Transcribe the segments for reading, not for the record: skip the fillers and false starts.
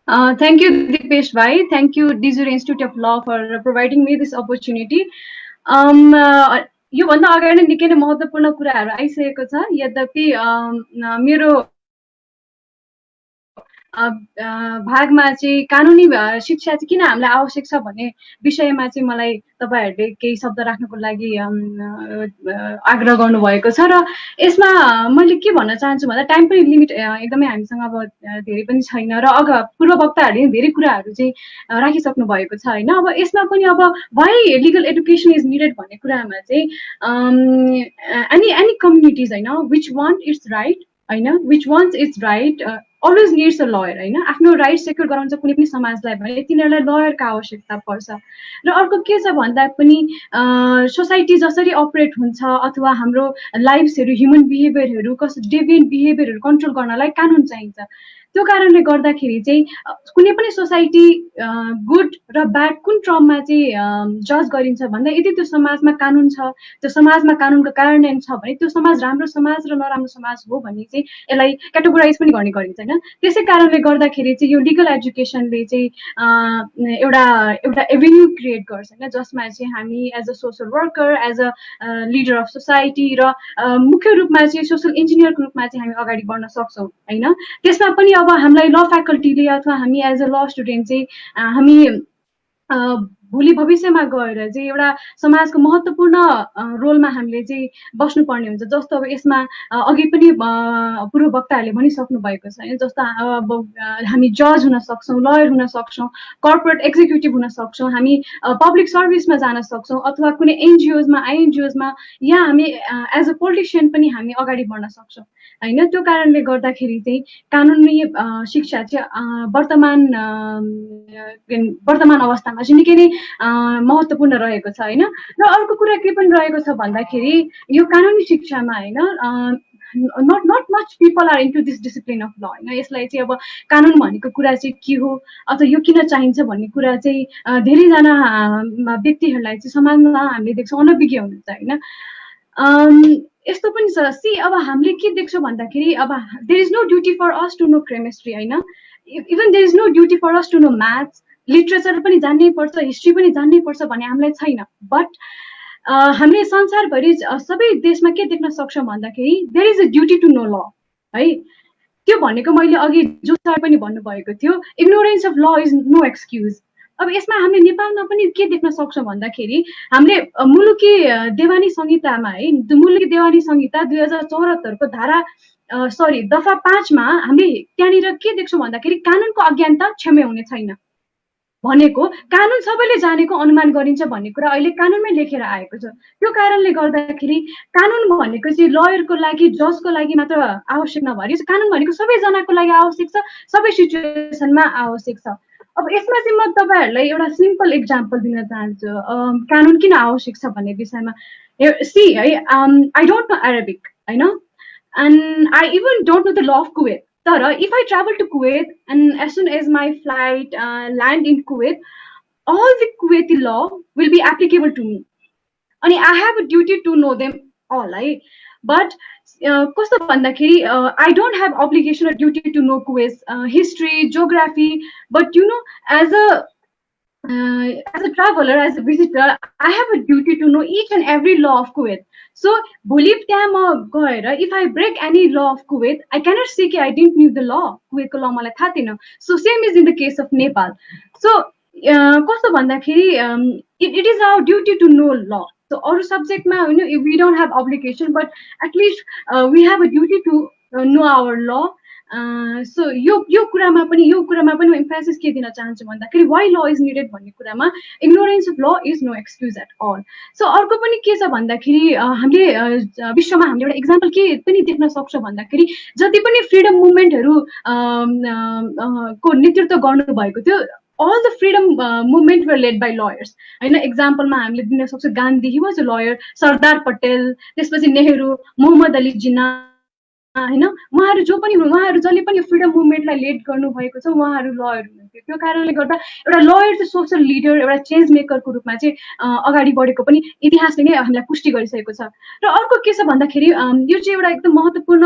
Thank you, Dipesh Bhai. Thank you, Dizur Institute of Law, for providing me this opportunity. योभन्दा अगाडि नै निकै नै महत्त्वपूर्ण कुराहरू आइसकेको छ। यद्यपि मेरो भागमा चाहिँ कानुनी शिक्षा चाहिँ किन हामीलाई आवश्यक छ भन्ने विषयमा चाहिँ मलाई तपाईँहरूले केही शब्द राख्नको लागि आग्रह गर्नुभएको छ र यसमा मैले के भन्न चाहन्छु भन्दा टाइम पनि लिमिट एकदमै हामीसँग अब धेरै पनि छैन र पूर्व वक्ताहरूले धेरै कुराहरू चाहिँ राखिसक्नु भएको छ होइन। अब यसमा पनि अब why legal education is needed भन्ने कुरामा चाहिँ एनी कम्युनिटिज होइन विच वान्ट इट्स राइट होइन which wants its right always needs a lawyer होइन। आफ्नो राइट सेक्योर गराउँछ कुनै पनि समाजलाई भने तिनीहरूलाई लयरको आवश्यकता पर्छ। र अर्को के छ भन्दा पनि सोसाइटी जसरी अपरेट हुन्छ अथवा हाम्रो लाइफ्सहरू ह्युमन बिहेभियरहरू कस्तो डेभिएन्ट बिहेभियरहरू कन्ट्रोल गर्नलाई कानुन चाहिन्छ। त्यो कारणले गर्दाखेरि चाहिँ कुनै पनि सोसाइटी गुड र ब्याड कुन क्रममा चाहिँ जज गरिन्छ भन्दा यदि त्यो समाजमा कानुन छ, त्यो समाजमा कानुनको कार्यान्वयन छ भने त्यो समाज राम्रो समाज र नराम्रो समाज हो भन्ने चाहिँ यसलाई क्याटेगोराइज पनि गर्ने गरिन्छ होइन। त्यसै कारणले गर्दाखेरि चाहिँ यो लिगल एजुकेसनले चाहिँ एउटा एउटा एभेन्यू क्रिएट गर्छ होइन, जसमा चाहिँ हामी as a social worker, as a leader of society र मुख्य रूपमा चाहिँ सोसल इन्जिनियरको रूपमा चाहिँ हामी अगाडि बढ्न सक्छौँ होइन। त्यसमा पनि अब हामीलाई ल फ्याकल्टीले अथवा हामी एज अ ल स्टुडेन्ट चाहिँ हामी भोलि भविष्यमा गएर चाहिँ एउटा समाजको महत्त्वपूर्ण रोलमा हामीले चाहिँ बस्नुपर्ने हुन्छ। जस्तो अब यसमा अघि पनि पूर्व वक्ताहरूले भनिसक्नु भएको छ होइन। जस्तो अब हामी जज हुन सक्छौँ, लयर हुन सक्छौँ, कर्पोरेट एक्जिक्युटिभ हुन सक्छौँ, हामी पब्लिक सर्भिसमा जान सक्छौँ अथवा कुनै एनजिओजमा आइएनजिओजमा या हामी एज अ पोलिटिसियन पनि हामी अगाडि बढ्न सक्छौँ होइन। त्यो कारणले गर्दाखेरि चाहिँ कानुनी शिक्षा चाहिँ वर्तमान अवस्थामा चाहिँ निकै नै महत्त्वपूर्ण रहेको छ होइन। र अर्को कुरा के पनि रहेको छ भन्दाखेरि यो कानुनी शिक्षामा होइन not much people are into this discipline of law होइन। यसलाई चाहिँ अब कानुन भनेको कुरा चाहिँ के हो अथवा यो किन चाहिन्छ भन्ने कुरा चाहिँ धेरैजना व्यक्तिहरूलाई चाहिँ समाजमा हामीले देख्छौँ अनभिज्ञ हुनुहुन्छ होइन। यस्तो पनि छ सी अब हामीले के देख्छौँ भन्दाखेरि अब there is no duty for us to know chemistry होइन, even there is no duty for us to know maths, literature पनि जान्नै पर्छ, हिस्ट्री पनि जान्नै पर्छ भन्ने हामीलाई छैन। बट हामीले संसारभरि सबै देशमा के देख्न सक्छौँ भन्दाखेरि there is a duty to know law है। त्यो भनेको मैले अघि जो सर पनि भन्नुभएको थियो ignorance of law is no excuse. अब यसमा हामीले नेपालमा पनि के देख्न सक्छौँ भन्दाखेरि हामीले मुलुकी देवानी संहितामा है, मुलुकी देवानी संहिता 2074 को धारा दफा 5 मा हामीले त्यहाँनिर के देख्छौँ भन्दाखेरि कानुनको अज्ञानता क्षम्य हुने छैन भनेको कानुन सबैले जानेको अनुमान गरिन्छ भन्ने कुरा अहिले कानुनमै लेखेर आएको छ। त्यो कारणले गर्दाखेरि कानुन भनेको चाहिँ लयरको लागि जजको लागि मात्र आवश्यक नभएर कानुन भनेको सबैजनाको लागि आवश्यक छ, सबै सिचुएसनमा आवश्यक छ। अब यसमा चाहिँ म तपाईँहरूलाई एउटा सिम्पल इक्जाम्पल दिन चाहन्छु कानुन किन आवश्यक छ भन्ने विषयमा। सी है, आई डोन्ट नो अरेबिक होइन, and I even don't know the law of Kuwait. तर if I travel to Kuwait and as soon as my flight land in Kuwait, all the Kuwaiti law will be applicable to me. And I have a duty to know them all, right? But कस्तो भन्दाखेरि I don't have obligation or duty to know Kuwait's history, geography, but you know, as a traveler, as a visitor, I have a duty to know each and every law of Kuwait. So, भोलि त्यहाँ म गएर if I break any law of Kuwait, I cannot say कि I didn't knew the law. कुवेतको law मलाई थाहा थिएन. So same is in the case of Nepal. So कस्तो भन्दाखेरि it is our duty to know law. So अरू सब्जेक्टमा होइन we don't have obligation, but at least we have a duty to know our law. So यो कुरामा पनि म emphasis के दिन चाहन्छु भन्दाखेरि वाइ ल इज निडेड भन्ने कुरामा ignorance of law is no excuse at all. So अर्को पनि के छ भन्दाखेरि हामीले विश्वमा हामीले एउटा इक्जाम्पल के पनि देख्न सक्छौँ भन्दाखेरि जति पनि फ्रिडम मुभमेन्टहरू को नेतृत्व गर्नुभएको थियो all the freedom movement were led by lawyers होइन। एक्जाम्पलमा हामीले दिन सक्छौँ Gandhi, he was a lawyer, Sardar Patel, त्यसपछि नेहरू, मोहम्मद अली जिन्ना होइन, उहाँहरू जसले पनि फ्रिडम मुभमेन्टलाई लिड गर्नुभएको छ उहाँहरू लयर हुनुहुन्थ्यो। त्यो कारणले गर्दा एउटा लयर चाहिँ सोसल लिडर, एउटा चेन्ज मेकरको रूपमा चाहिँ अगाडि बढेको पनि इतिहासले नै हामीलाई पुष्टि गरिसकेको छ। र अर्को के छ भन्दाखेरि यो चाहिँ एउटा एकदम महत्त्वपूर्ण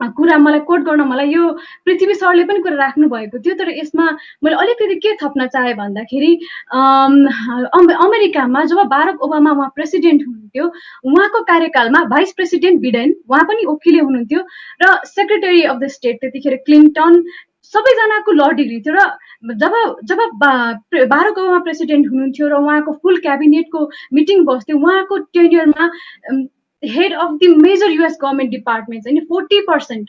कुरा मलाई कोट गर्न मलाई यो पृथ्वी सरले पनि कुरा राख्नु भएको थियो, तर यसमा मैले अलिकति के थप्न चाहे भन्दाखेरि अमेरिकामा जब बाराक ओबामा उहाँ प्रेसिडेन्ट हुनुहुन्थ्यो, उहाँको कार्यकालमा भाइस प्रेसिडेन्ट बिडेन उहाँ पनि ओकिलै हुनुहुन्थ्यो र सेक्रेटरी अफ द स्टेट त्यतिखेर क्लिन्टन सबैजनाको ल डिग्री थियो। र जब जब बाराक ओबामा प्रेसिडेन्ट हुनुहुन्थ्यो र उहाँको फुल क्याबिनेटको मिटिङ बस्थ्यो, उहाँको टेन्युरमा head of the major US government department चाहिँ 40%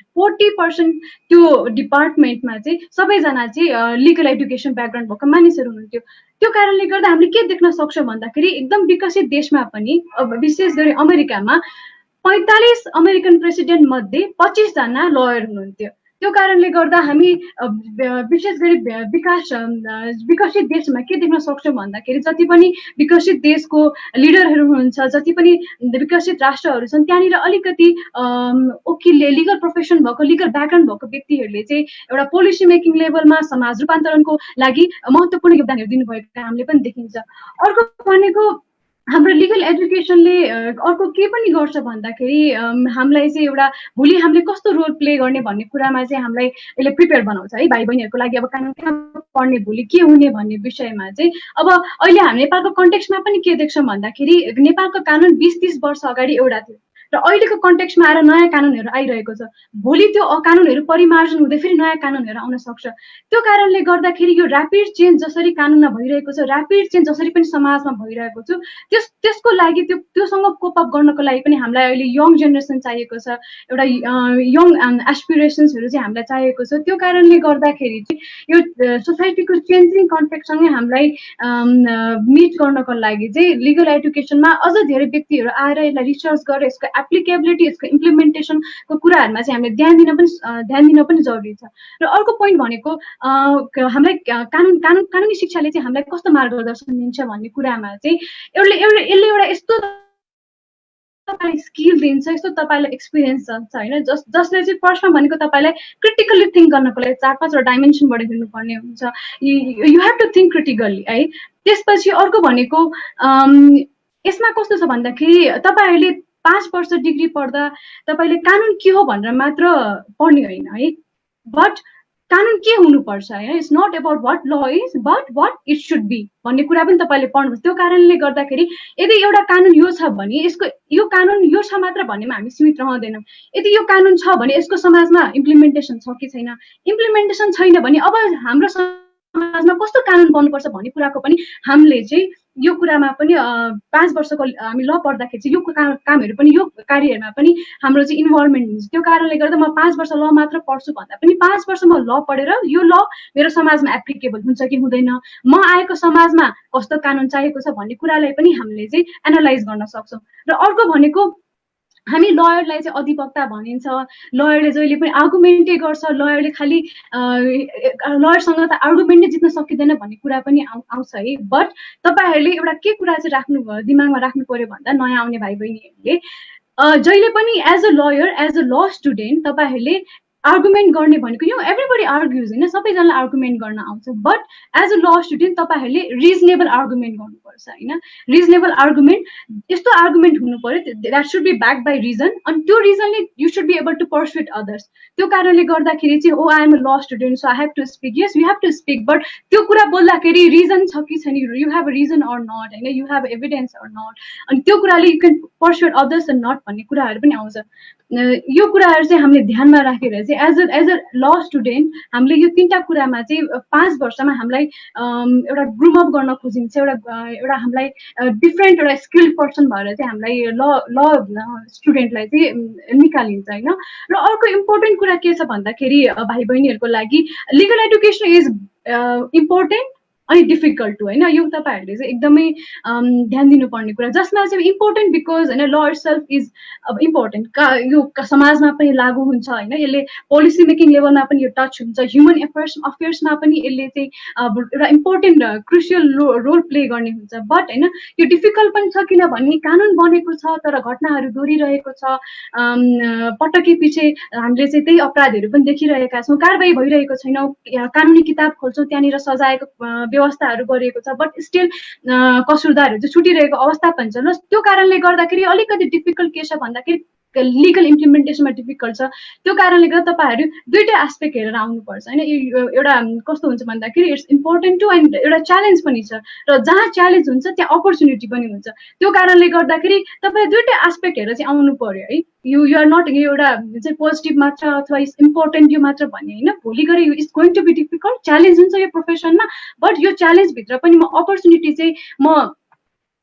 त्यो डिपार्टमेन्टमा चाहिँ सबैजना चाहिँ लिगल एडुकेसन ब्याकग्राउन्ड भएको मानिसहरू हुनुहुन्थ्यो। त्यो कारणले गर्दा हामीले के देख्न सक्छौँ भन्दाखेरि एकदम विकसित देशमा पनि विशेष गरी अमेरिकामा 45 अमेरिकन प्रेसिडेन्ट मध्ये 25 जना लयर हुनुहुन्थ्यो। त्यो कारणले गर्दा हामी विशेष गरी विकसित देशमा के देख्न सक्छौँ भन्दाखेरि जति पनि विकसित देशको लिडरहरू हुनुहुन्छ, जति पनि विकसित राष्ट्रहरू छन्, त्यहाँनिर अलिकति वकिलले लिगल प्रोफेसन भएको लिगल ब्याकग्राउन्ड भएको व्यक्तिहरूले चाहिँ एउटा पोलिसी मेकिङ लेभलमा समाज रूपान्तरणको लागि महत्त्वपूर्ण योगदानहरू दिनुभएको हामीले पनि देखिन्छ। अर्को भनेको हाम्रो लिगल एजुकेसनले अर्को के पनि गर्छ भन्दाखेरि हामीलाई चाहिँ एउटा भोलि हामीले कस्तो रोल प्ले गर्ने भन्ने कुरामा चाहिँ हामीलाई यसले प्रिपेयर बनाउँछ है भाइ बहिनीहरूको लागि। अब कानुन कहाँ पढ्ने, भोलि के हुने भन्ने विषयमा चाहिँ अब अहिले हामी नेपालको कन्टेक्स्टमा पनि के देख्छौँ भन्दाखेरि नेपालको कानुन 20-30 वर्ष अगाडि एउटा थियो र अहिलेको कन्टेक्स्टमा आएर नयाँ कानुनहरू आइरहेको छ। भोलि त्यो कानुनहरू परिमार्जन हुँदै फेरि नयाँ कानुनहरू आउन सक्छ। त्यो कारणले गर्दाखेरि यो ऱ्यापिड चेन्ज जसरी कानुनमा भइरहेको छ, ऱ्यापिड चेन्ज जसरी पनि समाजमा भइरहेको छ, त्यसको लागि त्योसँग कोप अप गर्नको लागि पनि हामीलाई अहिले यङ जेनेरेसन चाहिएको छ, एउटा यङ एस्पिरेसन्सहरू चाहिँ हामीलाई चाहिएको छ। त्यो कारणले गर्दाखेरि चाहिँ यो सोसाइटीको चेन्जिङ कन्टेक्स्टसँगै हामीलाई मिट गर्नको लागि चाहिँ लिगल एडुकेसनमा अझ धेरै व्यक्तिहरू आएर यसलाई रिसर्च गरेर यसको एप्लिकेबिलिटी, यसको इम्प्लिमेन्टेसनको कुराहरूमा चाहिँ हामीले ध्यान दिन पनि जरुरी छ। र अर्को पोइन्ट भनेको हामीलाई कानुनी शिक्षाले चाहिँ हामीलाई कस्तो मार्गदर्शन दिन्छ भन्ने कुरामा चाहिँ यसले एउटा यस्तो तपाईँलाई स्किल दिन्छ, यस्तो तपाईँलाई एक्सपिरियन्स छ होइन, जसले चाहिँ फर्स्टमा भनेको तपाईँलाई क्रिटिकली थिङ्क गर्नको लागि 4-5 डाइमेन्सनबाट दिनुपर्ने हुन्छ। You have to think critically है। त्यसपछि अर्को भनेको यसमा कस्तो छ भन्दाखेरि तपाईँहरूले 5 वर्ष डिग्री पढ्दा तपाईँले कानुन के हो भनेर मात्र पढ्ने होइन है, बट कानुन के हुनुपर्छ होइन। It's not about what law is but what it should be भन्ने कुरा पनि तपाईँले पढ्नुपर्छ। त्यो कारणले गर्दाखेरि यदि एउटा कानुन यो छ भने यो कानुन यो छ मात्र भन्नेमा हामी सीमित रहँदैनौँ। यदि यो कानुन छ भने यसको समाजमा इम्प्लिमेन्टेसन छ कि छैन, इम्प्लिमेन्टेसन छैन भने अब हाम्रो समाजमा कस्तो कानुन बन्नुपर्छ भन्ने कुराको पनि हामीले चाहिँ यो कुरामा पनि 5 वर्षको हामी ल पढ्दाखेरि चाहिँ यो कामहरू पनि यो कार्यहरूमा पनि हाम्रो चाहिँ इन्भल्भमेन्ट हुन्छ। त्यो कारणले गर्दा म 5 वर्ष ल मात्र पढ्छु भन्दा पनि 5 वर्ष म ल पढेर यो ल मेरो समाजमा एप्लिकेबल हुन्छ कि हुँदैन, म आएको समाजमा कस्तो कानुन चाहिएको छ भन्ने कुरालाई पनि हामीले चाहिँ एनालाइज गर्न सक्छौँ। र अर्को भनेको हामी लयरलाई चाहिँ अधिवक्ता भनिन्छ, लयरले जहिले पनि आर्गुमेन्टै गर्छ, लयरले खालि लयरसँग त आर्गुमेन्टै जित्न सकिँदैन भन्ने कुरा पनि आउँछ है। बट तपाईँहरूले एउटा के कुरा चाहिँ दिमागमा राख्नु पर्यो भन्दा नयाँ आउने भाइ बहिनीहरूले जहिले पनि as a lawyer, as a law student तपाईँहरूले आर्गुमेन्ट गर्ने भनेको यो एभ्रीबडी आर्ग्युज होइन, सबैजनालाई आर्गुमेन्ट गर्न आउँछ, but as a law student तपाईँहरूले रिजनेबल आर्गुमेन्ट गर्नुपर्छ होइन। रिजनेबल आर्गुमेन्ट, यस्तो आर्गुमेन्ट हुनु पर्यो that should be back by reason, अनि त्यो रिजनले you should be able to persuade others. त्यो कारणले गर्दाखेरि चाहिँ oh I am a law student so I have to speak, yes you have to speak, but त्यो कुरा बोल्दाखेरि रिजन छ कि छैन, you have a reason or not होइन, you have evidence or not, अनि त्यो कुराले you can persuade others and not भन्ने कुराहरू पनि आउँछ। यो कुराहरू चाहिँ हामीले ध्यानमा राखेर चाहिँ एज अ ल स्टुडेन्ट हामीले यो 3टा कुरामा चाहिँ 5 वर्षमा हामीलाई एउटा ग्रुम अप गर्न खोजिन्छ, एउटा हामीलाई डिफ्रेन्ट एउटा स्किल्ड पर्सन भएर चाहिँ हामीलाई ल स्टुडेन्टलाई चाहिँ निकालिन्छ होइन। र अर्को इम्पोर्टेन्ट कुरा के छ भन्दाखेरि भाइ बहिनीहरूको लागि लिगल एडुकेसन इज इम्पोर्टेन्ट अनि डिफिकल्ट होइन। यो तपाईँहरूले चाहिँ एकदमै ध्यान दिनुपर्ने कुरा, जसमा चाहिँ इम्पोर्टेन्ट बिकज होइन ल इटसेल्फ इज अब इम्पोर्टेन्ट, यो समाजमा पनि लागु हुन्छ होइन, यसले पोलिसी मेकिङ लेभलमा पनि यो टच हुन्छ, ह्युमन अफेयर्समा पनि यसले चाहिँ एउटा इम्पोर्टेन्ट क्रुसियल रोल प्ले गर्ने हुन्छ। बट होइन यो डिफिकल्ट पनि छ, किनभने कानुन बनेको छ तर घटनाहरू दोहोरिरहेको छ, पटकै पछि हामीले चाहिँ त्यही अपराधहरू पनि देखिरहेका छौँ, कारबाही भइरहेको छैनौँ, कानुनी किताब खोल्छौँ त्यहाँनिर सजायको व्यवस्थाहरू गरिएको छ, बट स्टिल कसुरदारहरू चाहिँ छुटिरहेको अवस्था पनि छ। त्यो कारणले गर्दाखेरि अलिकति डिफिकल्ट के छ भन्दाखेरि लिगल इम्प्लिमेन्टेसनमा डिफिकल्ट छ। त्यो कारणले गर्दा तपाईँहरू दुईटै एस्पेक्ट हेरेर आउनुपर्छ होइन। एउटा कस्तो हुन्छ भन्दाखेरि इट्स इम्पोर्टेन्ट टु एन्ड एउटा च्यालेन्ज पनि छ, र जहाँ च्यालेन्ज हुन्छ त्यहाँ अपर्च्युनिटी पनि हुन्छ। त्यो कारणले गर्दाखेरि तपाईँ दुईटै एस्पेक्ट हेरेर चाहिँ आउनु पर्यो है। युआर नट एउटा चाहिँ पोजिटिभ मात्र अथवा इज इम्पोर्टेन्ट यो मात्र भन्ने होइन। भोलि गएर यो is going to be difficult, challenge हुन्छ यो प्रोफेसनमा, बट यो च्यालेन्जभित्र पनि म अपर्च्युनिटी चाहिँ म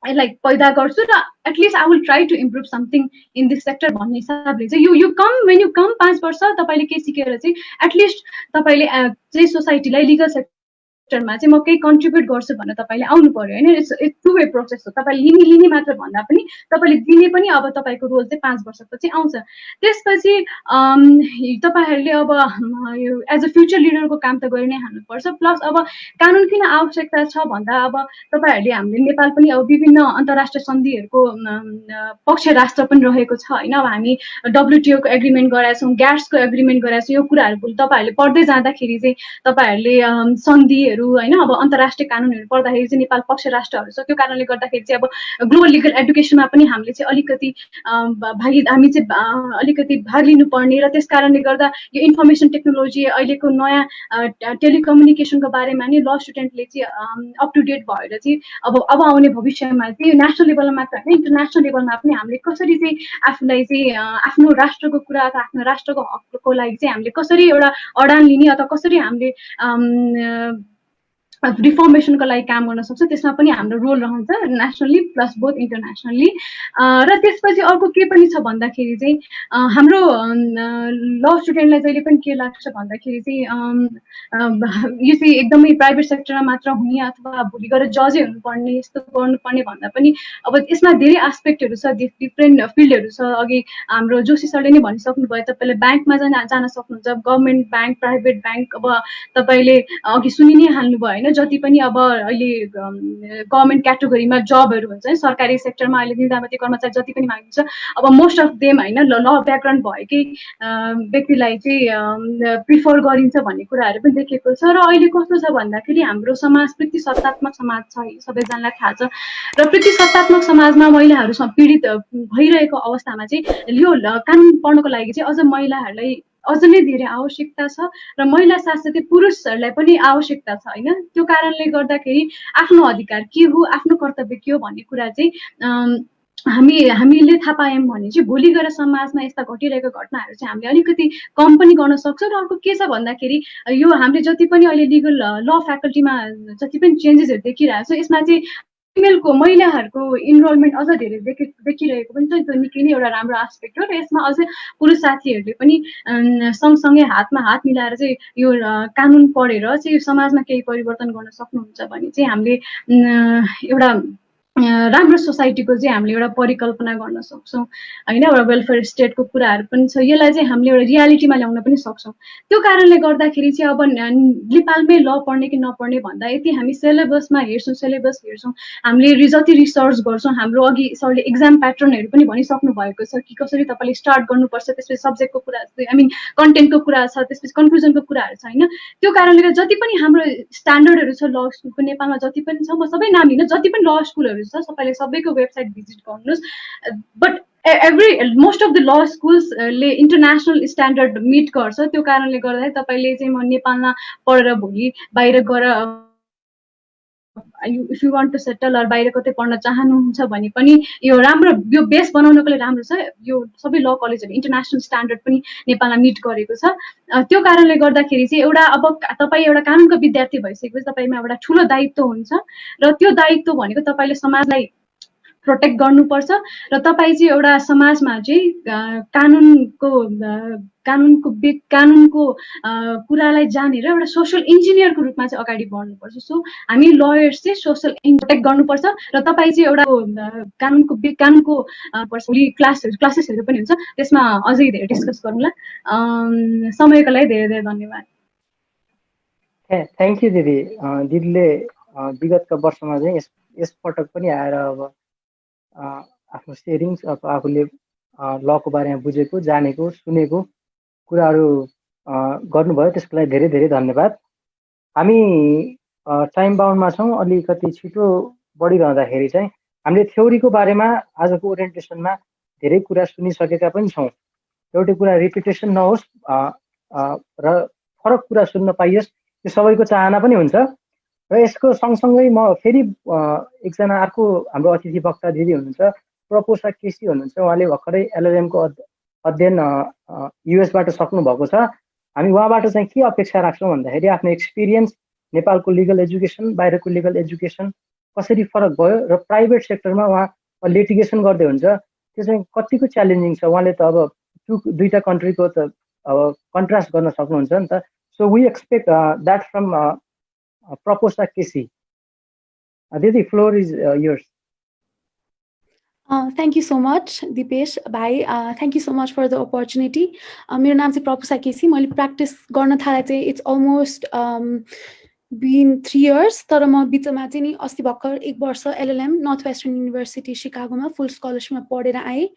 यसलाई पैदा गर्छु र at least I will try to improve something in this sector भन्ने हिसाबले चाहिँ you come when you come 5 वर्ष तपाईँले केही सिकेर चाहिँ एटलिस्ट तपाईँले चाहिँ सोसाइटीलाई लिगल सेक्टरमा चाहिँ म केही कन्ट्रिब्युट गर्छु भनेर तपाईँले आउनु पर्यो होइन। इट्स टु वे प्रोसेस हो। तपाईँले लिने मात्र भन्दा पनि तपाईँले दिने पनि अब तपाईँको रोल चाहिँ 5 वर्षपछि आउँछ। त्यसपछि तपाईँहरूले अब एज अ फ्युचर लिडरको काम त गरि नै हाल्नुपर्छ। प्लस अब कानुन किन आवश्यकता छ भन्दा अब तपाईँहरूले हामीले नेपाल पनि अब विभिन्न अन्तर्राष्ट्रिय सन्धिहरूको पक्ष राष्ट्र पनि रहेको छ होइन। अब हामी WTO को एग्रिमेन्ट गराएका छौँ, ग्याट्सको एग्रिमेन्ट गराएका छौँ। यो कुराहरू तपाईँहरूले पढ्दै जाँदाखेरि चाहिँ तपाईँहरूले सन्धिहरू होइन अब अन्तर्राष्ट्रिय कानुनहरू पढ्दाखेरि चाहिँ नेपाल पक्ष राष्ट्रहरू छ। त्यो कारणले गर्दाखेरि चाहिँ अब ग्लोबल लिगल एडुकेसनमा पनि हामीले चाहिँ अलिकति हामी चाहिँ अलिकति भाग लिनुपर्ने, र त्यस कारणले गर्दा यो इन्फर्मेसन टेक्नोलोजी अहिलेको नयाँ टेलिकम्युनिकेसनको बारेमा नि ल स्टुडेन्टले चाहिँ अप टु डेट भएर चाहिँ अब आउने भविष्यमा चाहिँ नेसनल लेभलमा मात्र होइन इन्टरनेसनल लेभलमा पनि हामीले कसरी चाहिँ आफूलाई चाहिँ आफ्नो राष्ट्रको कुरा अथवा आफ्नो राष्ट्रको हकको लागि चाहिँ हामीले कसरी एउटा अडान लिने अथवा कसरी हामीले रिफर्मेसनको लागि काम गर्न सक्छ, त्यसमा पनि हाम्रो रोल रहन्छ नेसनली प्लस बोथ इन्टरनेसनली। र त्यसपछि अर्को के पनि छ भन्दाखेरि चाहिँ हाम्रो ल स्टुडेन्टलाई जहिले पनि के लाग्छ भन्दाखेरि चाहिँ यो चाहिँ एकदमै प्राइभेट सेक्टरमा मात्र हुने अथवा भोलि गएर जजै हुनुपर्ने यस्तो गर्नुपर्ने भन्दा पनि अब यसमा धेरै एस्पेक्टहरू छ, डिफ्रेन्ट फिल्डहरू छ। अघि हाम्रो जोशी सरले नै भनिसक्नुभयो, तपाईँले ब्याङ्कमा जान सक्नुहुन्छ, गभर्मेन्ट ब्याङ्क, प्राइभेट ब्याङ्क। अब तपाईँले अघि सुनि नै हाल्नुभयो होइन, जति पनि अब अहिले गभर्मेन्ट क्याटेगोरीमा जबहरू हुन्छ है, सरकारी सेक्टरमा अहिले निजामती कर्मचारी जति पनि मागिन्छ अब मोस्ट अफ देम होइन ल ब्याकग्राउन्ड भएकै व्यक्तिलाई चाहिँ प्रिफर गरिन्छ भन्ने कुराहरू पनि देखेको छ। र अहिले कस्तो छ भन्दाखेरि हाम्रो समाज प्रतिसत्तात्मक समाज छ, सबैजनालाई थाहा छ। र प्रतिसत्तात्मक समाजमा महिलाहरू पीडित भइरहेको अवस्थामा चाहिँ यो कानुन पढ्नको लागि चाहिँ अझ महिलाहरूलाई अझ नै धेरै आवश्यकता छ, र महिला साथसाथै पुरुषहरूलाई पनि आवश्यकता छ होइन। त्यो कारणले गर्दाखेरि आफ्नो अधिकार के हो, आफ्नो कर्तव्य के हो भन्ने कुरा चाहिँ हामीले थाहा पायौँ भने चाहिँ भोलि गएर समाजमा यस्ता घटिरहेको घटनाहरू चाहिँ हामीले अलिकति कम पनि गर्न सक्छौँ। र अर्को के छ भन्दाखेरि यो हामीले जति पनि अहिले लिगल ल फ्याकल्टीमा जति पनि चेन्जेसहरू देखिरहेको छ, यसमा चाहिँ फिमेलको महिलाहरूको इनरोलमेन्ट अझ धेरै देखिरहेको पनि छ। त्यो निकै नै एउटा राम्रो एस्पेक्ट हो। र यसमा अझै पुरुष साथीहरूले पनि सँगसँगै हातमा हात मिलाएर चाहिँ यो कानुन पढेर चाहिँ समाजमा केही परिवर्तन गर्न सक्नुहुन्छ भने चाहिँ हामीले एउटा राम्रो सोसाइटीको चाहिँ हामीले एउटा परिकल्पना गर्न सक्छौँ होइन। एउटा वेलफेयर स्टेटको कुराहरू पनि छ, यसलाई चाहिँ हामीले एउटा रियालिटीमा ल्याउन पनि सक्छौँ। त्यो कारणले गर्दाखेरि चाहिँ अब नेपालमै ल पढ्ने कि नपढ्ने भन्दा यति हामी सिलेबस हेर्छौँ, हामीले जति रिसर्च गर्छौँ, हाम्रो अघि सरले इक्जाम प्याटर्नहरू पनि भनिसक्नु भएको छ कि कसरी तपाईँले स्टार्ट गर्नुपर्छ, त्यसपछि सब्जेक्टको कुरा कन्टेन्टको कुरा छ, त्यसपछि कन्क्लुजनको कुराहरू छ होइन। त्यो कारणले गर्दा जति पनि हाम्रो स्ट्यान्डर्डहरू छ ल स्कुलको नेपालमा जति पनि छ, म सबै नाम लिन, जति पनि ल स्कुलहरू छ तपाईँले सबैको वेबसाइट भिजिट गर्नुहोस्। But most of the law स्कुल्सले इन्टरनेसनल स्ट्यान्डर्ड मिट गर्छ। त्यो कारणले गर्दाखेरि तपाईँले चाहिँ म नेपालमा पढेर भोलि बाहिर गएर if you want to settle or बाहिर कतै पढ्न चाहनुहुन्छ भने पनि यो राम्रो, यो बेस बनाउनको लागि राम्रो छ। यो सबै ल कलेजहरू इन्टरनेसनल स्ट्यान्डर्ड पनि नेपालमा मिट गरेको छ। त्यो कारणले गर्दाखेरि चाहिँ एउटा अब तपाईँ एउटा कानुनको विद्यार्थी भइसकेपछि तपाईँमा एउटा ठुलो दायित्व हुन्छ, र त्यो दायित्व भनेको तपाईँले समाजलाई प्रोटेक्ट गर्नुपर्छ, र तपाईँ चाहिँ एउटा समाजमा चाहिँ कानुनको कुरालाई जानेर एउटा सोसल इन्जिनियरको रूपमा चाहिँ अगाडि बढ्नुपर्छ। सो हामी लयर्स चाहिँ सोसल प्रोटेक्ट गर्नुपर्छ, र तपाईँ चाहिँ एउटा कानुनको भोलि क्लासेसहरू पनि हुन्छ, त्यसमा अझै धेरै डिस्कस गरौँला। समयको लागि धेरै धेरै धन्यवाद। थ्याङ्क यू दिदी। दिदीले विगतका वर्षमा चाहिँ यस पटक पनि आएर अब आफ्नो सेयरिङ्स अथवा आफूले लको बारेमा बुझेको, जानेको, सुनेको कुराहरू गर्नुभयो, त्यसको लागि धेरै धेरै धन्यवाद। हामी टाइम बाउन्डमा छौँ, अलिकति छिटो बढिरहँदाखेरि चाहिँ हामीले थ्योरीको बारेमा आजको ओरिएन्टेसनमा धेरै कुरा सुनिसकेका पनि छौँ। एउटै कुरा रिपिटेसन नहोस् र फरक कुरा सुन्न पाइयोस्, त्यो सबैको चाहना पनि हुन्छ। र यसको सँगसँगै म फेरि एकजना अर्को हाम्रो अतिथि वक्ता दिदी हुनुहुन्छ, प्रपोसा केसी हुनुहुन्छ। उहाँले भर्खरै LLM को अध्ययन युएसबाट सक्नु भएको छ। हामी उहाँबाट चाहिँ के अपेक्षा राख्छौँ भन्दाखेरि आफ्नो एक्सपिरियन्स, नेपालको लिगल एजुकेसन, बाहिरको लिगल एजुकेसन कसरी फरक भयो, र प्राइभेट सेक्टरमा उहाँ लिटिगेसन गर्दै हुन्छ, त्यो चाहिँ कतिको च्यालेन्जिङ छ। उहाँले त अब दुईटा कन्ट्रीको त अब कन्ट्रास्ट गर्न सक्नुहुन्छ नि त। So we expect that from प्रपोसा केसी। दिदी, floor is yours. Thank you so much, Dipesh bhai. Thank you so much for the opportunity. मेरो नाम चाहिँ प्रपोसा केसी। मैले प्र्याक्टिस गर्न थाले चाहिँ it's almost been 3 years, तर म बिचमा चाहिँ नि अस्ति भर्खर 1 वर्ष LLM नर्थ वेस्टर्न युनिभर्सिटी सिकागोमा फुल स्कलरसिपमा पढेर आएँ।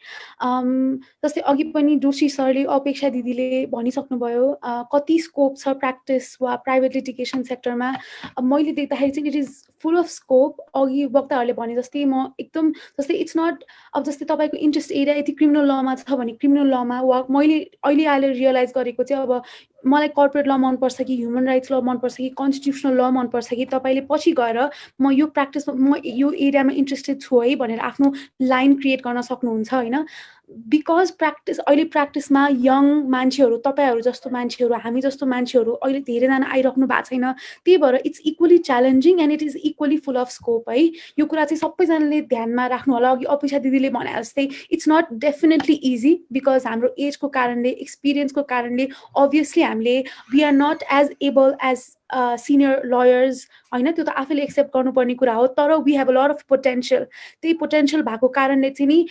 जस्तै अघि पनि जोशी सरले, अपेक्षा दिदीले भनिसक्नुभयो कति स्कोप छ प्र्याक्टिस वा प्राइभेट लिटिगेसन सेक्टरमा। मैले देख्दाखेरि चाहिँ it is full of scope. अघि वक्ताहरूले भने जस्तै म एकदम जस्तै इट्स नट, अब जस्तै तपाईँको इन्ट्रेस्ट एरिया यदि क्रिमिनल लमा छ भने क्रिमिनल लमा, वा मैले अहिले आएर रियलाइज गरेको चाहिँ अब मलाई कर्पोरेट ल मनपर्छ कि ह्युमन राइट्स ल मनपर्छ कि कन्स्टिट्युसनल ल मनपर्छ कि तपाईँले पछि गएर म यो प्र्याक्टिसमा म यो एरियामा इन्ट्रेस्टेड छु है भनेर आफ्नो लाइन क्रिएट गर्न सक्नुहुन्छ होइन। बिकज प्र्याक्टिस अहिले प्र्याक्टिसमा यङ मान्छेहरू, तपाईँहरू जस्तो मान्छेहरू, हामी जस्तो मान्छेहरू अहिले धेरैजना आइराख्नु भएको छैन। त्यही भएर it's equally challenging and it is equally full of scope है। यो कुरा चाहिँ सबैजनाले ध्यानमा राख्नु होला। अघि अपेक्षा दिदीले भने जस्तै it's not definitely easy, because हाम्रो एजको कारणले, एक्सपिरियन्सको कारणले अभियसली हामीले we are not as able as senior lawyers होइन, त्यो त आफैले एक्सेप्ट गर्नुपर्ने कुरा हो। तर we have a lot of potential. त्यही पोटेन्सियल भएको कारणले चाहिँ नि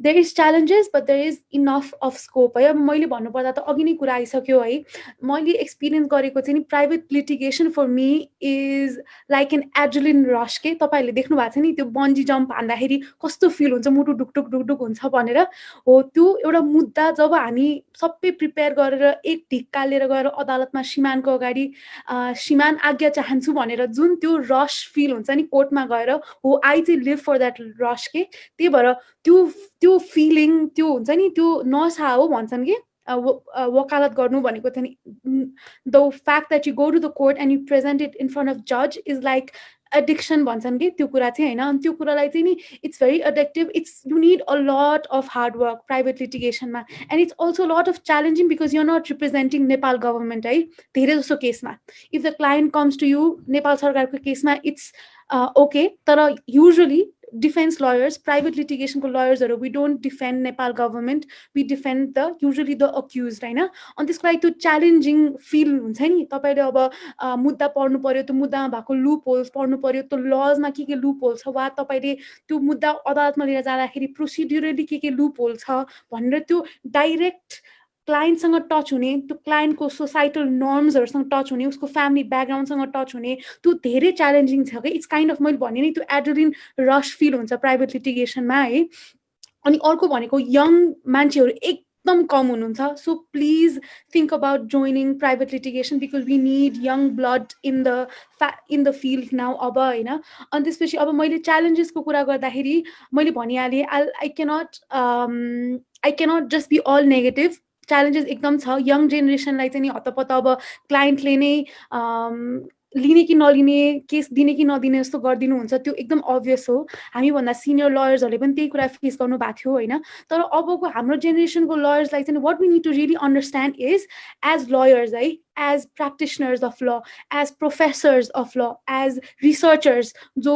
there is challenges but there is enough of scope है। अब मैले भन्नुपर्दा त अघि नै कुरा आइसक्यो है। मैले एक्सपिरियन्स गरेको चाहिँ नि private litigation for me is like an adrenaline rush के। तपाईँहरूले देख्नु भएको छ नि त्यो बन्जी जम्प हान्दाखेरि कस्तो फिल हुन्छ, मुटु ढुकढुक ढुकढुक हुन्छ भनेर। हो त्यो एउटा मुद्दा जब हामी सबै प्रिपेयर गरेर एक ढिक्का लिएर गएर अदालतमा सिमानको अगाडि सिमान आज्ञा चाहन्छु भनेर जुन त्यो रस फिल हुन्छ नि कोर्टमा गएर, हो आई चाहिँ लिभ फर द्याट रस के। त्यही भएर त्यो फिलिङ त्यो हुन्छ नि त्यो नसा हो भन्छन् कि वकालत गर्नु भनेको चाहिँ नि the fact that you go to the court and you present it in front of जज इज लाइक एडिक्सन भन्छन् कि त्यो कुरा चाहिँ होइन। अनि त्यो कुरालाई चाहिँ नि it's very addictive. It's you need a lot of hard work private लिटिगेसनमा and it's also lot of challenging because you are not representing Nepal government है। धेरै जस्तो केसमा if the client comes to you Nepal सरकारको केसमा इट्स ओके, तर usually defence lawyers, private लिटिगेसनको लयर्सहरू we don't defend Nepal government, we defend the usually the accused होइन। अनि त्यसको लागि त्यो च्यालेन्जिङ फिल हुन्छ नि। तपाईँले अब मुद्दा पढ्नु पर्यो, त्यो मुद्दामा भएको लुप होल्स पढ्नु पर्यो, त्यो लजमा के लुप होल छ, वा तपाईँले त्यो मुद्दा अदालतमा लिएर जाँदाखेरि प्रोसिड्युरली के लुप होल छ भनेर त्यो डाइरेक्ट क्लाइन्टसँग टच हुने, त्यो क्लाइन्टको सोसाइटल नर्म्सहरूसँग टच हुने, उसको फ्यामिली ब्याकग्राउन्डसँग टच हुने, त्यो धेरै च्यालेन्जिङ छ कि। इट्स काइन्ड अफ मैले भने नि त्यो एड्रिलिन रस फिल हुन्छ प्राइभेट लिटिगेसनमा है। अनि अर्को भनेको यङ मान्छेहरू एकदम कम हुनुहुन्छ। So please think about joining private litigation because we need young blood in the field now अब होइन। अनि त्यसपछि अब मैले च्यालेन्जेसको कुरा गर्दाखेरि मैले भनिहालेँ I cannot just be all negative. Challenges एकदम छ। यङ जेनेरेसनलाई चाहिँ नि हतपत अब क्लाइन्टले नै लिने कि नलिने, केस दिने कि नदिने जस्तो गरिदिनुहुन्छ, त्यो एकदम अभियस हो। हामीभन्दा सिनियर लयर्सहरूले पनि त्यही कुरा फेस गर्नु भएको थियो होइन। तर अबको हाम्रो जेनेरेसनको लयर्सलाई चाहिँ what we need to really understand is as lawyers है, as practitioners of law, as professors of law, as researchers, जो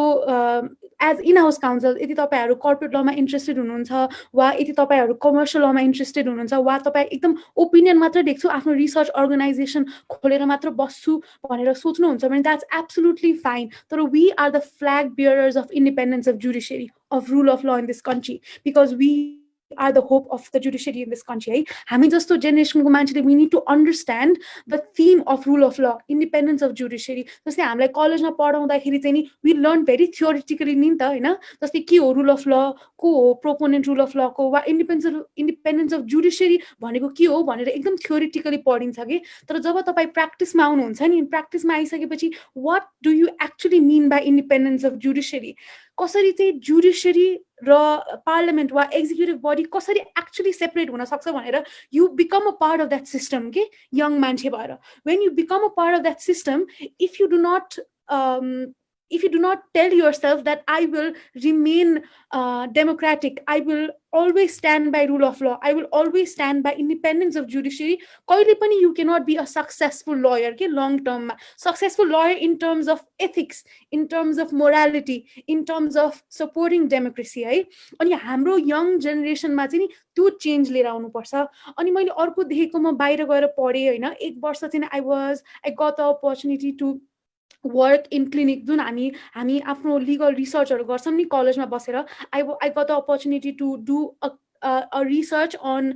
एज इन हाउस काउन्सिल, यदि तपाईँहरू कर्पोरेट लमा इन्ट्रेस्टेड हुनुहुन्छ वा यदि तपाईँहरू कमर्सियल लमा इन्ट्रेस्टेड हुनुहुन्छ वा तपाईँ एकदम ओपिनियन मात्र देख्छु आफ्नो रिसर्च अर्गनाइजेसन खोलेर मात्र बस्छु भनेर सोच्नुहुन्छ भने द्याट्स एब्सोल्युटली फाइन। तर we are the flag bearers of independence of judiciary, of rule of law in this country because we are the hope of the judiciary in this country है। हामी जस्तो जेनेरेसनको मान्छेले we need to understand the theme of rule of law, independence of judiciary। जस्तै हामीलाई कलेजमा पढाउँदाखेरि चाहिँ नि we learn very theoretically नि त होइन। जस्तै के हो रुल अफ ल, को हो प्रोपोनेन्ट रुल अफ लको, वा इन्डिपेन्डेन्स अफ जुडिसियरी भनेको के हो भनेर एकदम थियोरिटिकली पढिन्छ कि। तर जब तपाईँ प्र्याक्टिसमा आउनुहुन्छ नि, प्र्याक्टिसमा आइसकेपछि what do you actually mean by independence of judiciary, कसरी चाहिँ जुडिसियरी र पार्लियामेन्ट वा एक्जिक्युटिभ बडी कसरी एक्चुली सेपरेट हुन सक्छ भनेर you become a part of that system के यङ मान्छे भएर when you become a part of that system if you do not if you do not tell yourself that I will remain democratic, I will always stand by rule of law, I will always stand by independence of judiciary, kaile pani you cannot be a successful lawyer ke long term successful lawyer in terms of ethics, in terms of morality, in terms of supporting democracy है अनि हाम्रो young जेनेरेसनमा चाहिँ नि त्यो change लिएर आउनु पर्छ अनि मैले अर्को देखेको म बाहिर गएर पढेँ हैन एक वर्ष चाहिँ I got the opportunity to work in clinic जुन हामी आफ्नो legal researchहरू गर्छौं नि कलेजमा बसेर I got the opportunity to do a research on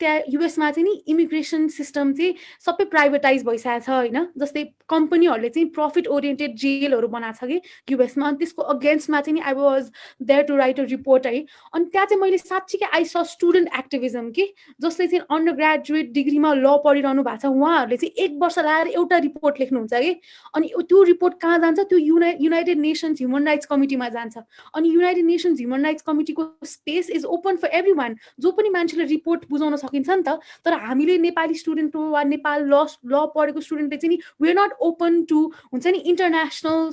त्यहाँ युएसमा चाहिँ नि इमिग्रेसन सिस्टम चाहिँ सबै प्राइभेटाइज भइसकेको छ हैन जस्तै कम्पनीहरुले चाहिँ प्रॉफिट ओरिएन्टेड जेलहरु बनाएको छ के युएसमा अनि त्यसको अगेन्स्टमा चाहिँ नि I was there to write a report है अनि त्यहाँ चाहिँ मैले साच्चै आई स स्टुडेन्ट एक्टिभिजम के जसले चाहिँ अन्डर ग्रेजुएट डिग्रीमा ल पढिरहनु भएको छ उहाँहरुले चाहिँ एक वर्ष लाएर एउटा रिपोर्ट लेख्नुहुन्छ के अनि त्यो रिपोर्ट कहाँ जान्छ त्यो युनाइटेड नेशन्स ह्युमन राइट्स कमिटीमा जान्छ अनि युनाइटेड नेशन्स ह्युमन राइट्स कमिटीको space is open for everyone जो पनि मान्छेले रिपोर्ट बुझाउन सकिन्छ नि त तर हामीले नेपाली स्टुडेन्ट हो वा नेपाल ल पढेको स्टुडेन्टले चाहिँ नि we are not open to हुन्छ नि इन्टरनेशनल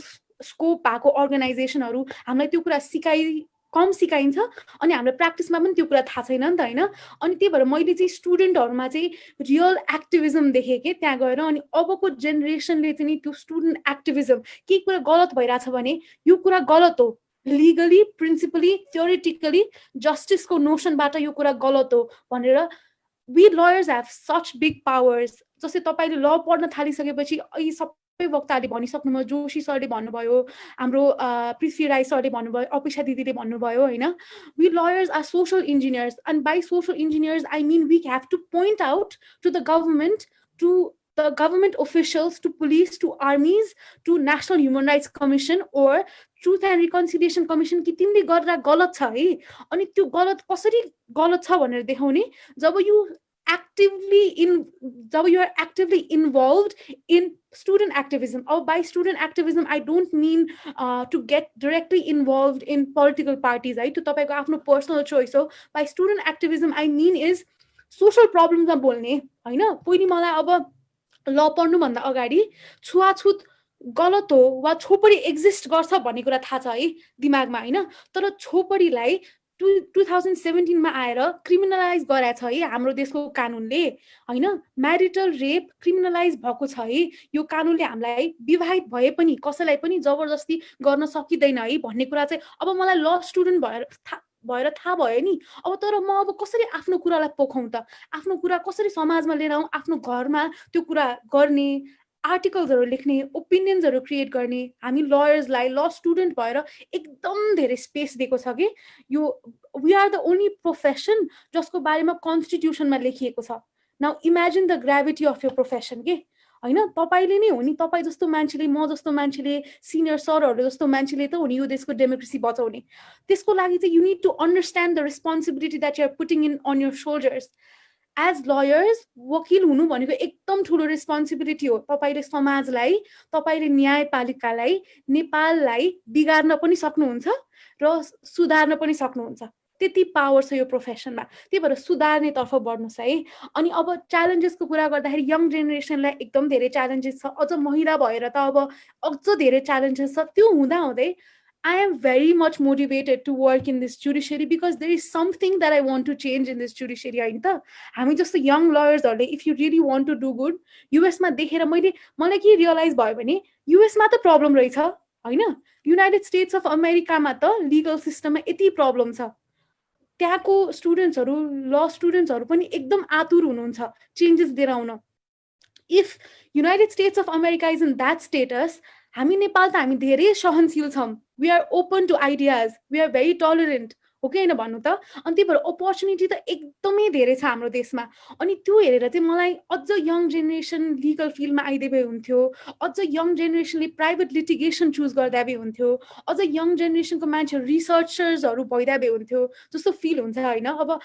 स्कोप भएको अर्गनाइजेसनहरु हामीलाई त्यो कुरा कम सिकाइन्छ अनि हाम्रो प्र्याक्टिसमा पनि त्यो कुरा थाहा छैन नि त हैन अनि त्यही भएर मैले चाहिँ स्टुडेन्टहरुमा चाहिँ रियल एक्टिभिजम देखे के त्यहाँ गएर अनि अबको जेनेरेसनले चाहिँ त्यो स्टुडेन्ट एक्टिभिजम के कुरा गलत भइराछ भने यो कुरा गलत हो legally, principally, theoretically, justice को notion बाटा यो कुरा गलत हो भनेर we lawyers have such big powers जस्तै तपाईले ल पढ्न थालिसकेपछि यी सबै वक्ताले भनिसक्नुभयो जोशी सरले भन्नुभयो हाम्रो पृथ्वी राई सरले भन्नुभयो अपेक्षा दिदीले भन्नुभयो हैन we lawyers are social engineers and by social engineers I mean we have to point out to the government, to the government officials, to police, to armies, to National Human Rights Commission or Truth and Reconciliation Commission कि तिमीले गर्दा गलत छ है अनि त्यो गलत कसरी गलत छ भनेर देखाउने जब you are actively involved in student activism or by student activism I don't mean to get directly involved in political parties है त्यो तपाईको आफ्नो personal choice हो by student activism I mean is social problems मा बोल्ने हैन पहिले मलाई अब ल पढ्नु भन्दा अगाडि छुवाछुत गलत हो वा छोपडी एक्जिस्ट गर्छ भन्ने कुरा थाहा छ है दिमागमा हैन तर छोपडीलाई 2017 मा आएर क्रिमिनलाइज गराछ है हाम्रो देशको कानुनले हैन म्यारिटल रेप क्रिमिनलाइज भएको छ है यो कानुनले हामीलाई विवाहित भए पनि कसैलाई पनि जबरजस्ती गर्न सकिदैन है भन्ने कुरा चाहिँ अब मलाई ल स्टुडेन्ट भएर थाहा भयो नि अब तर म अब कसरी आफ्नो कुरालाई पोखौं त आफ्नो कुरा कसरी समाजमा लिएर आउँ आफ्नो घरमा त्यो कुरा गर्ने आर्टिकल्सहरु लेख्ने ओपिनियन्सहरु क्रिएट गर्ने हामी लयर्सलाई ल स्टुडेन्ट भएर एकदम धेरै स्पेस दिएको छ के यो we are the only profession जसको बारेमा कन्स्टिट्युसनमा लेखिएको छ now imagine the gravity of your profession के हैन तपाईले नै हो नि तपाई जस्तो मान्छेले म जस्तो मान्छेले सिनियर सरहरु जस्तो मान्छेले त हो नि यो देशको डेमोक्रेसी बचाउने त्यसको लागि चाहिँ you need to understand the responsibility that you are putting in on your shoulders as lawyers वकिल हुनु भनेको एकदम ठूलो रेस्पोन्सिबिलिटी हो तपाईले समाजलाई तपाईले न्यायपालिकालाई नेपाललाई बिगार्न पनि सक्नुहुन्छ र सुधार्न पनि सक्नुहुन्छ त्यति पावर छ यो प्रोफेसनमा त्यही भएर सुधार्ने तर्फ बढ्नुस् है अनि अब च्यालेन्जेसको कुरा गर्दाखेरि यङ जेनेरेसनलाई एकदम धेरै च्यालेन्जेस छ अझ महिला भएर त अब अझ धेरै च्यालेन्जेस छ त्यो हुँदा हुँदै I am very much motivated to work in this judiciary because there is something that I want to change in this judiciary हैन त हामी जस्तो young lawyers हरुले if you really want to do good US मा देखेर मलाई के realise भयो भने US मा त प्रब्लम रहेछ हैन युनाइटेड स्टेट्स अफ अमेरिका मा त लीगल सिस्टममा यति प्रब्लम छ त्यहाँको स्टुडेन्ट्सहरु ल स्टुडेन्ट्सहरु पनि एकदम आतुर हुनुहुन्छ चेन्जेस लिएर आउन if United States of America is in that status हामी नेपाल त हामी धेरै सहनशील छौं we are open to ideas we are very tolerant हो कि हैन भन्नु त अनि त्यही भएर अपर्च्युनिटी त एकदमै धेरै छ हाम्रो देशमा अनि त्यो हेरेर चाहिँ मलाई अझ यङ जेनेरेसन लिगल फिल्डमा आइदिए हुन्थ्यो अझ यङ जेनेरेसनले प्राइभेट लिटिगेसन चुज गर्दा भए हुन्थ्यो अझ यङ जेनेरेसनको मान्छेहरु रिसर्चर्सहरु भइदा भए हुन्थ्यो जस्तो फिल हुन्छ हैन अब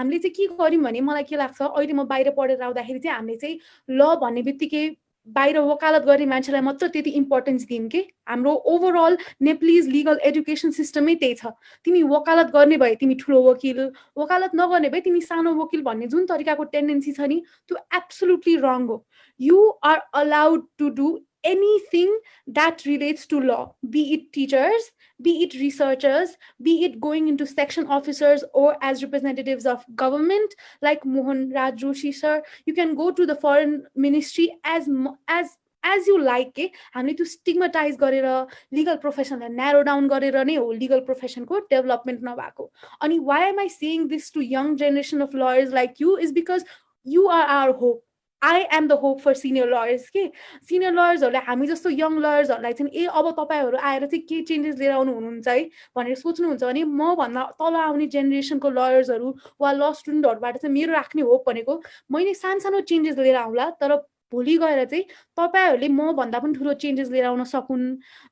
हामीले चाहिँ के गर्यौं भने मलाई के लाग्छ अहिले म बाहिर पढेर आउँदाखेरि चाहिँ हामीले चाहिँ ल भन्ने बित्तिकै बाहिर वकालत गर्ने मान्छेलाई मात्र त्यति इम्पोर्टेन्स दिउँ कि हाम्रो ओभरअल नेपालीज लिगल एजुकेसन सिस्टमै त्यही छ तिमी वकालत गर्ने भए तिमी ठुलो वकिल वकालत नगर्ने भए तिमी सानो वकिल भन्ने जुन तरिकाको टेन्डेन्सी छ नि त्यो एब्सोल्युटली रङ हो you are allowed to do anything that relates to law, be it teachers, be it researchers, be it going into section officers or as representatives of government like Mohan Raj Joshi sir. You can go to the foreign ministry as you like के हामीले त्यो stigmatise गरेर legal प्रोफेसनलाई narrow down गरेर नै हो legal प्रोफेसनको development नभएको अनि why am I saying this to young generation of lawyers like you is because you are our hope I am the hope for senior lawyers के senior lawyers हामी जस्तो young lawyers चाहिँ ए अब तपाईहरु आएर चाहिँ के चेन्जेस लिएर आउनु हुनुहुन्छ है भनेर सोच्नुहुन्छ भने म भन्दा तल आउने जेनेरेसनको लयर्सहरु वा ल स्टुडेन्टहरुबाट चाहिँ मेरो राख्ने होप भनेको मैले सानसानो चेन्जेस लिएर आउँला तर भोलि गएर चाहिँ तपाईहरुले म भन्दा पनि ठुलो चेन्जेस लिएर आउन सकुन्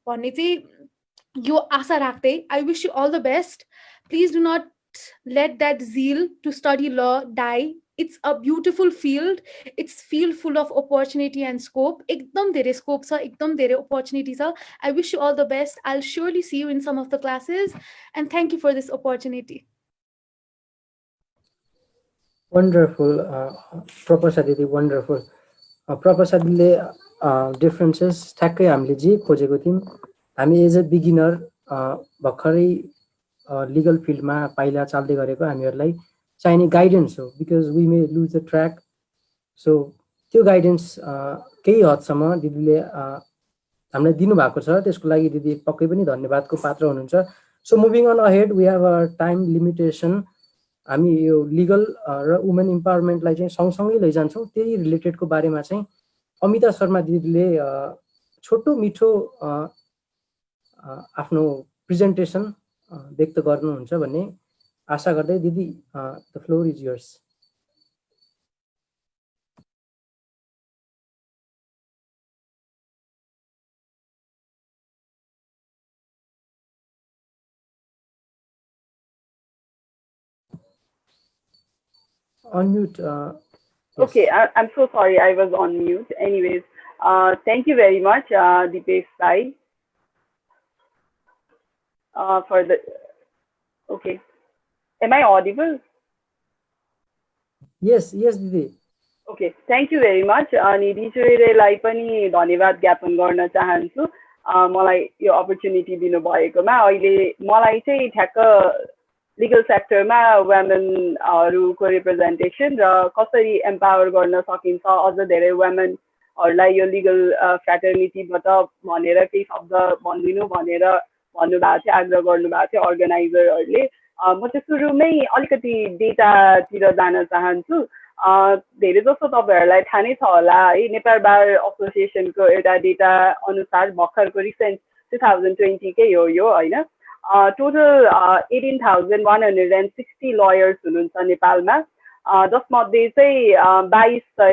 भन्ने चाहिँ यो आशा राख्दै I wish you all the best. Please do not let that zeal to study law die. It's a beautiful field. It's field full of opportunity and scope. एकदम धेरै scope छ, एकदम धेरै opportunity छ. I wish you all the best. I'll surely see you in some of the classes. And thank you for this opportunity. Wonderful. Professor Didi, wonderful. Professor Didi, differences ठ्याक्कै हामीले जे खोजेको थियौं हामी एज अ बिगिनर भर्खरै legal फिल्डमा पाइला चाल्दै गरेको हामीहरुलाई चाहिने गाइडेन्स हो because we may lose the track so त्यो गाइडेन्स केही हदसम्म दिदीले हामीलाई दिनुभएको छ त्यसको लागि दिदी पक्कै पनि धन्यवादको पात्र हुनुहुन्छ so moving on ahead we have a time limitation हामी यो लिगल र वुमेन इम्पावरमेन्टलाई चाहिँ सँगसँगै लैजान्छौँ त्यही रिलेटेडको बारेमा चाहिँ अमिता शर्मा दिदीले छोटो मिठो आफ्नो प्रेजेन्टेसन व्यक्त गर्नुहुन्छ भन्ने आशा गर्दै दिदी the floor is yours unmute yes. Okay, I'm so sorry I was on mute. Anyways, thank you very much Dipesh Sai for the okay. Am I audible? Yes, Didi. Okay, thank you very much. अनि दिजुरेलाई पनि धन्यवाद ज्ञापन गर्न चाहन्छु मलाई यो opportunity दिनु भएकोमा अहिले मलाई चाहिँ ठ्याक्क लिगल सेक्टरमा वुमेनहरुको रिप्रेजेन्टेसन र कसरी एम्पावर गर्न सकिन्छ अझ धेरै वुमेनहरुलाई यो लिगल फ्र्याटर्निटीबाट भनेर केही शब्द भनिदिनु भनेर भन्नुभएको थियो आग्रह गर्नुभएको थियो अर्गनाइजरहरुले म चाहिँ सुरुमै अलिकति डेटातिर जान चाहन्छु धेरै जसो तपाईहरुलाई थाहा नै छ होला है नेपाल बार एसोसिएसनको एउटा डेटा अनुसार भर्खरको रिसेन्ट 2020 कै हो यो हैन टोटल 18,160 लयर्स हुनुहुन्छ नेपालमा जसमध्ये चाहिँ 2200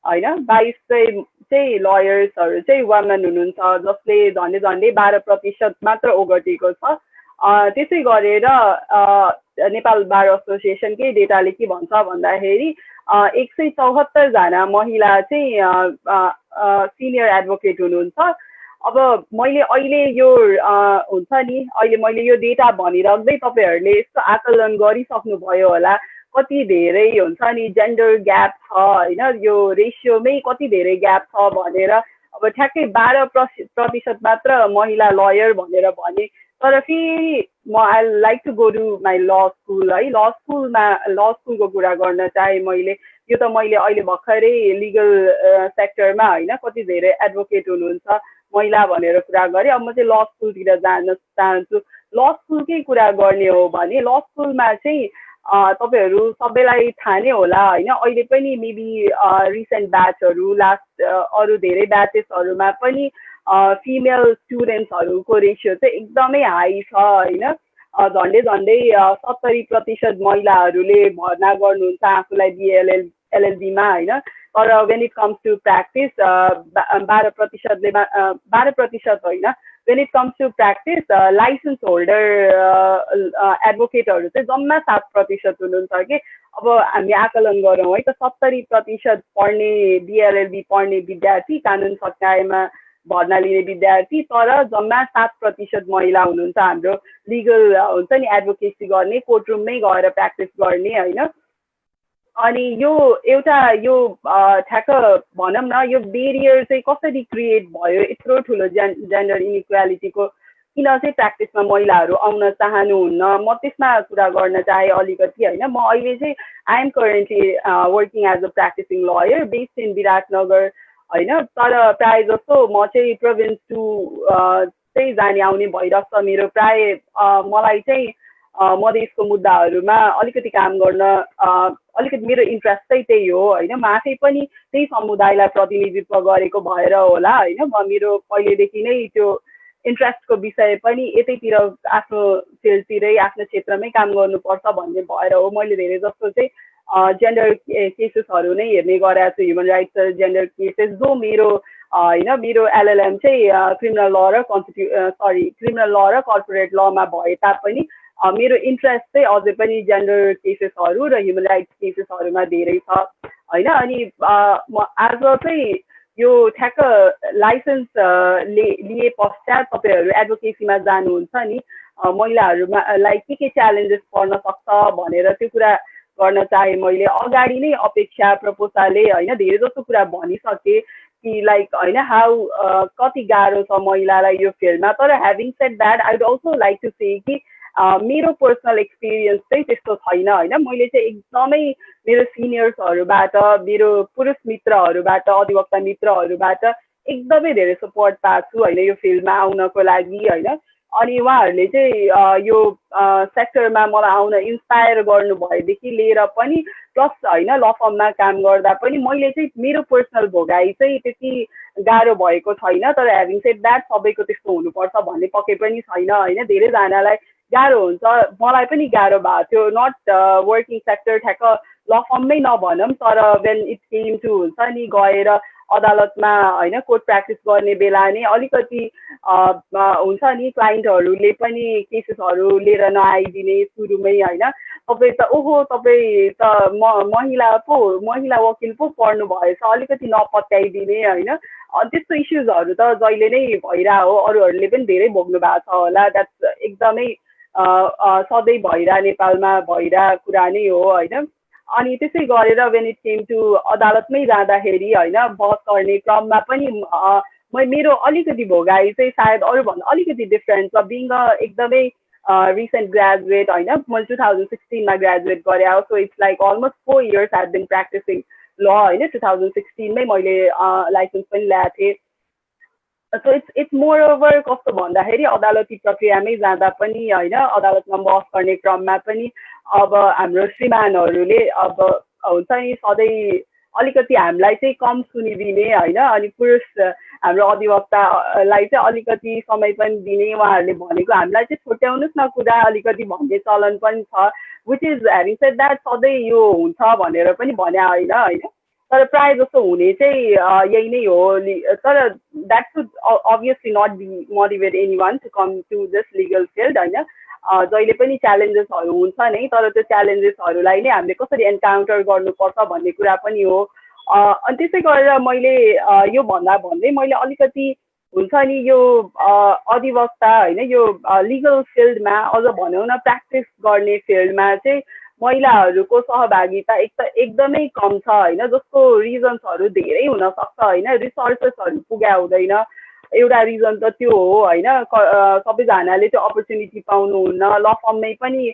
हैन 2200 चाहिँ लयर्सहरु चाहिँ वुमेन हुनुहुन्छ जसले झन्डै 12% मात्र ओगटेको छ त्यसै गरेर नेपाल बार एसोसिएसनकै डेटाले के भन्छ भन्दाखेरि 174 जना महिला चाहिँ सिनियर एडभोकेट हुनुहुन्छ अब मैले अहिले यो हुन्छ नि अहिले मैले यो डेटा भनिराख्दै तपाईहरुले यस्तो आकलन गरिसक्नु भयो होला कति धेरै हुन्छ नि जेन्डर ग्याप छ हैन यो रेशियोमै कति धेरै ग्याप छ भनेर अब ठ्याक्कै 12% मात्र महिला लयर भनेर भने तर फेरि म I like to go to my law school है ल स्कुलको कुरा गर्न चाहे मैले यो त मैले अहिले भर्खरै लिगल सेक्टरमा हैन कति धेरै एडभोकेट हुनुहुन्छ महिला भनेर कुरा गरे अब म चाहिँ ल स्कुलतिर जान चाहन्छु ल स्कुलकै कुरा गर्ने हो भने ल स्कुलमा चाहिँ तपाईहरु सबैलाई थाहा नै होला हैन अहिले पनि मेबी रिसेन्ट ब्याचहरु लास्ट अरु धेरै ब्याचेसहरुमा पनि फिमेल स्टुडेन्ट्सहरुको रेशियो चाहिँ एकदमै हाई छ हैन झन्डै 70% महिलाहरूले भर्ना गर्नुहुन्छ आफूलाई बीएलएल एलएलबी मा हैन तर when it comes to practice 12% ले 12% हैन when it comes to practice license holder advocateहरु चाहिँ जम्मा 7% हुनुहुन्छ के अब हामी आकलन गरौँ है त 70% पढ्ने BLLB पढ्ने विद्यार्थी कानुन सकायमा भर्ना लिने विद्यार्थी तर जम्मा 7% महिला हुनुहुन्छ हाम्रो लिगल हुन्छ नि एडभोकेसी गर्ने कोर्टरुममै गएर प्र्याक्टिस गर्ने होइन अनि यो एउटा यो ठ्याक्क भनौँ न यो बेरियर चाहिँ कसरी क्रिएट भयो यत्रो ठुलो जेन्डर इनइक्वालिटीको किन चाहिँ प्र्याक्टिसमा महिलाहरू आउन चाहनुहुन्न म त्यसमा कुरा गर्न चाहे अलिकति होइन म अहिले चाहिँ I am currently working as a practising lawyer based in Biratnagar होइन तर प्रायः जस्तो म चाहिँ प्रोभिन्स टु चाहिँ जाने आउने भइरहेको छ मेरो प्रायः मलाई चाहिँ मधेसको मुद्दाहरूमा अलिकति काम गर्न अलिकति मेरो इन्ट्रेस्ट चाहिँ त्यही हो होइन म आफै पनि त्यही समुदायलाई प्रतिनिधित्व गरेको भएर होला होइन म मेरो पहिलेदेखि नै त्यो इन्ट्रेस्टको विषय पनि यतैतिर आफ्नो फिल्डतिरै आफ्नो क्षेत्रमै काम गर्नुपर्छ भन्ने भएर हो मैले धेरै जस्तो चाहिँ जेन्डर केसेसहरू नै हेर्ने गरेको छु ह्युमन राइट्स जेन्डर केसेस जो मेरो होइन मेरो एलएलएम चाहिँ क्रिमिनल ल र कर्पोरेट लमा भए तापनि मेरो इन्ट्रेस्ट चाहिँ अझै पनि जेन्डर केसेसहरू र ह्युमन राइट्स केसेसहरूमा धेरै छ होइन अनि आज चाहिँ यो ठ्याक्क लाइसेन्स लिए पश्चात तपाईँहरू एडभोकेसीमा जानुहुन्छ नि महिलाहरूलाई के च्यालेन्जेस पर्न सक्छ भनेर त्यो कुरा गर्न चाहे मैले अगाडि नै अपेक्षा प्रपोजलले होइन धेरै जस्तो कुरा भनिसके कि लाइक होइन हाउ कति गाह्रो छ महिलालाई यो फिल्डमा तर having said that I would also like to say कि मेरो पर्सनल एक्सपिरियन्स चाहिँ त्यस्तो छैन होइन मैले चाहिँ एकदमै मेरो सिनियर्सहरूबाट मेरो पुरुष मित्रहरूबाट अधिवक्ता मित्रहरूबाट एकदमै धेरै सपोर्ट पाएको छु होइन यो फिल्डमा आउनको लागि होइन अनि उहाँहरूले चाहिँ यो सेक्टरमा मलाई आउन इन्सपायर गर्नुभएदेखि लिएर पनि प्लस होइन ल फर्ममा काम गर्दा पनि मैले चाहिँ मेरो पर्सनल भोगाइ चाहिँ त्यति गाह्रो भएको छैन तर ह्याभिङ सेड द्याट सबैको त्यस्तो हुनुपर्छ भन्ने पक्कै पनि छैन होइन धेरैजनालाई गाह्रो हुन्छ मलाई पनि गाह्रो भएको थियो नट वर्किङ सेक्टर ठ्याक्क ल फर्ममै नभनौँ तर वेन इट केम टु हुन्छ नि गएर अदालतमा होइन कोर्ट प्र्याक्टिस गर्ने बेला नै अलिकति हुन्छ नि क्लाइन्टहरूले पनि केसेसहरू लिएर नआइदिने सुरुमै होइन तपाईँ त ओहो तपाईँ त महिला वकिल पो पढ्नु भएछ अलिकति नपत्याइदिने होइन त्यस्तो इस्युजहरू त जहिले नै भइरहेको हो अरूहरूले पनि धेरै भोग्नु भएको छ होला द्याट्स एकदमै सधैँ भइरह नेपालमा भइरह कुरा नै हो होइन अनि त्यसै गरेर वेन इट केम टु अदालतमै जाँदाखेरि होइन बहस गर्ने क्रममा पनि मेरो अलिकति भोगाइ चाहिँ सायद अरूभन्दा अलिकति डिफ्रेन्ट छ बिङ एकदमै रिसेन्ट ग्रेजुएट होइन मैले 2016मा ग्रेजुएट गरेँ हो so it's like almost 4 years have been practising law होइन 2016मै मैले लाइसेन्स पनि ल्याएको थिएँ सो इट्स मोर ओभर कस्तो भन्दाखेरि अदालती प्रक्रियामै जाँदा पनि होइन अदालतमा बहस गर्ने क्रममा पनि अब हाम्रो श्रीमानहरूले अब हुन्छ नि सधैँ अलिकति हामीलाई चाहिँ कम सुनिदिने होइन अनि पुरुष हाम्रो अधिवक्तालाई चाहिँ अलिकति समय पनि दिने उहाँहरूले भनेको हामीलाई चाहिँ छुट्याउनुहोस् न कुरा अलिकति भन्ने चलन पनि छ which is having said that सधैँ यो हुन्छ भनेर पनि भने होइन तर प्रायः जस्तो हुने चाहिँ यही नै हो तर that should obviously not be motivate anyone to come to this legal field होइन जहिले पनि च्यालेन्जेसहरू हुन्छ नै तर त्यो च्यालेन्जेसहरूलाई नै हामीले कसरी एन्काउन्टर गर्नुपर्छ भन्ने कुरा पनि हो अनि त्यसै गरेर मैले यो भन्दै मैले अलिकति हुन्छ नि यो अधिवक्ता होइन यो लिगल फिल्डमा अझ भनौँ न प्र्याक्टिस गर्ने फिल्डमा चाहिँ महिलाहरूको सहभागिता एकदमै कम छ होइन जसको रिजन्सहरू धेरै हुनसक्छ होइन रिसोर्सेसहरू पुगा हुँदैन एउटा रिजन त त्यो हो होइन सबैजनाले त्यो अपर्च्युनिटी पाउनुहुन्न ल फर्ममै पनि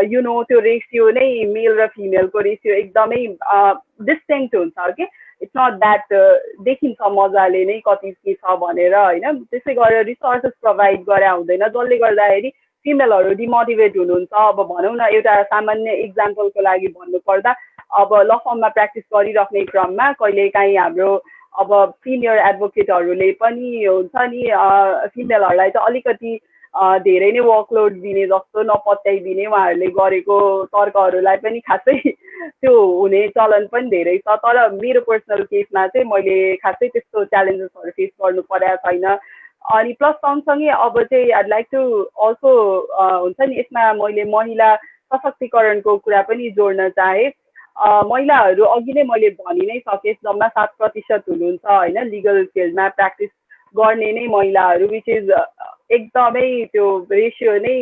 यु नो त्यो रेसियो नै मेल र फिमेलको रेसियो एकदमै डिस्टिङ्क्ट हुन्छ कि इट्स नट द्याट देखिन्छ मजाले नै कति के छ भनेर होइन त्यसै गरेर रिसोर्सेस प्रोभाइड गरे हुँदैन जसले गर्दाखेरि फिमेलहरू डिमोटिभेट हुनुहुन्छ अब भनौँ न एउटा सामान्य इक्जाम्पलको लागि भन्नुपर्दा अब ल फर्ममा प्र्याक्टिस गरिराख्ने क्रममा कहिलेकाहीँ हाम्रो अब सिनियर एडभोकेटहरूले पनि हुन्छ नि फिमेलहरूलाई चाहिँ अलिकति धेरै नै वर्कलोड दिने जस्तो नपत्याइदिने उहाँहरूले गरेको तर्कहरूलाई पनि खासै त्यो हुने चलन पनि धेरै छ तर मेरो पर्सनल केसमा चाहिँ मैले खासै त्यस्तो च्यालेन्जेसहरू फेस गर्नु परेको छैन अनि प्लस सँगसँगै अब चाहिँ आइड लाइक टु अल्सो हुन्छ नि यसमा मैले महिला सशक्तिकरणको कुरा पनि जोड्न चाहे महिलाहरू अघि नै मैले भनि नै सकेँ जम्मा 7% हुनुहुन्छ होइन लिगल फिल्डमा प्र्याक्टिस गर्ने नै महिलाहरू विच इज एकदमै त्यो रेसियो नै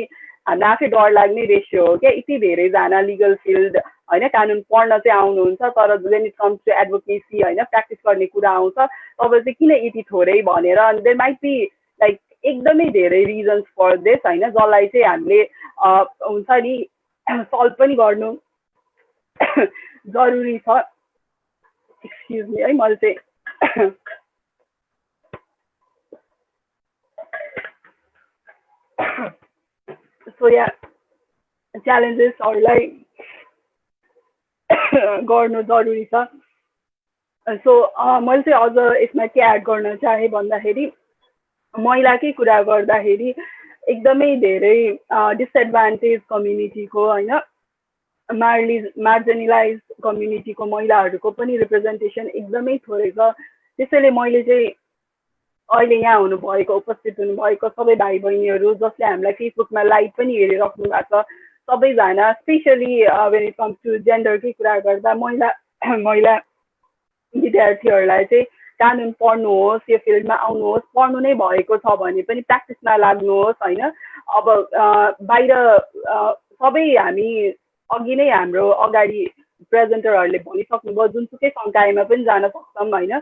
हामीलाई आफै डर लाग्ने रेसियो हो क्या यति धेरैजना लिगल फिल्ड होइन कानुन पढ्न चाहिँ आउनुहुन्छ तर when it comes to advocacy होइन प्र्याक्टिस गर्ने कुरा आउँछ तपाईँ चाहिँ किन यति थोरै भनेर अनि देयर माइट बी लाइक एकदमै धेरै रिजन्स फर दिस होइन जसलाई चाहिँ हामीले हुन्छ नि सल्भ पनि गर्नु जरुरी छ एक्सक्युज मी है मैले चाहिँ सो या च्यालेन्जेसहरूलाई गर्नु जरुरी छ सो मैले चाहिँ अझ यसमा के एड गर्न चाहेँ भन्दाखेरि महिलाकै कुरा गर्दाखेरि एकदमै धेरै डिसएडभान्टेज कम्युनिटीको होइन मार्जिनलाइज कम्युनिटीको महिलाहरूको पनि रिप्रेजेन्टेसन एकदमै थोरै छ त्यसैले मैले चाहिँ अहिले यहाँ हुनुभएको उपस्थित हुनुभएको सबै भाइ बहिनीहरू जसले हामीलाई फेसबुकमा लाइभ पनि हेरिराख्नु भएको छ सबैजना specially when it comes to जेन्डरकै कुरा गर्दा महिला विद्यार्थीहरूलाई चाहिँ कानुन पढ्नुहोस् यो फिल्डमा आउनुहोस् पढ्नु नै भएको छ भने पनि प्र्याक्टिसमा लाग्नुहोस् होइन अब बाहिर सबै हामी अघि नै हाम्रो अगाडि प्रेजेन्टरहरूले भनिसक्नुभयो जुनसुकै संकायमा पनि जान सक्छौँ होइन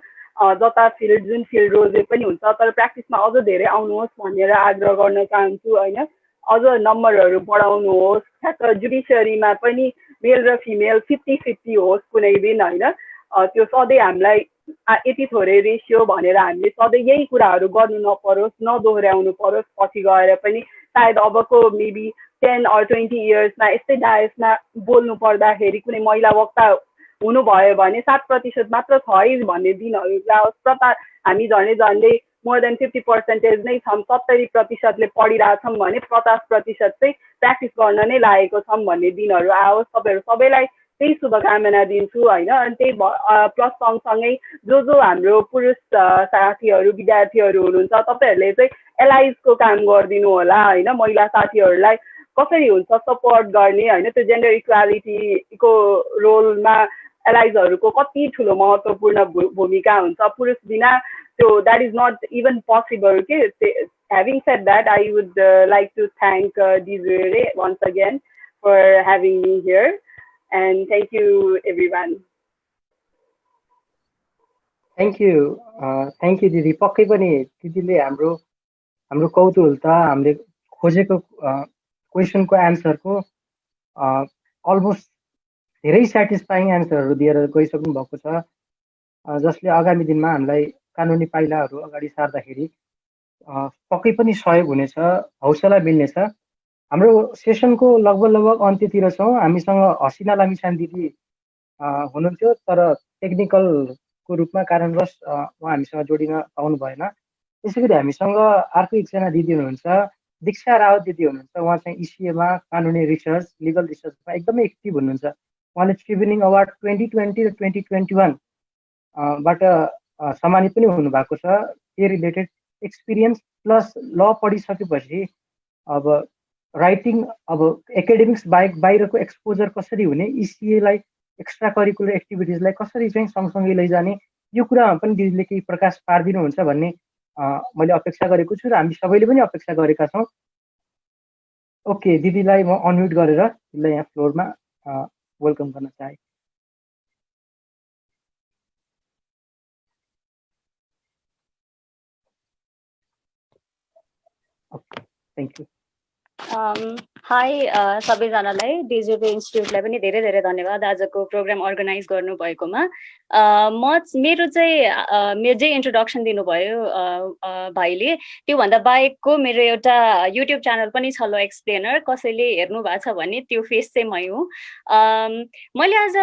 जता फिल्ड जुन फिल्ड रोजे पनि हुन्छ तर प्र्याक्टिसमा अझ धेरै आउनुहोस् भनेर आग्रह गर्न चाहन्छु होइन अझ नम्बरहरू बढाउनुहोस् ठ्याक्क जुडिसियरीमा पनि मेल र फिमेल 50-50 होस् कुनै दिन होइन त्यो सधैँ हामीलाई यति थोरै रेसियो भनेर हामीले सधैँ यही कुराहरू गर्नु नपरोस् नदोहोऱ्याउनु परोस् पछि गएर पनि सायद अबको मेबी 10 or 20 इयर्समा यस्तै डायसमा बोल्नु पर्दाखेरि कुनै महिला वक्ता हुनुभयो भने 7% मात्र छ है भन्ने दिनहरू जाओस् प्रता हामी झन्डै मोर देन 50% नै छौँ 70%ले पढिरहेछौँ भने 50% चाहिँ प्र्याक्टिस गर्न नै लागेको छौँ भन्ने दिनहरू आओस् तपाईँहरू सबैलाई त्यही शुभकामना दिन्छु होइन अनि त्यही प्लस सँगसँगै जो हाम्रो पुरुष साथीहरू विद्यार्थीहरू हुनुहुन्छ तपाईँहरूले चाहिँ एलाइजको काम गरिदिनु होला होइन महिला साथीहरूलाई कसरी हुन्छ सपोर्ट गर्ने होइन त्यो जेन्डर इक्वालिटीको रोलमा एलाइजहरूको कति ठुलो महत्त्वपूर्ण भूमिका हुन्छ पुरुष बिना त्यो that is not even possible के having said that I would like to thank Desiree once again for having me here and thank you everyone. Thank you दिदी पक्कै पनि दिदीले हाम्रो कौतूहलता हामीले खोजेको क्वेसनको एन्सरको अलमोस्ट धेरै सेटिस्फाइङ एन्सरहरू दिएर गइसक्नु भएको छ जसले आगामी दिनमा हामीलाई कानुनी पाइलाहरू अगाडि सार्दाखेरि पक्कै पनि सहयोग हुनेछ हौसला मिल्नेछ हाम्रो सेसनको लगभग अन्त्यतिर छौँ हामीसँग हसिना लामिछाने दिदी हुनुहुन्थ्यो तर टेक्निकलको रूपमा कारणवश उहाँ हामीसँग जोडिन पाउनु भएन त्यसैगरी हामीसँग अर्को एकजना दिदी हुनुहुन्छ दीक्षा रावत दिदी हुनुहुन्छ उहाँ चाहिँ इसिएमा कानुनी रिसर्च लिगल रिसर्चमा एकदमै एक्टिभ हुनुहुन्छ उहाँले ट्रिब्युनिङ अवार्ड 2020 र 2021 बाट सम्मानित पनि हुनुभएको छ त्यो रिलेटेड एक्सपिरियन्स प्लस ल पढिसकेपछि अब राइटिङ अब एकाडेमिक्स बाहिरको एक्सपोजर कसरी हुने इसिएलाई एक्स्ट्रा करिकुलर एक्टिभिटिजलाई कसरी चाहिँ सँगसँगै लैजाने यो कुरामा पनि दिदीले केही प्रकाश पारिदिनुहुन्छ भन्ने मैले अपेक्षा गरेको छु र हामी सबैले पनि अपेक्षा गरेका छौँ ओके दिदीलाई म अनम्युट गरेर दिदीलाई यहाँ फ्लोरमा वेलकम गर्न चाहे थ्याङ्क यू हाई सबैजनालाई डेजिरे इन्स्टिट्युटलाई पनि धेरै धेरै धन्यवाद आजको प्रोग्राम अर्गनाइज गर्नुभएकोमा मेरो चाहिँ इन्ट्रोडक्सन दिनुभयो भाइले त्योभन्दा बाहेकको मेरो एउटा युट्युब च्यानल पनि छ ल एक्सप्लेनर कसैले हेर्नु भएको छ भने त्यो फेस चाहिँ मै हुँ मैले आज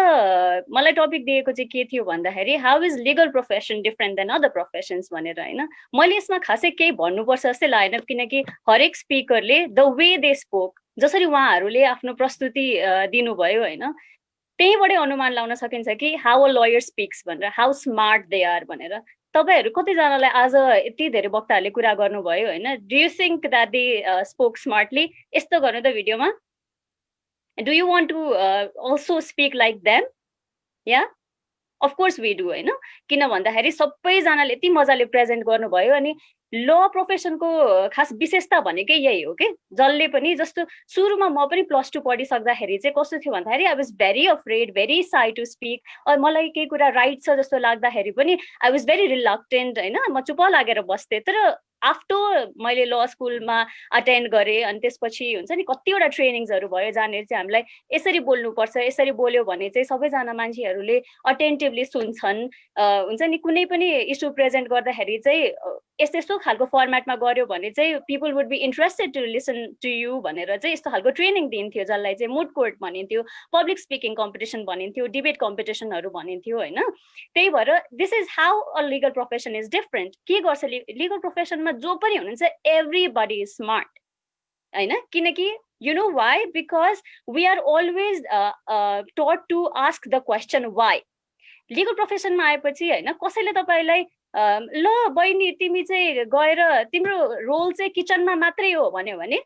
मलाई टपिक दिएको चाहिँ के थियो भन्दाखेरि how is legal profession different than other professions भनेर होइन मैले यसमा खासै केही भन्नुपर्छ जस्तै लागेन किनकि हरेक स्पिकरले द वे दे स्पोक जसरी उहाँहरूले आफ्नो प्रस्तुति दिनुभयो होइन त्यहीँबाटै अनुमान लगाउन सकिन्छ कि हाउ अ लयर स्पिक्स भनेर हाउ स्मार्ट दे आर भनेर तपाईहरू कतिजनालाई आज यति धेरै वक्ताहरूले कुरा गर्नुभयो होइन do you think that they spoke smartly यस्तो गर्नु त भिडियोमा do you want to also speak like them या अफ कोर्स वी डु हैन किन भन्दाखेरि सबैजनाले यति मजाले प्रेजेन्ट गर्नुभयो अनि ल प्रोफेसनको खास विशेषता भनेकै यही हो के जसले पनि जस्तो सुरुमा म पनि +2 पढिसक्दाखेरि चाहिँ कस्तो थियो भन्दाखेरि I was very afraid very shy to speak मलाई केही कुरा राइट छ जस्तो लाग्दाखेरि पनि आई वाज भेरी रिलक्टेन्ट हैन म चुप लागेर बस्थेँ तर आफ्टर मैले ल स्कुलमा अटेन्ड गरेँ अनि त्यसपछि हुन्छ नि कतिवटा ट्रेनिङ्सहरू भयो जहाँनिर चाहिँ हामीलाई यसरी बोल्नुपर्छ यसरी बोल्यो भने चाहिँ सबैजना मान्छेहरूले अटेन्टिभली सुन्छन् हुन्छ नि कुनै पनि इस्यु प्रेजेन्ट गर्दाखेरि चाहिँ यस्तो यस्तो खालको फर्मेटमा गर्यो भने चाहिँ people would be interested to listen to you भनेर चाहिँ यस्तो खालको ट्रेनिङ दिन्थ्यो जसलाई चाहिँ मुड कोर्ट भनिन्थ्यो पब्लिक स्पिकिङ कम्पिटिसन भनिन्थ्यो डिबेट कम्पिटिसनहरू भनिन्थ्यो होइन त्यही भएर this is how a legal profession is different के गर्छ लिगल प्रोफेसनमा जो पनि हुनुहुन्छ एभ्रीबडी इज स्मार्ट होइन किनकि you know why because we are always taught to ask the question why legal profession मा आएपछि हैन कसैले तपाईलाई ल बहिनी तिमी चाहिँ गएर तिम्रो रोल चाहिँ किचनमा मात्रै हो भन्यो भने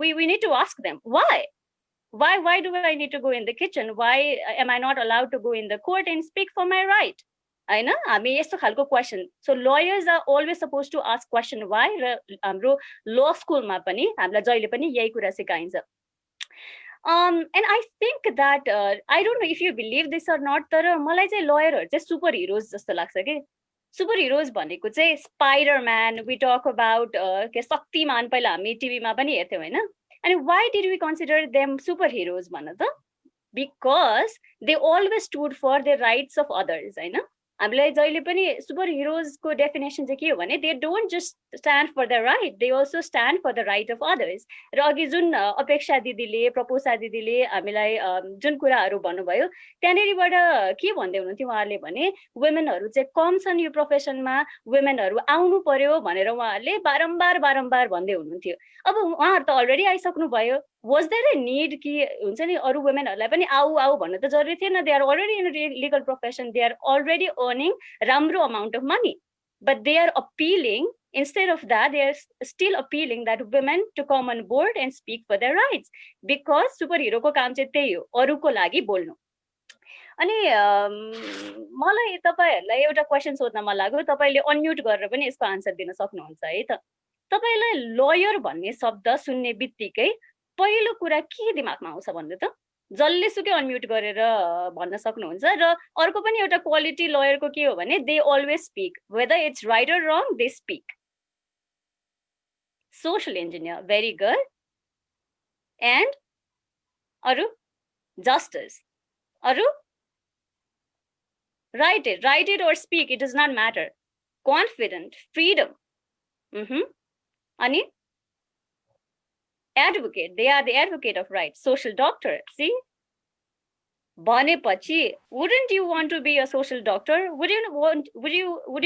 we need to ask them why do I need to go in the kitchen why am I not allowed to go in the court and speak for my right हैन हामी यस्तो खालको question so lawyers are always suppose to ask question why र हाम्रो ल स्कुलमा पनि हामीलाई जहिले पनि यही कुरा सिकाइन्छ and I think that I don't know if you believe this or not तर मलाई चाहिँ लयरहरु चाहिँ सुपर हिरोज जस्तो लाग्छ के सुपर हिरोज भनेको चाहिँ स्पाइडरम्यान वी टक अबाउट के शक्तिमान पहिला हामी टिभीमा पनि हेर्थ्यौं हैन अनि why did we consider them super heroes भन्न त because they always stood for the rights of others हैन हामीलाई जहिले पनि सुपर हिरोजको डेफिनेसन चाहिँ के हो भने they don't just stand for the right they also stand for the right of others र अघि जुन अपेक्षा दिदीले प्रपोसा दिदीले हामीलाई जुन कुराहरू भन्नुभयो त्यहाँनिरबाट के भन्दै हुनुहुन्थ्यो उहाँले भने वुमेनहरू चाहिँ कम छन् यो प्रोफेसनमा वुमेनहरू आउनु पर्यो भनेर उहाँहरूले बारम्बार भन्दै हुनुहुन्थ्यो अब उहाँहरू त अलरेडी आइसक्नु भयो was there a need कि हुन्छ नि अरू वुमेनहरूलाई पनि आऊ भन्नु त जरुरी थिएन they are already in legal profession they are already earning राम्रो amount of money but they are appealing instead of that they are still appealing that women to come on board and speak for their rights because superhero को काम चाहिँ त्यही हो अरूको लागि बोल्नु अनि मलाई तपाईहरुलाई एउटा क्वेशन सोध्न मन लाग्यो तपाईले अनम्युट गरेर पनि यसको आन्सर दिन सक्नुहुन्छ है त तपाईलाई लयर भन्ने शब्द सुन्ने बित्तिकै पहिलो कुरा के दिमागमा आउँछ भन्नु त जल्ले सुकै अनम्युट गरेर भन्न सक्नुहुन्छ र अर्को पनि एउटा क्वालिटी लयरको के हो भने they always speak whether it's right or wrong they speak social engineer very good and अरु जस्टिस अरु right it or speak it does not matter confident freedom अनि advocate they are the advocate of rights social doctor see भनेपछि wouldn't you want to be a social doctor would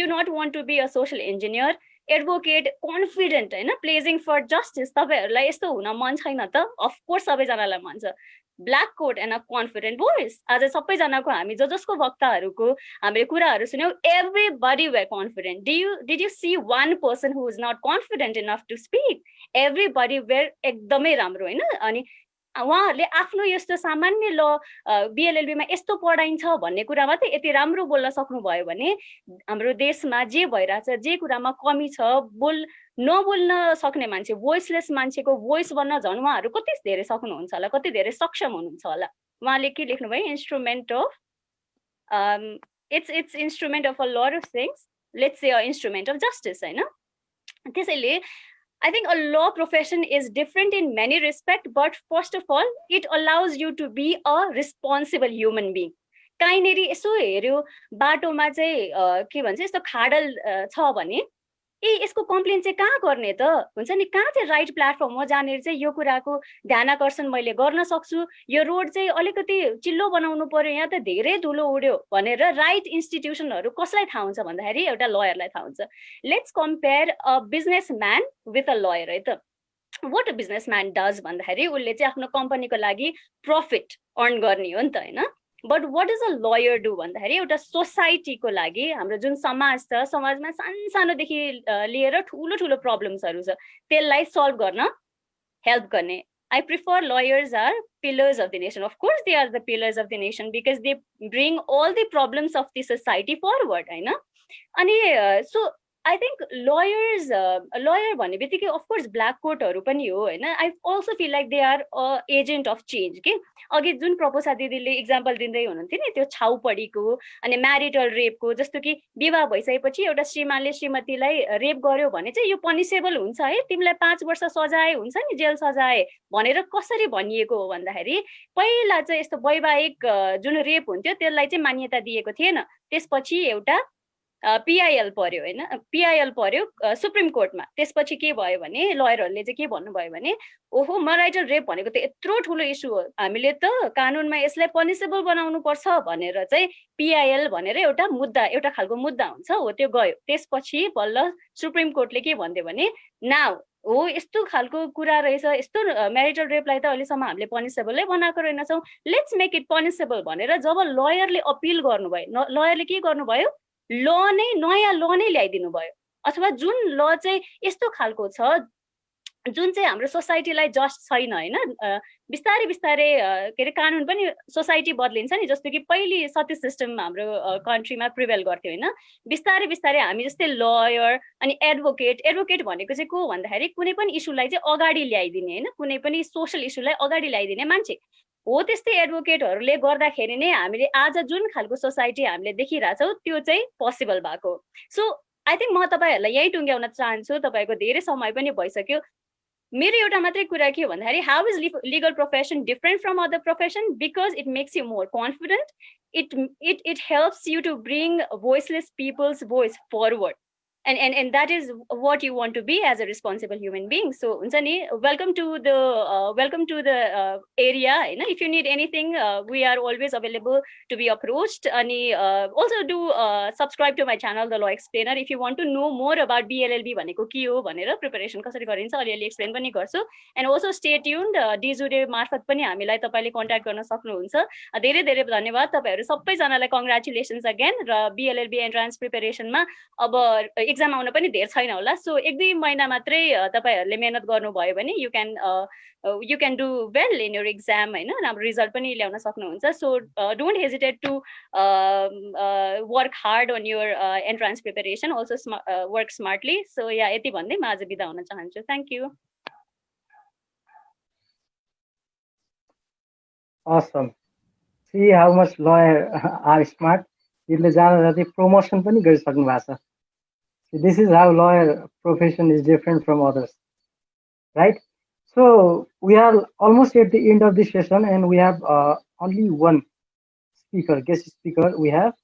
you not want to be a social engineer advocate confident हैन pleasing for justice तपाईहरुलाई यस्तो हुन मन छैन त of course सबैजनालाई मन छ black coat and a confident voice आज सबैजनाको हामी जसको वक्ताहरुको हामीले कुराहरु सुन्यौ everybody were confident did you see one person who is not confident enough to speak everybody were एकदमै राम्रो हैन अनि उहाँहरुले आफ्नो यस्तो सामान्य ल बीएलएलबी मा यस्तो पढाइन्छ भन्ने कुरा मात्रै यति राम्रो बोल्न सक्नु भयो भने हाम्रो देशमा जे भइराछ जे कुरामा कमी छ नबोल्न सक्ने मान्छे भोइसलेस मान्छेको भोइस बन्न झन् उहाँहरु कति धेरै सक्नुहुन्छ होला कति धेरै सक्षम हुनुहुन्छ होला उहाँले के लेख्नु भयो instrument of its instrument of a lot of things let's say a instrument of justice हैन त्यसैले I think a law profession is different in many respects, but first of all, it allows you to be a responsible human being. काहीँनेरि यसो हेर्यो बाटोमा चाहिँ के भन्छ यस्तो खाडल छ भने यसको कम्प्लेन चाहिँ कहाँ गर्ने त हुन्छ नि कहाँ चाहिँ राइट प्लेटफर्म हो जहाँनिर चाहिँ यो कुराको ध्यानकर्षण मैले गर्न सक्छु यो रोड चाहिँ अलिकति चिल्लो बनाउनु पर्यो यहाँ त धेरै धुलो उड्यो भनेर राइट इन्स्टिट्युसनहरु कसलाई थाहा हुन्छ भन्दाखेरि एउटा लयरलाई थाहा हुन्छ let's compare a businessman with a lawyer है त व्हाट अ बिजनेसम्यान डज भन्दाखेरि उले चाहिँ आफ्नो कम्पनीको लागि प्रॉफिट अर्न गर्ने हो नि त हैन but what is a lawyer do भन्दाखेरि एउटा सोसाइटीको लागि हाम्रो जुन समाज छ समाजमा सानोदेखि लिएर ठुलो प्रब्लम्सहरु छ त्यसलाई सल्भ गर्न हेल्प गर्ने I prefer lawyers are pillars of the nation. Of course, they are the pillars of the nation because they bring all the problems of the society forward, होइन? अनि so I think lawyers, lawyer भन्ने बित्तिकै of course black coatहरू पनि हो, होइन? I also feel like they are agent of change के अघि जुन प्रपोसा दिदीले इक्जाम्पल दिँदै हुनुहुन्थ्यो नि त्यो छाउपडीको अनि म्यारिटल रेपको, जस्तो कि विवाह भइसकेपछि एउटा श्रीमानले श्रीमतीलाई रेप गर्यो भने चाहिँ यो पनिसेबल हुन्छ है, तिमीलाई 5 वर्ष सजाय हुन्छ नि, जेल सजाय भनेर कसरी भनिएको हो भन्दाखेरि पहिला चाहिँ यस्तो वैवाहिक जुन रेप हुन्थ्यो त्यसलाई चाहिँ मान्यता दिएको थिएन। त्यसपछि एउटा PIL पर्यो, होइन? PIL पर्यो सुप्रिम कोर्टमा। त्यसपछि के भयो भने लयरहरूले चाहिँ के भन्नुभयो भने ओहो म्यारिटल रेप भनेको त यत्रो ठुलो इस्यु हो, हामीले त कानुनमा यसलाई पनिसेबल बनाउनु पर्छ भनेर चाहिँ PIL भनेर एउटा मुद्दा, एउटा खालको मुद्दा हुन्छ हो, त्यो गयो। त्यसपछि बल्ल सुप्रिम कोर्टले के भन्दियो भने नाउ हो यस्तो खालको कुरा रहेछ, यस्तो म्यारिटल रेपलाई त अहिलेसम्म हामीले पनिसेबलै बनाएको रहेनछौँ, लेट्स मेक इट पनिसेबल भनेर जब लयरले अपिल गर्नुभयो, लयरले के गर्नुभयो, ल नै नयाँ ल नै ल्याइदिनु भयो, अथवा जुन ल चाहिँ यस्तो खालको छ जुन चाहिँ हाम्रो सोसाइटीलाई जस्ट छैन, होइन? बिस्तारै बिस्तारै के अरे कानुन पनि सोसाइटी बदलिन्छ नि, जस्तो कि पहिले सती सिस्टम हाम्रो कन्ट्रीमा प्रिभेल गर्थ्यो, होइन? बिस्तारै बिस्तारै हामी जस्तै लयर अनि एडभोकेट भनेको चाहिँ को भन्दाखेरि कुनै पनि इस्युलाई चाहिँ अगाडि ल्याइदिने, होइन? कुनै पनि सोसल इस्युलाई अगाडि ल्याइदिने मान्छे हो। त्यस्तै एडभोकेटहरूले गर्दाखेरि नै हामीले आज जुन खालको सोसाइटी हामीले देखिरहेछौँ त्यो चाहिँ पोसिबल भएको। सो आई थिङ्क म तपाईँहरूलाई यही टुङ्ग्याउन चाहन्छु, तपाईँको धेरै समय पनि भइसक्यो। मेरो एउटा मात्रै कुरा के भन्दाखेरि how is legal profession different from other profession? Because it makes you more confident, it helps you to bring voiceless people's voice forward, and that is what you want to be as a responsible human being. So हुन्छ नि, welcome to the area, होइन? If you need anything, we are always available to be approached. अनि also do subscribe to my channel The Law Explainer if you want to know more about BLLB भनेको के हो भनेर, preparation कसरी गरिन्छ अलिअलि explain पनि गर्छु। and also stay tuned, डिजुडे मार्फत पनि हामीलाई तपाईले कन्ट्याक्ट गर्न सक्नुहुन्छ। धेरै धेरै धन्यवाद तपाईहरु सबैजनालाई, कङ्ग्रेचुलेसन्स अगेन। र BLLB एन्ट्रान्स प्रिपरेसनमा अब एक्जाम आउन पनि धेर छैन होला, सो 1-2 महिना मात्रै तपाईहरुले मेहनत गर्नुभयो भने you can do well in your exam, हैन? राम्रो रिजल्ट पनि ल्याउन सक्नुहुन्छ। So don't hesitate to work hard on your entrance preparation, also work smartly. So yeah, यति भन्दै म आज बिदा हुन चाहन्छु। Thank you. Awesome. See how much lawyer are smart. यसले जाँदा promotion पनि गरिसक्नु भएको छ। This is how lawyer profession is different from others, right? So we are almost at the end of this session, and we have only one speaker, guest speaker. We have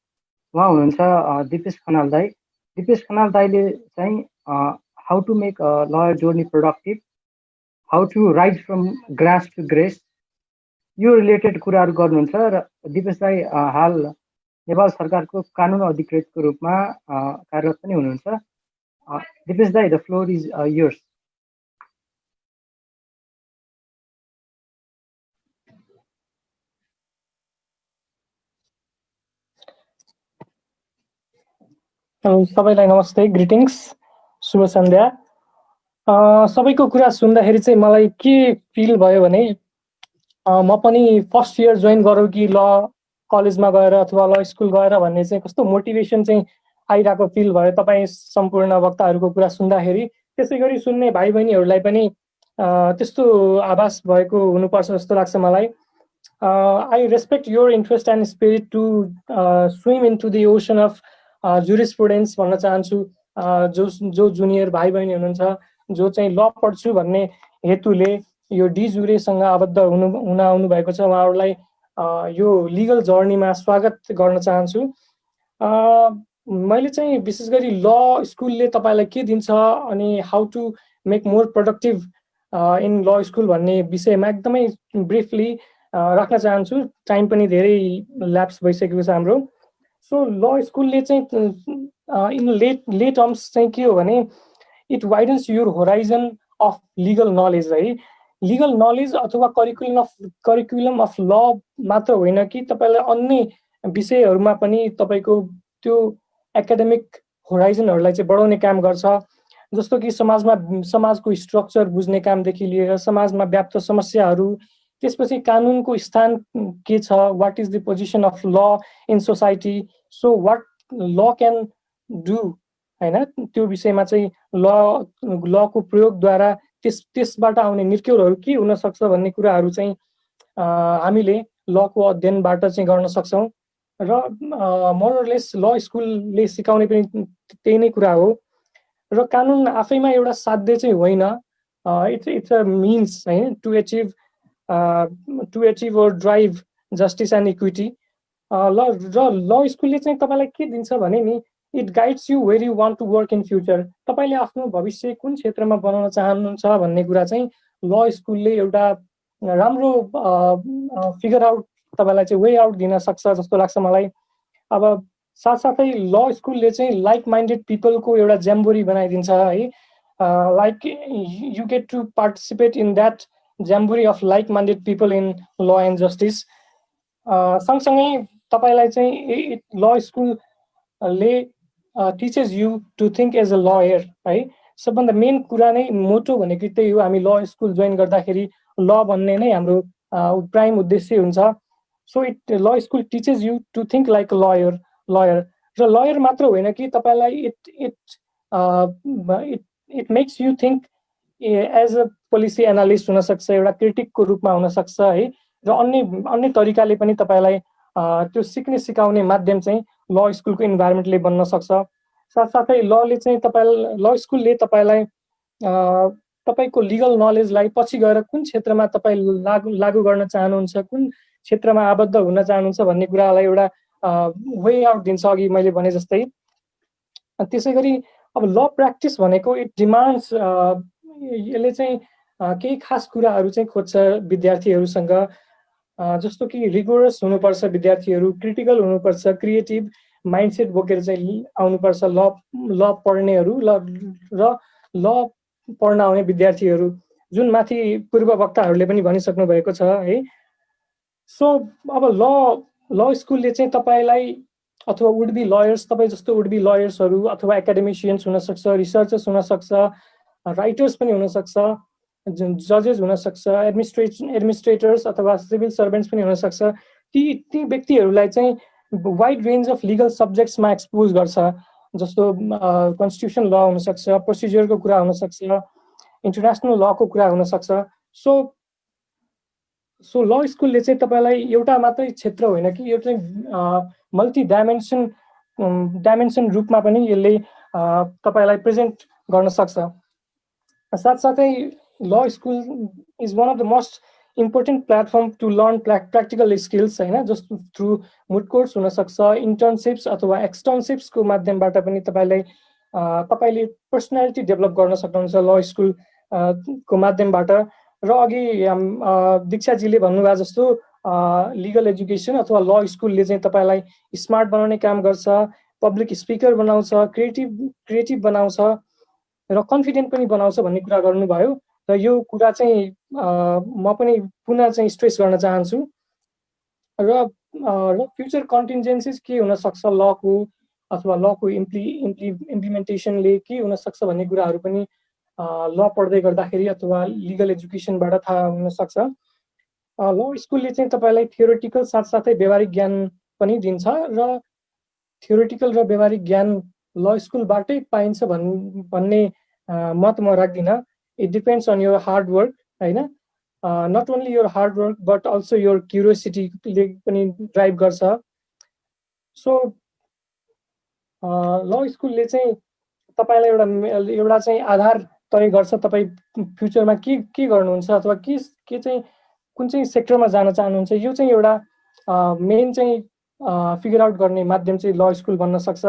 उहाँ हुनुहुन्छ दिपेश खनाल दाई। दिपेश खनाल दाईले चाहिँ how to make a lawyer journey productive, how to rise from grass to grace, यो related कुराहरू गर्नुहुन्छ। र दिपेश दाई हाल नेपाल सरकारको कानुन अधिकृतको रूपमा कार्यरत पनि हुनुहुन्छ। दिपेश दाई, द फ्लोर इज योर्स। सबैलाई नमस्ते, ग्रिटिङ्स, शुभ सन्ध्या। सबैको कुरा सुन्दाखेरि चाहिँ मलाई के फिल भयो भने म पनि फर्स्ट इयर जोइन गरौँ कि ल कलेजमा गएर अथवा ल स्कुल गएर भन्ने चाहिँ कस्तो मोटिभेसन चाहिँ आइरहेको फिल भयो तपाईँ सम्पूर्ण वक्ताहरूको कुरा सुन्दाखेरि। त्यसै गरी सुन्ने भाइ बहिनीहरूलाई पनि त्यस्तो आभास भएको हुनुपर्छ जस्तो लाग्छ मलाई। I respect your interest and spirit to swim into the ocean of jurisprudence भन्न चाहन्छु। जो जुनियर भाइ बहिनी हुनुहुन्छ, जो चाहिँ ल पढ्छु भन्ने हेतुले यो डिजुरेसँग आबद्ध हुन आउनु भएको छ, उहाँहरूलाई यो लिगल जर्नीमा स्वागत गर्न चाहन्छु। मैले चाहिँ विशेष गरी ल स्कुलले तपाईँलाई के दिन्छ अनि how to make more productive in law school भन्ने विषयमा एकदमै ब्रिफली राख्न चाहन्छु। टाइम पनि धेरै ल्याप्स भइसकेको छ हाम्रो। सो ल स्कुलले चाहिँ इन लेट टर्म्स चाहिँ के हो भने it widens your horizon of legal knowledge है। लिगल नलेज अथवा करिकुलम अफ ल मात्र होइन कि तपाईँलाई अन्य विषयहरूमा पनि तपाईँको त्यो एकाडेमिक होराइजनहरूलाई चाहिँ बढाउने काम गर्छ। जस्तो कि समाजको स्ट्रक्चर बुझ्ने कामदेखि लिएर समाजमा व्याप्त समस्याहरू, त्यसपछि कानुनको स्थान के छ, what is the position of law in society, so what law can do हैन, त्यो विषयमा चाहिँ लको प्रयोगद्वारा त्यसबाट आउने निर्क्युलहरू के हुन सक्छ भन्ने कुराहरू चाहिँ हामीले लको अध्ययनबाट चाहिँ गर्न सक्छौँ। र मोरलेस ल स्कुलले सिकाउने पनि त्यही नै कुरा हो। र कानुन आफैमा एउटा साध्य चाहिँ होइन, इट्स अ मिन्स हैन to achieve or drive justice and equity. Law स्कुलले चाहिँ तपाईँलाई के दिन्छ भने नि, it guides you where you want to work in future. तपाईँले आफ्नो भविष्य कुन क्षेत्रमा बनाउन चाहनुहुन्छ भन्ने कुरा चाहिँ ल स्कुलले एउटा राम्रो फिगर आउट तपाईँलाई चाहिँ वे आउट दिन सक्छ जस्तो लाग्छ मलाई। अब साथसाथै ल स्कुलले चाहिँ लाइक माइन्डेड पिपलको एउटा ज्याम्बोरी बनाइदिन्छ है, like you get to participate in that jamboree of like minded people in law and justice. सँगसँगै तपाईँलाई चाहिँ ल स्कुलले teaches you to think as a lawyer है। सबभन्दा मेन कुरा नै मोटो भनेको त्यही हो, हामी ल स्कुल जोइन गर्दाखेरि ल भन्ने नै हाम्रो प्राइम उद्देश्य हुन्छ। So law school teaches you to think like lawyer र लयर मात्र होइन कि तपाईँलाई it makes you think as a policy analyst हुनसक्छ, एउटा क्रिटिकको रूपमा हुनसक्छ है। र अन्य तरिकाले पनि तपाईँलाई त्यो सिकाउने माध्यम चाहिँ ल स्कुलको इन्भाइरोमेन्टले बन्न सक्छ। साथसाथै ल स्कुलले तपाईँलाई तपाईँको लिगल नलेजलाई पछि गएर कुन क्षेत्रमा तपाईँ लागू गर्न चाहनुहुन्छ, कुन क्षेत्रमा आबद्ध हुन चाहनुहुन्छ भन्ने कुरालाई एउटा वे आउट दिन्छ, अघि मैले भने जस्तै। त्यसै गरी अब ल प्र्याक्टिस भनेको इट डिमान्ड्स, यसले चाहिँ केही खास कुराहरू चाहिँ खोज्छ विद्यार्थीहरूसँग, जस्तो कि रिगोरस हुनुपर्छ विद्यार्थीहरू, क्रिटिकल हुनुपर्छ, क्रिएटिभ माइन्डसेट बोकेर चाहिँ आउनुपर्छ ल पढ्नेहरू र ल पढ्न आउने विद्यार्थीहरू, जुन माथि पूर्व वक्ताहरूले पनि भनिसक्नु भएको छ है। सो अब ल स्कुलले चाहिँ तपाईँलाई अथवा वुड बी लयर्स, तपाईँ जस्तो वुड बी लयर्सहरू अथवा एकाडेमिसियन्स हुनसक्छ, रिसर्चर्स हुनसक्छ, राइटर्स पनि हुनसक्छ, जजेस हुनसक्छ, एडमिनिस्ट्रेटर्स अथवा सिभिल सर्भेन्ट्स पनि हुनसक्छ। ती व्यक्तिहरूलाई चाहिँ वाइड रेन्ज अफ लिगल सब्जेक्ट्समा एक्सपोज गर्छ, जस्तो कन्स्टिट्युसन ल हुनसक्छ, प्रोसिजरको कुरा हुनसक्छ, इन्टरनेसनल लको कुरा हुनसक्छ। सो ल स्कुलले चाहिँ तपाईँलाई एउटा मात्रै क्षेत्र होइन कि यो चाहिँ मल्टी डाइमेन्सन रूपमा पनि यसले तपाईँलाई प्रेजेन्ट गर्न सक्छ। साथसाथै law school is one of the most important platform to learn practical skills होइन, जस्तो थ्रु मुड कोर्स हुनसक्छ, इन्टर्नसिप्स अथवा एक्सटर्नसिप्सको माध्यमबाट पनि तपाईँले पर्सनालिटी डेभलप गर्न सक्नुहुन्छ ल स्कुल को माध्यमबाट। र अघि दीक्षाजीले भन्नुभयो जस्तो लिगल एजुकेसन अथवा ल स्कुलले चाहिँ तपाईँलाई स्मार्ट बनाउने काम गर्छ, पब्लिक स्पिकर बनाउँछ, क्रिएटिभ बनाउँछ र कन्फिडेन्ट पनि बनाउँछ भन्ने कुरा गर्नुभयो। र यो कुरा चाहिँ म पनि पुनः चाहिँ स्ट्रेस गर्न चाहन्छु। र फ्युचर कन्टिन्जेन्सिज के हुनसक्छ लको अथवा लको इम्प्लिमेन्टेसनले के हुनसक्छ भन्ने कुराहरू पनि ल पढ्दै गर्दाखेरि अथवा लिगल एजुकेसनबाट थाहा हुनसक्छ। ल स्कुलले चाहिँ तपाईँलाई थियोरिटिकल साथसाथै व्यावहारिक ज्ञान पनि दिन्छ र थियोरिटिकल र व्यावहारिक ज्ञान ल स्कुलबाटै पाइन्छ भन्ने मत म राख्दिनँ। It depends on your hard work होइन, not only your hard work but also your क्युरियोसिटीले पनि ड्राइभ गर्छ। सो ल स्कुलले चाहिँ तपाईँलाई एउटा चाहिँ आधार तय गर्छ, तपाईँ फ्युचरमा के गर्नुहुन्छ अथवा के चाहिँ कुन चाहिँ सेक्टरमा जान चाहनुहुन्छ, यो चाहिँ एउटा मेन चाहिँ फिगर आउट गर्ने माध्यम चाहिँ ल स्कुल बन्न सक्छ।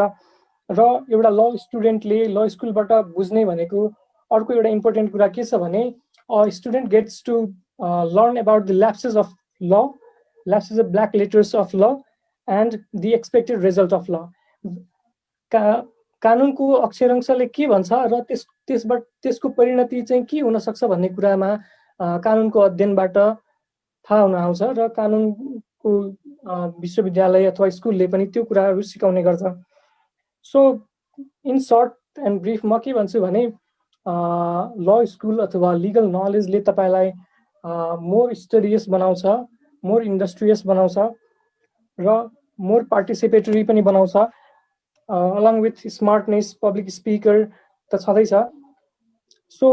र एउटा ल स्टुडेन्टले ल स्कुलबाट बुझ्ने भनेको अर्को एउटा इम्पोर्टेन्ट कुरा के छ भने student gets to learn about the lapses of law, lapses of black letters of law and the expected result of law. कानुनको अक्षरांशले के भन्छ र त्यसको परिणति चाहिँ के हुनसक्छ भन्ने कुरामा कानुनको अध्ययनबाट थाहा हुन आउँछ र कानुनको विश्वविद्यालय अथवा स्कुलले पनि त्यो कुराहरू सिकाउने गर्छ। So in short and brief म के भन्छु भने ल स्कुल अथवा लिगल नलेजले तपाईँलाई मोर स्टडियस बनाउँछ, मोर इन्डस्ट्रियस बनाउँछ र मोर पार्टिसिपेटरी पनि बनाउँछ। Along with smartness, public speaker त छँदैछ। सो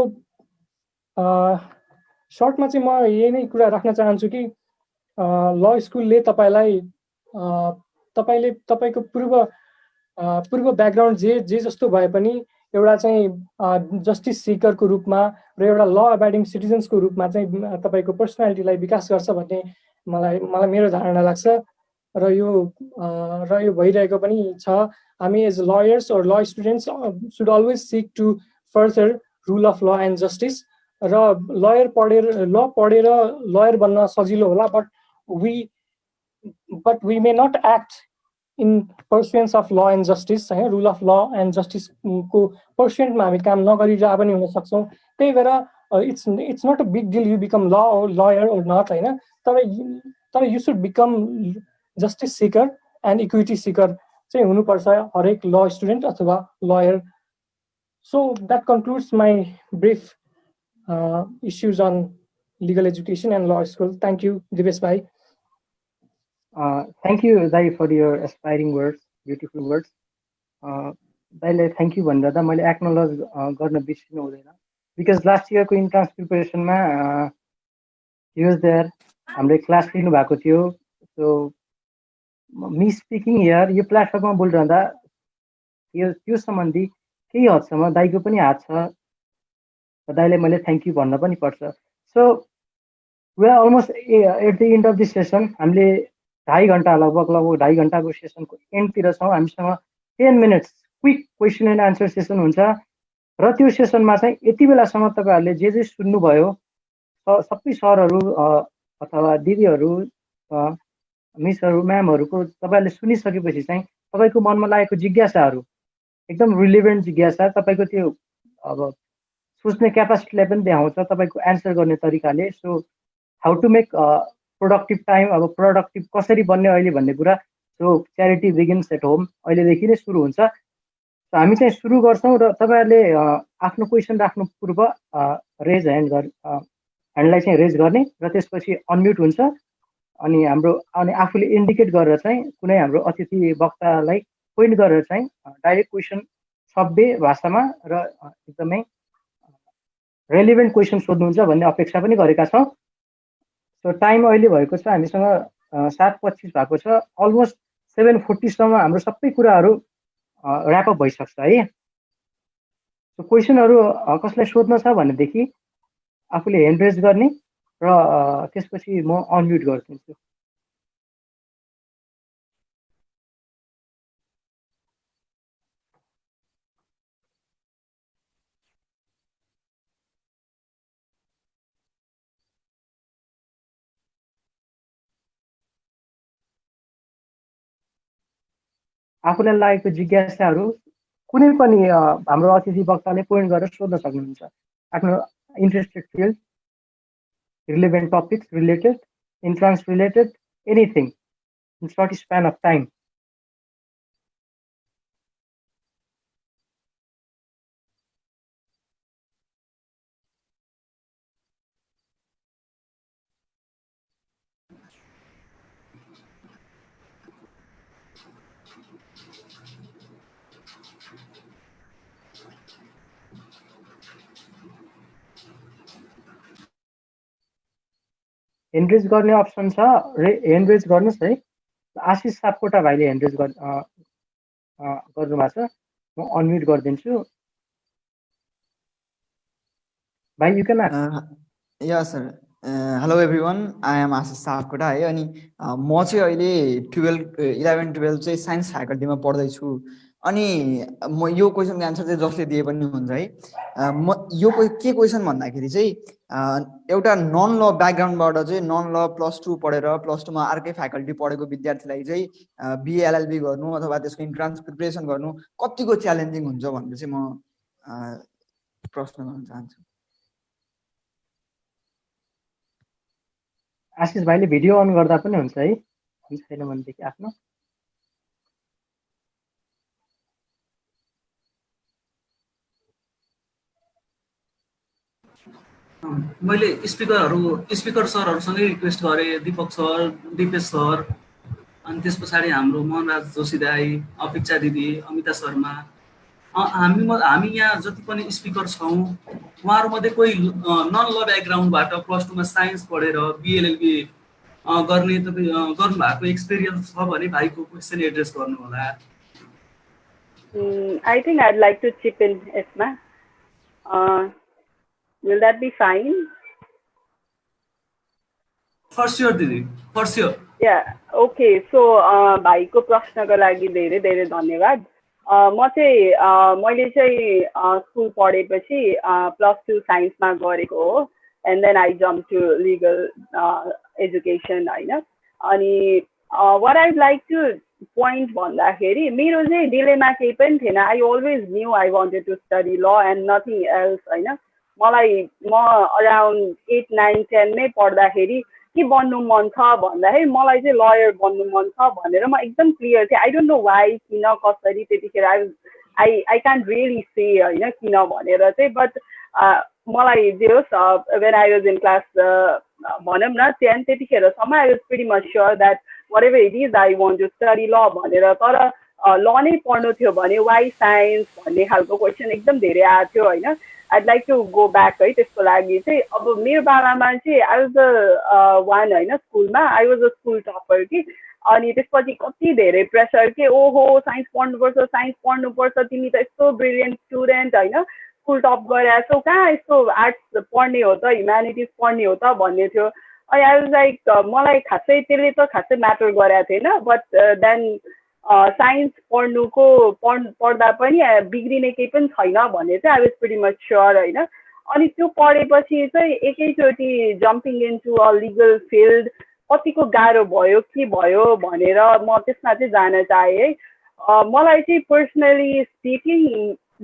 सर्टमा चाहिँ म यही नै कुरा राख्न चाहन्छु कि ल स्कुलले तपाईँलाई तपाईँको पूर्व ब्याकग्राउन्ड जे जस्तो भए पनि एउटा चाहिँ जस्टिस सिकरको रूपमा र एउटा ल अबाइडिङ सिटिजन्सको रूपमा चाहिँ तपाईँको पर्सनालिटीलाई विकास गर्छ भन्ने मलाई मेरो धारणा लाग्छ र यो भइरहेको पनि छ। हामी as lawyers or law students should always seek to further rule of law and justice. र ल पढेर लयर बन्न सजिलो होला, but we may not act in pursuance of law and justice, होइन, रुल अफ ल एन्ड जस्टिसको पर्सुएन्टमा हामी काम नगरिरह पनि हुन सक्छौँ। त्यही भएर it's not a big deal you become lawyer or not, होइन, तर you should become justice seeker and equity seeker चाहिँ हुनुपर्छ हरेक ल स्टुडेन्ट अथवा lawyer. So that concludes my brief issues on legal education and law school. Thank you, Divesh bhai. Thank you, Dai, for your aspiring words, beautiful words. Daiलाई thank you भन्दा मैले acknowledge गर्न बिर्सिनु हुँदैन, because last year को entrance preparation मा he was there, हामीले class लिनु भएको थियो। So me speaking here यो प्लेटफर्ममा बोलिरहँदा त्यो सम्बन्धी केही हदसम्म दाइको पनि हात छ, दाइलाई मैले थ्याङ्क यू भन्न पनि पर्छ। So we are almost at the end of this session. हामीले 2.5 घन्टा लगभग 2.5 घन्टाको सेसनको एन्डतिर छौँ। हामीसँग 10 minutes quick question and answer session हुन्छ र त्यो सेसनमा चाहिँ यति बेलासम्म तपाईँहरूले जे सुन्नुभयो, सबै सरहरू अथवा दिदीहरू, मिसहरू, म्यामहरूको तपाईँहरूले सुनिसकेपछि चाहिँ तपाईँको मनमा लागेको जिज्ञासाहरू एकदम रिलेभेन्ट जिज्ञासा, तपाईँको त्यो अब सोच्ने क्यापासिटीलाई पनि देखाउँछ तपाईँको एन्सर गर्ने तरिकाले। So how to make productive time, अब प्रोडक्टिभ कसरी बन्ने अहिले भन्ने कुरा। So charity begins at home अहिलेदेखि नै सुरु हुन्छ। सो हामी चाहिँ सुरु गर्छौँ र तपाईँहरूले आफ्नो क्वेसन राख्नु पूर्व ह्यान्डलाई चाहिँ रेज गर्ने र त्यसपछि अनम्युट हुन्छ। अनि आफूले इन्डिकेट गरेर चाहिँ कुनै हाम्रो अतिथि वक्तालाई पोइन्ट गरेर चाहिँ डाइरेक्ट क्वेसन सभ्य भाषामा र एकदमै रेलिभेन्ट क्वेसन सोध्नुहुन्छ भन्ने अपेक्षा पनि गरेका छौँ। सो टाइम अहिले भएको छ हामीसँग 7:25 भएको छ। अलमोस्ट 7:40 सम्म हाम्रो सबै कुराहरू ऱ्यापअप भइसक्छ है। सो क्वेसनहरू कसलाई सोध्न छ भनेदेखि आफूले ह्यान्ड रेज गर्ने र त्यसपछि म अनम्युट गरिदिन्छु। आफूलाई लागेको जिज्ञासाहरू कुनै पनि हाम्रो अतिथि वक्ताले पोइन्ट गरेर सोध्न सक्नुहुन्छ। आफ्नो interested field, relevant topics related, entrance related, anything in short span of time. Hand raise गर्ने अप्सन छ, ह्यान्ड रेज गर्नुहोस् है। आशिष सापकोटा भाइले ह्यान्ड रेज गर्नुभएको छ, म अनम्युट गरिदिन्छु। भाइ you can yeah sir. Hello everyone, I am Ashish Sapkota है। अनि म चाहिँ अहिले 11-12 चाहिँ साइन्स फ्याकल्टीमा पढ्दैछु। अनि म यो क्वेसनको एन्सर चाहिँ जसले दिए पनि हुन्छ है। म यो के क्वेसन भन्दाखेरि चाहिँ एउटा नन ल ब्याकग्राउन्डबाट चाहिँ नन ल +2 पढेर +2 मा अर्कै फ्याकल्टी पढेको विद्यार्थीलाई चाहिँ बिए एलएलबी गर्नु अथवा त्यसको इन्ट्रान्स प्रिपरेसन गर्नु कतिको च्यालेन्जिङ हुन्छ भनेर चाहिँ म प्रश्न गर्न चाहन्छु। आशिष भाइले भिडियो अन गर्दा पनि हुन्छ है, छैन भनेदेखि आफ्नो। मैले स्पिकर सरहरूसँगै रिक्वेस्ट गरेँ, दीपक सर, दिपेश सर, अनि त्यस पछाडि हाम्रो मोहनराज जोशी दाई, अपेक्षा दिदी, अमिता शर्मा, हामी यहाँ जति पनि स्पिकर छौँ उहाँहरूमध्ये कोही नन ल ब्याकग्राउन्डबाट +2 मा साइन्स पढेर बिएलएलबी गर्नुभएको एक्सपिरियन्स छ भने भाइको क्वेसन एड्रेस गर्नु होला। I think I'd like to chip in, Esma. Will that be fine? For sure, Didi. For sure. Yeah. Okay. So, भाइको प्रश्नको लागि धेरै धेरै धन्यवाद। मैले चाहिँ स्कुल पढेपछि +2 साइन्समा गरेको हो, and then I jumped to legal education हैन। अनि what I'd like to point भन्दाखेरि मेरो चाहिँ डिलेमा केही पनि थिएन। I always knew I wanted to study law and nothing else हैन। म अराउन्ड 8, 9, 10 नै पढ्दाखेरि के बन्नु मन छ भन्दाखेरि मलाई चाहिँ लयर बन्नु मन छ भनेर म एकदम क्लियर थिएँ। आई डोन्ट नो वाइ, किन, कसरी, त्यतिखेर आई क्यान्ट रियली से होइन किन भनेर चाहिँ, बट मलाई जे होस् when I was in class भनौँ न 10 त्यतिखेरसम्म I was pretty much sure that whatever it is I want to study law भनेर। तर ल नै पढ्नु थियो भने वाइ साइन्स भन्ने खालको क्वेसन एकदम धेरै आएको थियो होइन। I'd like to go back है त्यसको लागि चाहिँ। अब मेरो बाबामा चाहिँ I was the one होइन स्कुलमा, I was a school topper कि, अनि त्यसपछि कति धेरै प्रेसर के ओहो साइन्स पढ्नुपर्छ, तिमी त यस्तो ब्रिलियन्ट स्टुडेन्ट होइन, स्कुल टप गरेर छौ, कहाँ यस्तो आर्ट्स पढ्ने हो त, ह्युम्यानिटिज पढ्ने हो त भन्ने थियो। अनि आई वाज लाइक मलाई खासै त्यसले त खासै म्याटर गरेको थिएन, बट देन साइन्स पढ्दा पनि बिग्रिने केही पनि छैन भन्ने चाहिँ I was pretty much sure होइन। अनि त्यो पढेपछि चाहिँ एकैचोटि jumping into a legal field कतिको गाह्रो भयो के भयो भनेर म त्यसमा चाहिँ जान चाहेँ है। मलाई चाहिँ पर्सनली स्पिकिङ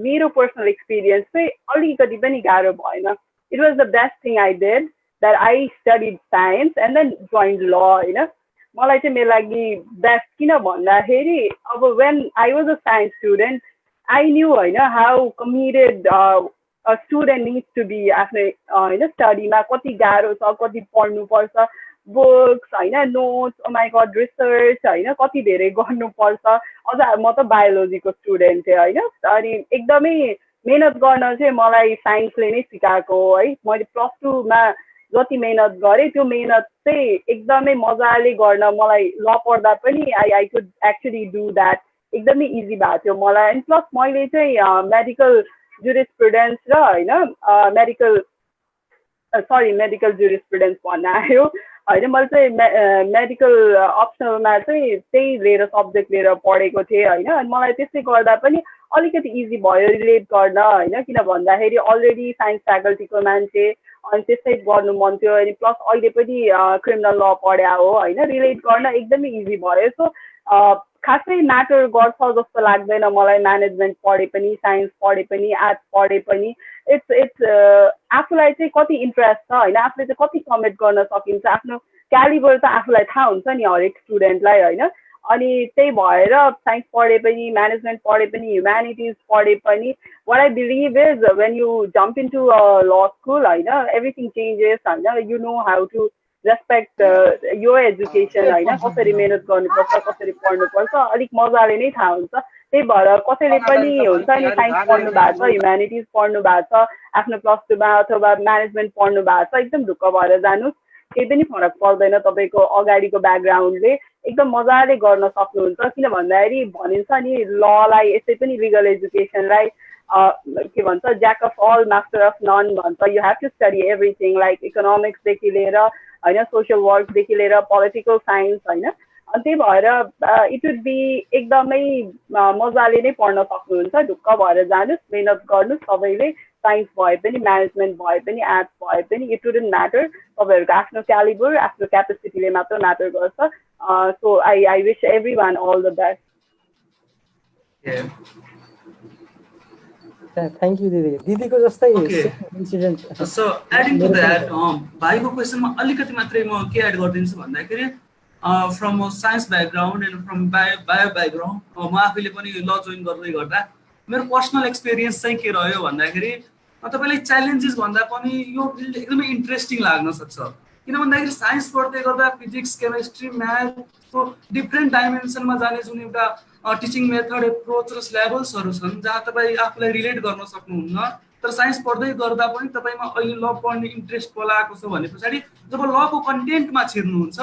मेरो पर्सनल एक्सपिरियन्स चाहिँ अलिकति पनि गाह्रो भएन। It was the best thing I did that I studied science and then joined law होइन। मलाई चाहिँ मेरो लागि बेस्ट किन भन्दाखेरि अब when I was a science student I knew होइन how committed a student needs to be आफ्नो होइन स्टडीमा कति गाह्रो छ, कति पढ्नुपर्छ, बुक्स होइन, notes, oh my god, research होइन कति धेरै गर्नुपर्छ। अझ म त बायोलोजीको स्टुडेन्ट थिएँ होइन। अनि एकदमै मेहनत गर्न चाहिँ मलाई साइन्सले नै सिकाएको हो है। मैले +2 मा जति मेहनत गरेँ त्यो मेहनत चाहिँ एकदमै मजाले गर्न मलाई ल पढ्दा पनि I could actually do that, एकदमै इजी भएको थियो मलाई। एन्ड प्लस मैले चाहिँ मेडिकल जुरिस्प्रुडेन्स र होइन मेडिकल जुरिस्प्रुडेन्स भन्न आयो होइन। मैले चाहिँ मेडिकल अप्सनलमा चाहिँ त्यही लिएर सब्जेक्ट लिएर पढेको थिएँ होइन। अनि मलाई त्यसले गर्दा पनि अलिकति इजी भयो रिलेट गर्न होइन, किन भन्दाखेरि अलरेडी साइन्स फ्याकल्टीको मान्छे अनि त्यस्तै गर्नु मन थियो। अनि प्लस अहिले पनि क्रिमिनल ल पढ्या हो होइन, रिलेट गर्न एकदमै इजी भयो। सो खासै म्याटर गर्छ जस्तो लाग्दैन मलाई म्यानेजमेन्ट पढे पनि, साइन्स पढे पनि, आर्ट्स पढे पनि। इट्स आफूलाई चाहिँ कति इन्ट्रेस्ट छ होइन, आफूले चाहिँ कति कमिट गर्न सकिन्छ, आफ्नो क्यालिबर त आफूलाई थाहा हुन्छ नि हरेक स्टुडेन्टलाई होइन। अनि त्यही भएर साइन्स पढे पनि, म्यानेजमेन्ट पढे पनि, ह्युम्यानिटिज पढे पनि, what I believe is when you jump into a law school, everything changes, you know how to respect your education, कसरी मेहनत गर्नुपर्छ, कसरी पढ्नुपर्छ, अलिक मजाले नै थाहा हुन्छ। त्यही भएर कसैले पनि हुन्छ नि साइन्स पढ्नु भएको छ, ह्युम्यानिटिज पढ्नु भएको छ, आफ्नो +2 मा अथवा म्यानेजमेन्ट पढ्नु भएको छ, एकदम ढुक्क भएर जानुहोस्, केही पनि फरक पर्दैन। तपाईँको अगाडिको ब्याकग्राउन्डले एकदम मजाले गर्न सक्नुहुन्छ। किन भन्दाखेरि भनिन्छ नि ललाई, यसै पनि लिगल एजुकेसनलाई के भन्छ, jack of all master of none भन्छ। You have to study everything, like इकोनोमिक्सदेखि लिएर होइन, सोसियल वर्कदेखि लिएर पोलिटिकल साइन्स होइन। अनि त्यही भएर इट वुड बी एकदमै मजाले नै पढ्न सक्नुहुन्छ। ढुक्क भएर जानुहोस्, मेहनत गर्नुहोस्। सबैले साइन्स भए पनि, म्यानेजमेन्ट भए पनि, आर्ट्स भए पनि, इट वुडन्ट म्याटर। तपाईँहरूको आफ्नो क्यालिबर, आफ्नो क्यापेसिटीले मात्र म्याटर गर्छ। So I wish everyone all the best. Thank you दिदी। दिदीको जस्तै incident. So adding to that भाइको क्वेसनमा अलिकति मात्रै म के एड गरिदिन्छु भन्दाखेरि from science background and from bio background म आफैले पनि ल जोइन गर्दै गर्दा मेरो पर्सनल एक्सपिरियन्स चाहिँ के रह्यो भन्दाखेरि तपाईँलाई च्यालेन्जेस भन्दा पनि यो फिल्ड एकदमै इन्ट्रेस्टिङ लाग्न सक्छ। किन भन्दाखेरि साइन्स पढ्दै गर्दा फिजिक्स केमिस्ट्री म्याथको डिफ्रेन्ट डाइमेन्सनमा जाने जुन एउटा टिचिङ मेथड एप्रोच र सिलेबसहरू छन् जहाँ तपाईँ आफूलाई रिलेट गर्न सक्नुहुन्न, तर साइन्स पढ्दै गर्दा पनि तपाईँमा अहिले ल पढ्ने इन्ट्रेस्ट पलाएको छ भने पछाडि जब लको कन्टेन्टमा छिर्नुहुन्छ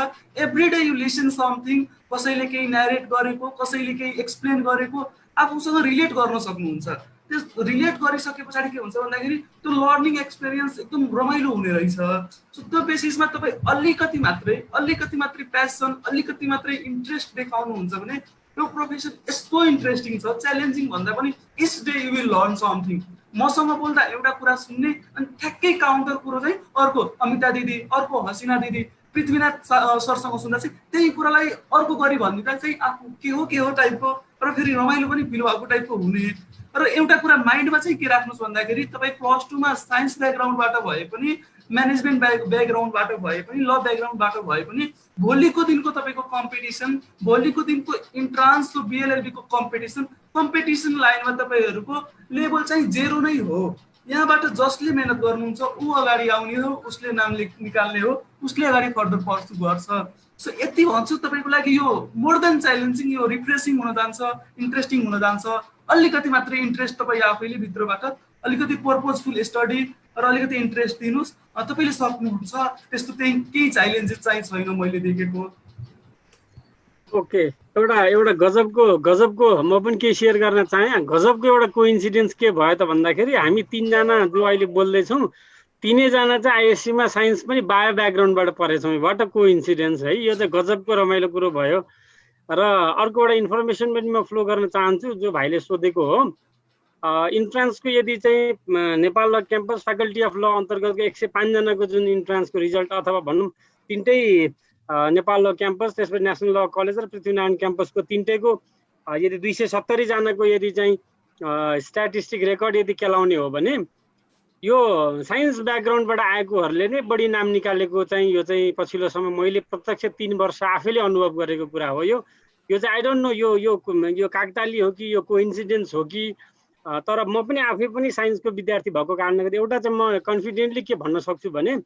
every day you listen something, कसैले केही न्यारेट गरेको कसैले केही एक्सप्लेन गरेको आफूसँग रिलेट गर्न सक्नुहुन्छ। त्यस रिलेट गरिसके पछाडि के हुन्छ भन्दाखेरि त्यो लर्निङ एक्सपिरियन्स एकदम रमाइलो हुने रहेछ। सो त्यो बेसिसमा तपाईँ अलिकति मात्रै प्यासन अलिकति मात्रै इन्ट्रेस्ट देखाउनुहुन्छ भने यो प्रोफेसन यस्तो इन्ट्रेस्टिङ छ, च्यालेन्जिङ भन्दा पनि each day you will learn something. मसँग बोल्दा एउटा कुरा सुन्ने अनि ठ्याक्कै काउन्टर कुरो चाहिँ अर्को अमिता दिदी, अर्को हसिना दिदी, पृथ्वीनाथ सरसँग सुन्दा चाहिँ त्यही कुरालाई अर्को गरी भनिदिँदा चाहिँ आफू के हो टाइपको र फेरि रमाइलो पनि फिल भएको टाइपको हुने। र एउटा कुरा माइन्डमा चाहिँ के राख्नुहोस् भन्दाखेरि तपाईँ +2 मा साइन्स ब्याकग्राउन्डबाट भए पनि म्यानेजमेन्ट ब्याकग्राउन्डबाट भए पनि ल ब्याकग्राउन्डबाट भए पनि भोलिको दिनको तपाईँको कम्पिटिसन, भोलिको दिनको इन्ट्रान्सको बिएलएलबीको कम्पिटिसन लाइनमा तपाईँहरूको लेभल चाहिँ 0 नै हो। यहाँबाट जसले मेहनत गर्नुहुन्छ ऊ अगाडि आउने हो, उसले नाम निकाल्ने हो, उसले अगाडि फर्दर पर्सु गर्छ। सो यति भन्छु तपाईँको लागि यो मोर देन च्यालेन्जिङ, यो रिफ्रेसिङ हुन जान्छ, इन्ट्रेस्टिङ हुन जान्छ। अलिकति मात्रै इन्ट्रेस्ट तपाईँ आफैले भित्रबाट अलिकति पर्पजफुल स्टडी र अलिकति इन्ट्रेस्ट दिनुहोस्, तपाईँले सक्नुहुन्छ। त्यस्तो केही च्यालेन्जेस चाहिँ छैन मैले देखेको। ओके, एउटा गजबको म पनि केही सेयर गर्न चाहेँ। गजबको एउटा कोइन्सिडेन्स के भयो त भन्दाखेरि हामी 3 जना जो अहिले बोल्दैछौँ तीनैजना चाहिँ आइएससीमा साइन्स पनि बायो ब्याकग्राउन्डबाट पढेछौँ। वाट अ कोइन्सिडेन्स है, यो चाहिँ गजबको रमाइलो कुरो भयो। र अर्को एउटा इन्फर्मेसन पनि म फ्लो गर्न चाहन्छु जो भाइले सोधेको हो। इन्ट्रान्सको यदि चाहिँ नेपाल ल क्याम्पस फ्याकल्टी अफ ल अन्तर्गतको 105 जनाको जुन इन्ट्रान्सको रिजल्ट अथवा भनौँ तिनटै नेपाल ल क्याम्पस, त्यसपछि नेसनल ल कलेज र पृथ्वीनारायण क्याम्पसको तिनटैको यदि 270 जनाको यदि चाहिँ स्ट्याटिस्टिक रेकर्ड यदि केलाउने हो भने यो साइन्स ब्याकग्राउन्डबाट आएकोहरूले नै बढी नाम निकालेको चाहिँ यो चाहिँ पछिल्लो समय मैले प्रत्यक्ष 3 वर्ष आफैले अनुभव गरेको कुरा हो। यो चाहिँ आई डोन्ट नो यो काकताली हो कि यो कोइन्सिडेन्स हो कि, तर म पनि आफै पनि साइन्सको विद्यार्थी भएको कारणले गर्दा एउटा चाहिँ म कन्फिडेन्टली के भन्न सक्छु भने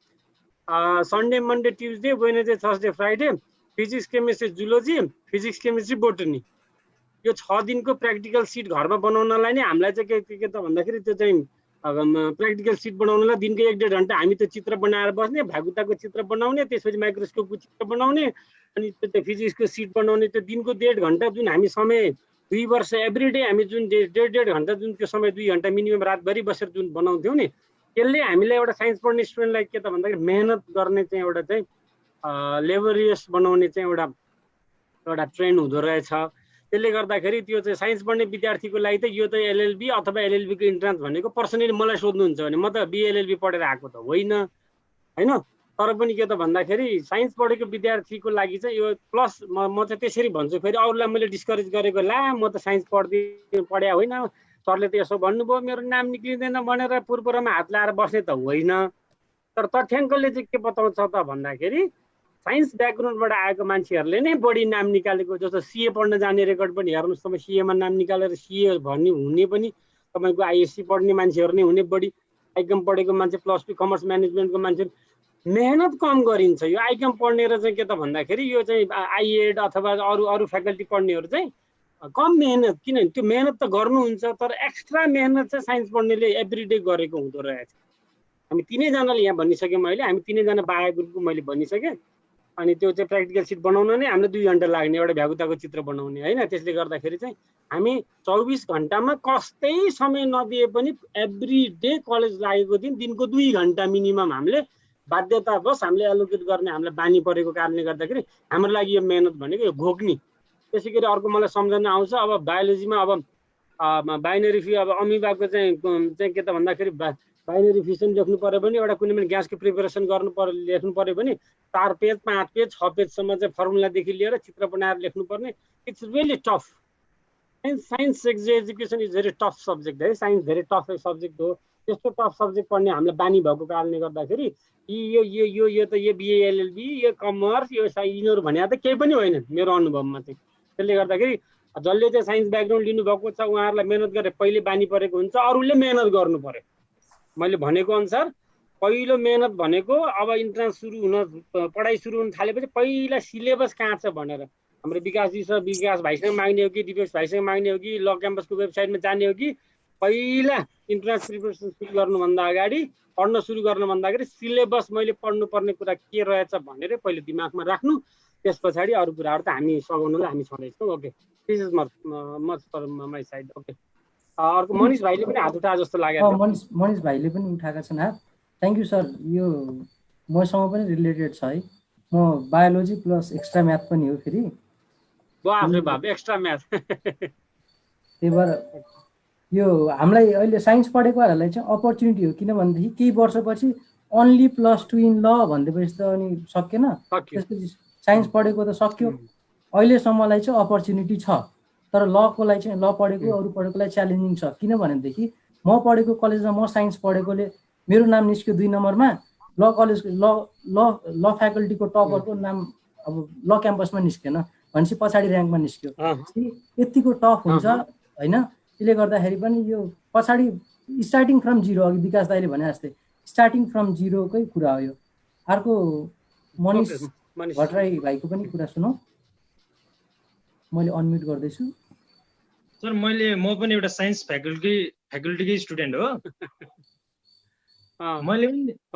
Sunday Monday Tuesday Wednesday Thursday Friday physics chemistry zoology, physics chemistry botany, यो 6 दिनको प्र्याक्टिकल सिट घरमा बनाउनलाई नै हामीलाई चाहिँ के त भन्दाखेरि त्यो चाहिँ प्र्याक्टिकल सिट बनाउनलाई दिनको 1-1.5 घन्टा हामी त्यो चित्र बनाएर बस्ने, भागुताको चित्र बनाउने, त्यसपछि माइक्रोस्कोपको चित्र बनाउने अनि त्यो फिजिक्सको सिट बनाउने। त्यो दिनको 1.5 घन्टा जुन हामी समय 2 वर्ष एभ्री डे हामी जुन 1.5 घन्टा जुन त्यो समय 2 घन्टा मिनिमम रातभरि बसेर जुन बनाउँथ्यौँ नि, त्यसले हामीलाई एउटा साइन्स पढ्ने स्टुडेन्टलाई के त भन्दाखेरि मेहनत गर्ने चाहिँ एउटा चाहिँ लेबरियस बनाउने चाहिँ एउटा ट्रेन्ड हुँदो रहेछ। त्यसले गर्दाखेरि त्यो चाहिँ साइन्स पढ्ने विद्यार्थीको लागि त यो त एलएलबी अथवा एलएलबीको इन्ट्रान्स भनेको पर्सनली मलाई सोध्नुहुन्छ भने म त बिएलएलबी पढेर आएको त होइन, तर पनि के त भन्दाखेरि साइन्स पढेको विद्यार्थीको लागि चाहिँ यो प्लस म चाहिँ त्यसरी भन्छु। फेरि अरूलाई मैले डिस्करेज गरेको म त साइन्स पढ्या होइन, सरले त यसो भन्नुभयो मेरो नाम निक्लिँदैन भनेर पुरपुरमा हात लाएर बस्ने त होइन। तर तथ्याङ्कले चाहिँ के बताउँछ त भन्दाखेरि साइन्स ब्याकग्राउन्डबाट आएको मान्छेहरूले नै बढी नाम निकालेको। जस्तो सिए पढ्न जाने रेकर्ड पनि हेर्नुहोस् तपाईँ, सिएमा नाम निकालेर सिए भन्ने हुने पनि तपाईँको आइएससी पढ्ने मान्छेहरू नै हुने, बढी आइकम पढेको मान्छे +2 कमर्स म्यानेजमेन्टको मान्छे मेहनत कम गरिन्छ। यो आइकम पढ्ने र चाहिँ के त भन्दाखेरि यो चाहिँ आइएड अथवा अरू फ्याकल्टी पढ्नेहरू चाहिँ कम मेहनत, किनभने त्यो मेहनत त गर्नुहुन्छ तर एक्स्ट्रा मेहनत चाहिँ साइन्स पढ्नेले एभ्रिडे गरेको हुँदो रहेछ। हामी तीनैजनाले यहाँ भनिसक्यौँ, अहिले हामी तीनैजना बाह्य ग्रुपको मैले भनिसकेँ। अनि त्यो चाहिँ प्र्याक्टिकल सिट बनाउन नै हामीलाई 2 घन्टा लाग्ने एउटा भ्यागुताको चित्र बनाउने होइन। त्यसले गर्दाखेरि चाहिँ हामी 24 घन्टामा कस्तै समय नदिए पनि एभ्री डे कलेज लागेको दिन दिनको 2 घन्टा मिनिमम हामीले बाध्यतावश हामीले एलोकेट गर्ने हामीलाई बानी परेको कारणले गर्दाखेरि हाम्रो लागि यो मेहनत भनेको यो घोक्नी। त्यसै गरी अर्को मलाई सम्झना आउँछ अब बायोलोजीमा अब बाइनरी अब अमिबाको चाहिँ के त भन्दाखेरि बाइनरी फिसन लेख्नु पर्यो भने एउटा कुनै पनि ग्यासको प्रिपरेसन लेख्नु पर्यो भने 4 पेज 5 पेज 6 पेजसम्म चाहिँ फर्मुलादेखि लिएर चित्र बनाएर लेख्नुपर्ने। It's really tough. Science education is very tough subject है, साइन्स धेरै टफ सब्जेक्ट हो। त्यस्तो टफ सब्जेक्ट पढ्ने हामीलाई बानी भएको कारणले गर्दाखेरि यो त यो बिए एलएलबी यो कमर्स यो यिनीहरू भने त केही पनि होइन मेरो अनुभवमा चाहिँ। त्यसले गर्दाखेरि जसले चाहिँ साइन्स ब्याकग्राउन्ड लिनुभएको छ उहाँहरूलाई मेहनत गरेर पहिले बानी परेको हुन्छ, अरूले मेहनत गर्नु पर्यो। मैले भनेको अनुसार पहिलो मेहनत भनेको अब इन्ट्रान्स सुरु हुन पढाइ सुरु हुन थालेपछि पहिला सिलेबस कहाँ छ भनेर हाम्रो विकासजी छ विकास भाइसँग माग्ने हो कि दिपेश भाइसँग माग्ने हो कि ल क्याम्पसको वेबसाइटमा जाने हो कि पहिला इन्ट्रान्स प्रिपरेसन सुरु गर्नुभन्दा अगाडि पढ्न सुरु गर्नुभन्दा अगाडि सिलेबस मैले पढ्नुपर्ने कुरा के रहेछ भनेर पहिले दिमागमा राख्नु त्यस पछाडि अरू कुराहरू त हामी सघाउनुलाई हामी छँदैछौँ okay this is much for my side okay अर्को मनिष भाइले पनि हात उठाए जस्तो लाग्यो मनिष भाइले पनि उठाएका छन् हात थ्याङ्क यू सर यो मसँग पनि रिलेटेड छ है म बायोलोजी प्लस एक्स्ट्रा म्याथ पनि हो फेरि बाफ रे बाफ एक्स्ट्रा म्याथ त्यही भएर यो हामीलाई अहिले साइन्स पढेकोहरूलाई चाहिँ अपर्च्युनिटी हो किनभनेदेखि केही वर्षपछि ओन्ली +2 इन ल भन्दैपछि त अनि सकेन त्यसपछि साइन्स पढेको त सक्यो अहिलेसम्मलाई चाहिँ अपर्च्युनिटी छ तर लकोलाई चाहिँ ल पढेको अरू पढेकोलाई च्यालेन्जिङ छ किनभनेदेखि म पढेको कलेजमा म साइन्स पढेकोले मेरो नाम निस्क्यो 2 नम्बरमा ल कलेजको ल फ्याकल्टीको टपरको नाम अब ल क्याम्पसमा निस्केन भनेपछि पछाडि र्याङ्कमा निस्क्यो यतिको टफ हुन्छ होइन त्यसले गर्दाखेरि पनि यो पछाडि स्टार्टिङ फ्रम जिरो अघि विकास दाइले भने जस्तै स्टार्टिङ फ्रम जिरोकै कुरा हो यो अर्को मनिष भट्टराई भाइको पनि कुरा सुनौ मैले अनम्युट गर्दैछु सर म पनि एउटा साइन्स फ्याकल्टीकै स्टुडेन्ट हो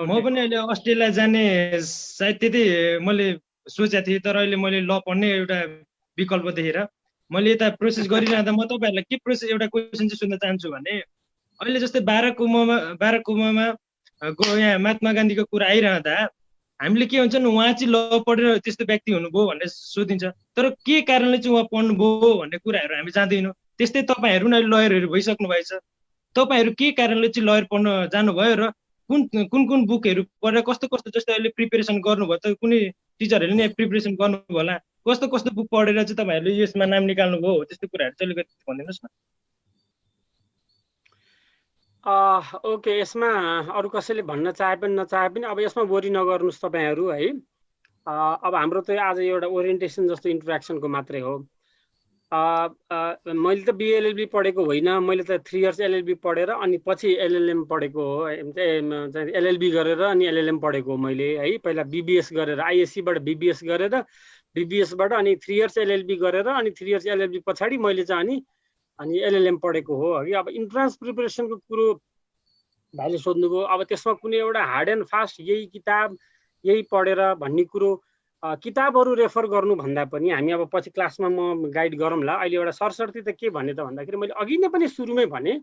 म पनि अहिले अस्ट्रेलिया जाने सायद त्यति मैले सोचेको थिएँ तर अहिले मैले ल पढ्ने एउटा विकल्प देखेर मैले यता प्रोसेस गरिरहँदा म तपाईँहरूलाई के प्रोसेस एउटा क्वेसन चाहिँ सोध्न चाहन्छु भने अहिले जस्तै बाराक ओबामा यहाँ महात्मा गान्धीको कुरा आइरहँदा हामीले के हुन्छ नि उहाँ चाहिँ ल पढेर त्यस्तो व्यक्ति हुनुभयो भनेर सोधिन्छ तर के कारणले चाहिँ उहाँ पढ्नुभयो भन्ने कुराहरू हामी जान्दैनौँ त्यस्तै तपाईँहरू पनि अहिले लयरहरू भइसक्नु भएछ तपाईँहरू के कारणले चाहिँ लयर पढ्न जानुभयो र कुन बुकहरू पढेर कस्तो जस्तो अहिले प्रिपेरेसन गर्नुभयो त कुनै टिचरहरूले नि प्रिपेरेसन गर्नुभयो होला कस्तो बुक पढेर चाहिँ तपाईँहरूले यसमा नाम निकाल्नुभयो त्यस्तो कुराहरू चाहिँ अलिकति भनिदिनुहोस् न ओके यसमा अरू कसैले भन्न चाहे पनि नचाहे पनि अब यसमा बोरी नगर्नुहोस् तपाईँहरू है अब हाम्रो त आज एउटा ओरिएन्टेसन जस्तो इन्ट्रोडक्सनको मात्रै हो मैले त बिएलएलबी पढेको होइन मैले त 3 इयर्स एलएलबी पढेर अनि पछि एलएलएम पढेको हो एलएलबी गरेर अनि एलएलएम पढेको हो मैले है पहिला बिबिएस गरेर आइएससीबाट बिबिएस गरेर बिबिएसबाट अनि 3 इयर्स एलएलबी गरेर अनि 3 इयर्स एलएलबी पछाडि मैले चाहिँ अनि एलएलएम पढेको हो है अब इन्ट्रान्स प्रिपरेसनको कुरो भाइले सोध्नुभयो अब त्यसमा कुनै एउटा हार्ड एन्ड फास्ट यही किताब यही पढेर भन्ने कुरो किताबहरू रेफर गर्नु भन्दा पनि हामी अब पछि क्लासमा म गाइड गरौँला अहिले एउटा सरसर्ती त के भने त भन्दाखेरि मैले अघि नै पनि सुरुमै भने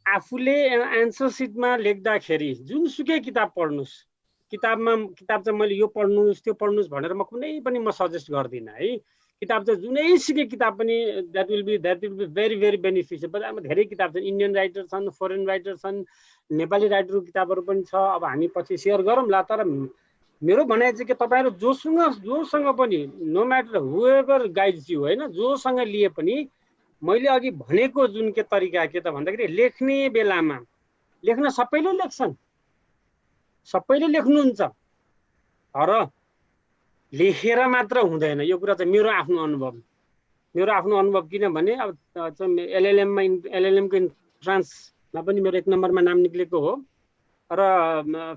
आफूले एन्सर सिटमा लेख्दाखेरि जुनसुकै किताब पढ्नुहोस् किताब चाहिँ मैले यो पढ्नुहोस् त्यो पढ्नुहोस् भनेर म कुनै पनि म सजेस्ट गर्दिनँ है किताब चाहिँ जुनै सिके किताब पनि that will be very very beneficial बजारमा धेरै किताब छन् इन्डियन राइटर छन् फरेन राइटर छन् नेपाली राइटरको किताबहरू पनि छ अब हामी पछि सेयर गरौँला तर मेरो भनाइ चाहिँ के तपाईँहरू जोसँग पनि no matter whoever guides you होइन जोसँग लिए पनि मैले अघि भनेको जुन के तरिका के त भन्दाखेरि लेख्ने बेलामा लेख्न सबैले लेख्छन् सबैले लेख्नुहुन्छ तर लेखेर मात्र हुँदैन यो कुरा चाहिँ मेरो आफ्नो अनुभव किनभने अब एलएलएमको इन्ट्रान्समा पनि मेरो 1 नम्बरमा नाम निक्लेको हो र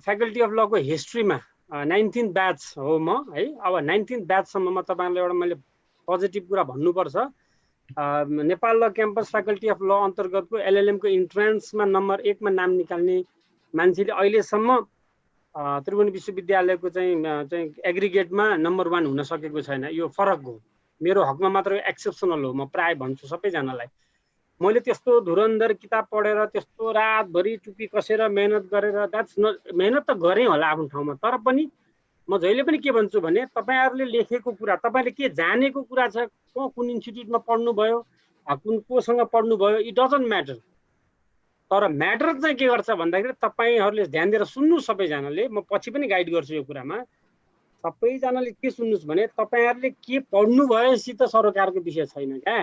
फ्याकल्टी अफ लको हिस्ट्रीमा 19th ब्याच हो म है अब 19th ब्याचसम्ममा तपाईँहरूलाई एउटा मैले पोजिटिभ कुरा भन्नुपर्छ नेपाल ल क्याम्पस फ्याकल्टी अफ ल अन्तर्गतको एलएलएमको इन्ट्रान्समा नम्बर 1 मा नाम निकाल्ने मान्छेले अहिलेसम्म त्रिभुवन विश्वविद्यालयको चाहिँ एग्रिगेटमा नम्बर 1 हुन सकेको छैन यो फरक हो मेरो हकमा मात्र एक्सेप्सनल हो म प्राय भन्छु सबैजनालाई मैले त्यस्तो धुरन्धर किताब पढेर त्यस्तो रातभरि चुपी कसेर मेहनत गरेर मेहनत त गरेँ होला आफ्नो ठाउँमा तर पनि म जहिले पनि के भन्छु भने तपाईँहरूले लेखेको कुरा तपाईँले के जानेको कुरा छ कुन इन्स्टिट्युटमा पढ्नुभयो कोसँग पढ्नुभयो इट डजन्ट म्याटर तर म्याटर चाहिँ के गर्छ भन्दाखेरि तपाईँहरूले ध्यान दिएर सुन्नु सबैजनाले म पछि पनि गाइड गर्छु यो कुरामा सबैजनाले के सुन्नुहोस् भने तपाईँहरूले के पढ्नु भएपछि त सरकारको विषय छैन क्या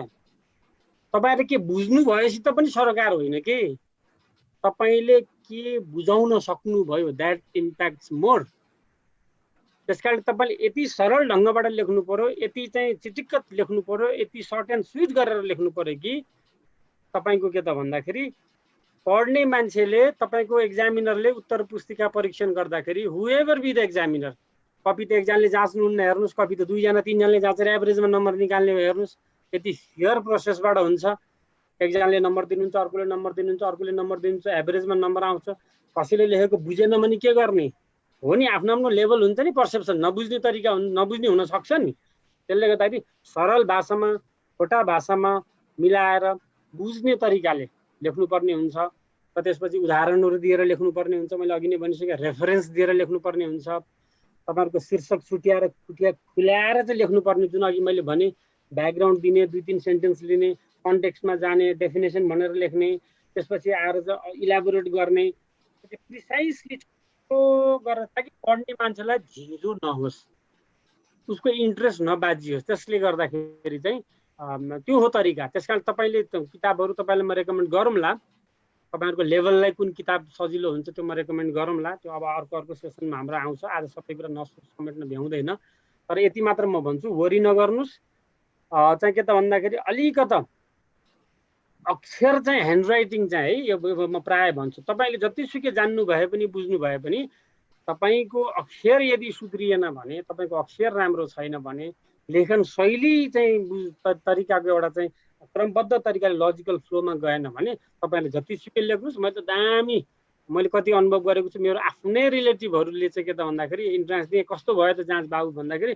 तपाईँहरूले के बुझ्नु भएपछि त पनि सरकार होइन कि तपाईँले के बुझाउन सक्नुभयो द्याट इम्प्याक्ट्स मोर त्यसकारण तपाईँले यति सरल ढङ्गबाट लेख्नु पर्यो यति चाहिँ चिटिक्क लेख्नु पर्यो यति सर्ट एन्ड स्विट गरेर लेख्नु पर्यो कि तपाईँको के त भन्दाखेरि पढ्ने मान्छेले तपाईँको एक्जामिनरले उत्तर पुस्तिका परीक्षण गर्दाखेरि whoever be the examiner, copy त एकजनाले जाँच्नुहुन्न, हेर्नुहोस् कपी त 2 जना 3 जनाले जाँचेर एभरेजमा नम्बर निकाल्ने हो, हेर्नुहोस् यति फेयर प्रोसेसबाट हुन्छ। एकजनाले नम्बर दिनुहुन्छ, अर्कोले नम्बर दिनुहुन्छ, अर्कोले नम्बर दिनुहुन्छ, एभरेजमा नम्बर आउँछ। कसैले लेखेको बुझेन भने के गर्ने हो नि, आफ्नो आफ्नो लेभल हुन्छ नि, पर्सेप्सन नबुझ्ने तरिका नबुझ्ने हुन सक्छ नि। त्यसले गर्दाखेरि सरल भाषामा छोटा भाषामा मिलाएर बुझ्ने तरिकाले लेख्नुपर्ने हुन्छ र त्यसपछि उदाहरणहरू दिएर लेख्नुपर्ने हुन्छ। मैले अघि नै भनिसकेँ, रेफरेन्स दिएर लेख्नुपर्ने हुन्छ। तपाईँहरूको शीर्षक छुट्याएर खुल्याएर चाहिँ लेख्नुपर्ने, जुन अघि मैले भने ब्याकग्राउन्ड दिने, 2-3 सेन्टेन्स लिने, कन्टेक्स्टमा जाने, डेफिनेसन भनेर लेख्ने, त्यसपछि आएर चाहिँ इलाबोरेट गर्ने, प्रिसाइसली गरेर ताकि पढ्ने मान्छेलाई झिँझो नहोस्, उसको इन्ट्रेस्ट नबाजियोस्। त्यसले गर्दाखेरि चाहिँ त्यो हो तरिका। त्यस कारण तपाईँले किताबहरू तपाईँलाई म रेकमेन्ड गरौँला, तपाईँहरूको लेभललाई कुन किताब सजिलो हुन्छ त्यो म रेकमेन्ड गरौँला। त्यो अब अर्को सेसनमा हाम्रो आउँछ, आज सबै कुरा समेट्न भ्याउँदैन। तर यति मात्र म भन्छु, वरि नगर्नुहोस्। चाहिँ के त भन्दाखेरि अलिकता अक्षर चाहिँ ह्यान्ड राइटिङ चाहिँ है, यो म प्रायः भन्छु, तपाईँले जतिसुकै जान्नु भए पनि बुझ्नु भए पनि तपाईँको अक्षर यदि सुध्रिएन भने, तपाईँको अक्षर राम्रो छैन भने, लेखन शैली चाहिँ तरिकाको एउटा चाहिँ क्रमबद्ध तरिकाले लजिकल फ्लोमा गएन भने तपाईँले जतिसुकै लेख्नुहोस्। मैले कति अनुभव गरेको छु, मेरो आफ्नै रिलेटिभहरूले चाहिँ के त भन्दाखेरि इन्ट्रान्स दिए कस्तो भयो त जाँच बाबु भन्दाखेरि,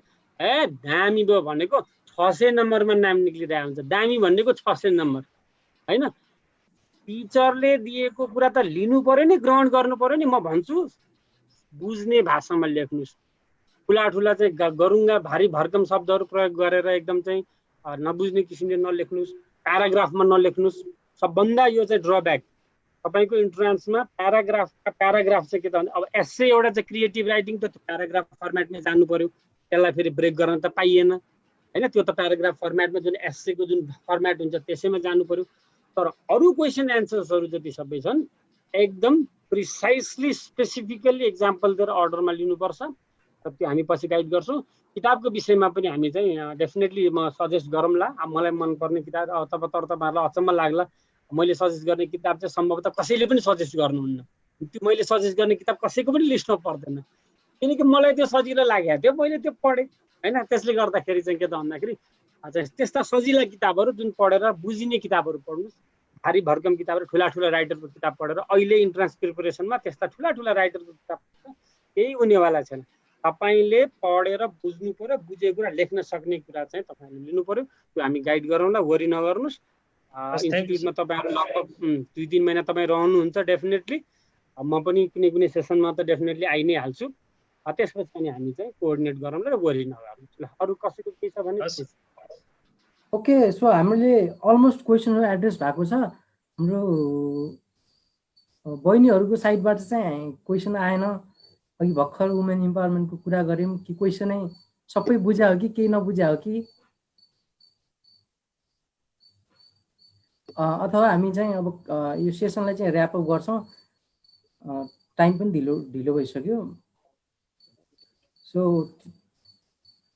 दामी भयो भनेको 600 नम्बरमा नाम निक्लिरहेको हुन्छ। दामी भनेको 600 नम्बर होइन। टिचरले दिएको कुरा त लिनु पर्यो नि, ग्रहण गर्नु पर्यो नि। म भन्छु बुझ्ने भाषामा लेख्नुहोस्। ठुला चाहिँ गरुङ्गा भारी भरकम शब्दहरू प्रयोग गरेर एकदम चाहिँ नबुझ्ने किसिमले नलेख्नुहोस्, प्याराग्राफमा नलेख्नुहोस्। सबभन्दा यो चाहिँ ड्रब्याक तपाईँको इन्ट्रान्समा प्याराग्राफ चाहिँ के त भने, अब एस्से एउटा चाहिँ क्रिएटिभ राइटिङ त प्याराग्राफ फर्मेटमै जानु पर्यो, त्यसलाई फेरि ब्रेक गर्न त पाइएन होइन। त्यो त प्याराग्राफ फर्मेटमा जुन एस्सेको जुन फर्मेट हुन्छ त्यसैमा जानु पर्यो। तर अरू क्वेसन एन्सर्सहरू जति सबै छन् एकदम प्रिसाइसली स्पेसिफिकल्ली इक्जाम्पल दिएर अर्डरमा लिनुपर्छ। र त्यो हामी पछि गाइड गर्छौँ। किताबको विषयमा पनि हामी चाहिँ डेफिनेटली म सजेस्ट गरौँला। अब मलाई मनपर्ने किताब तपाईँहरूलाई अचम्म लाग्ला, मैले सजेस्ट गर्ने किताब चाहिँ सम्भवतः कसैले पनि सजेस्ट गर्नुहुन्न। त्यो मैले सजेस्ट गर्ने किताब कसैको पनि लिस्टमा पर्दैन, किनकि मलाई त्यो सजिलो लागेको थियो, मैले त्यो पढेँ होइन। त्यसले गर्दाखेरि चाहिँ के त भन्दाखेरि त्यस्ता सजिला किताबहरू जुन पढेर बुझिने किताबहरू पढ्नुहोस्। भारी भरकम किताबहरू, ठुला राइटरको किताब पढेर अहिले इन्ट्रान्स प्रिपरेसनमा त्यस्ता ठुला राइटरको किताब केही हुनेवाला छैन। तपाईँले पढेर बुझ्नु पर्यो, बुझेको कुरा लेख्न सक्ने कुरा चाहिँ तपाईँले लिनु पर्यो। त्यो हामी गाइड गरौँला, वरि नगर्नुहोस्। इन्स्टिट्युटमा तपाईँहरू लगभग 2-3 महिना तपाईँ रहनुहुन्छ डेफिनेटली। म पनि कुनै सेसनमा त डेफिनेटली आइ नै हाल्छु। त्यसपछि पनि हामी चाहिँ कोअर्डिनेट गरौँला र वरि नगर्नुहोस्। ल, अरू कसैको केही छ भने। ओके, सो हामीले अलमोस्ट क्वेसनहरू एड्रेस भएको छ। हाम्रो बहिनीहरूको साइडबाट चाहिँ क्वेसन आएन। अघि भर्खर वुमेन इम्पावरमेन्टको कुरा गऱ्यौँ कि क्वेसनै सबै बुझ्या हो कि केही नबुझ्या हो कि, अथवा हामी चाहिँ अब यो सेसनलाई चाहिँ ऱ्यापअप गर्छौँ। टाइम पनि ढिलो भइसक्यो। सो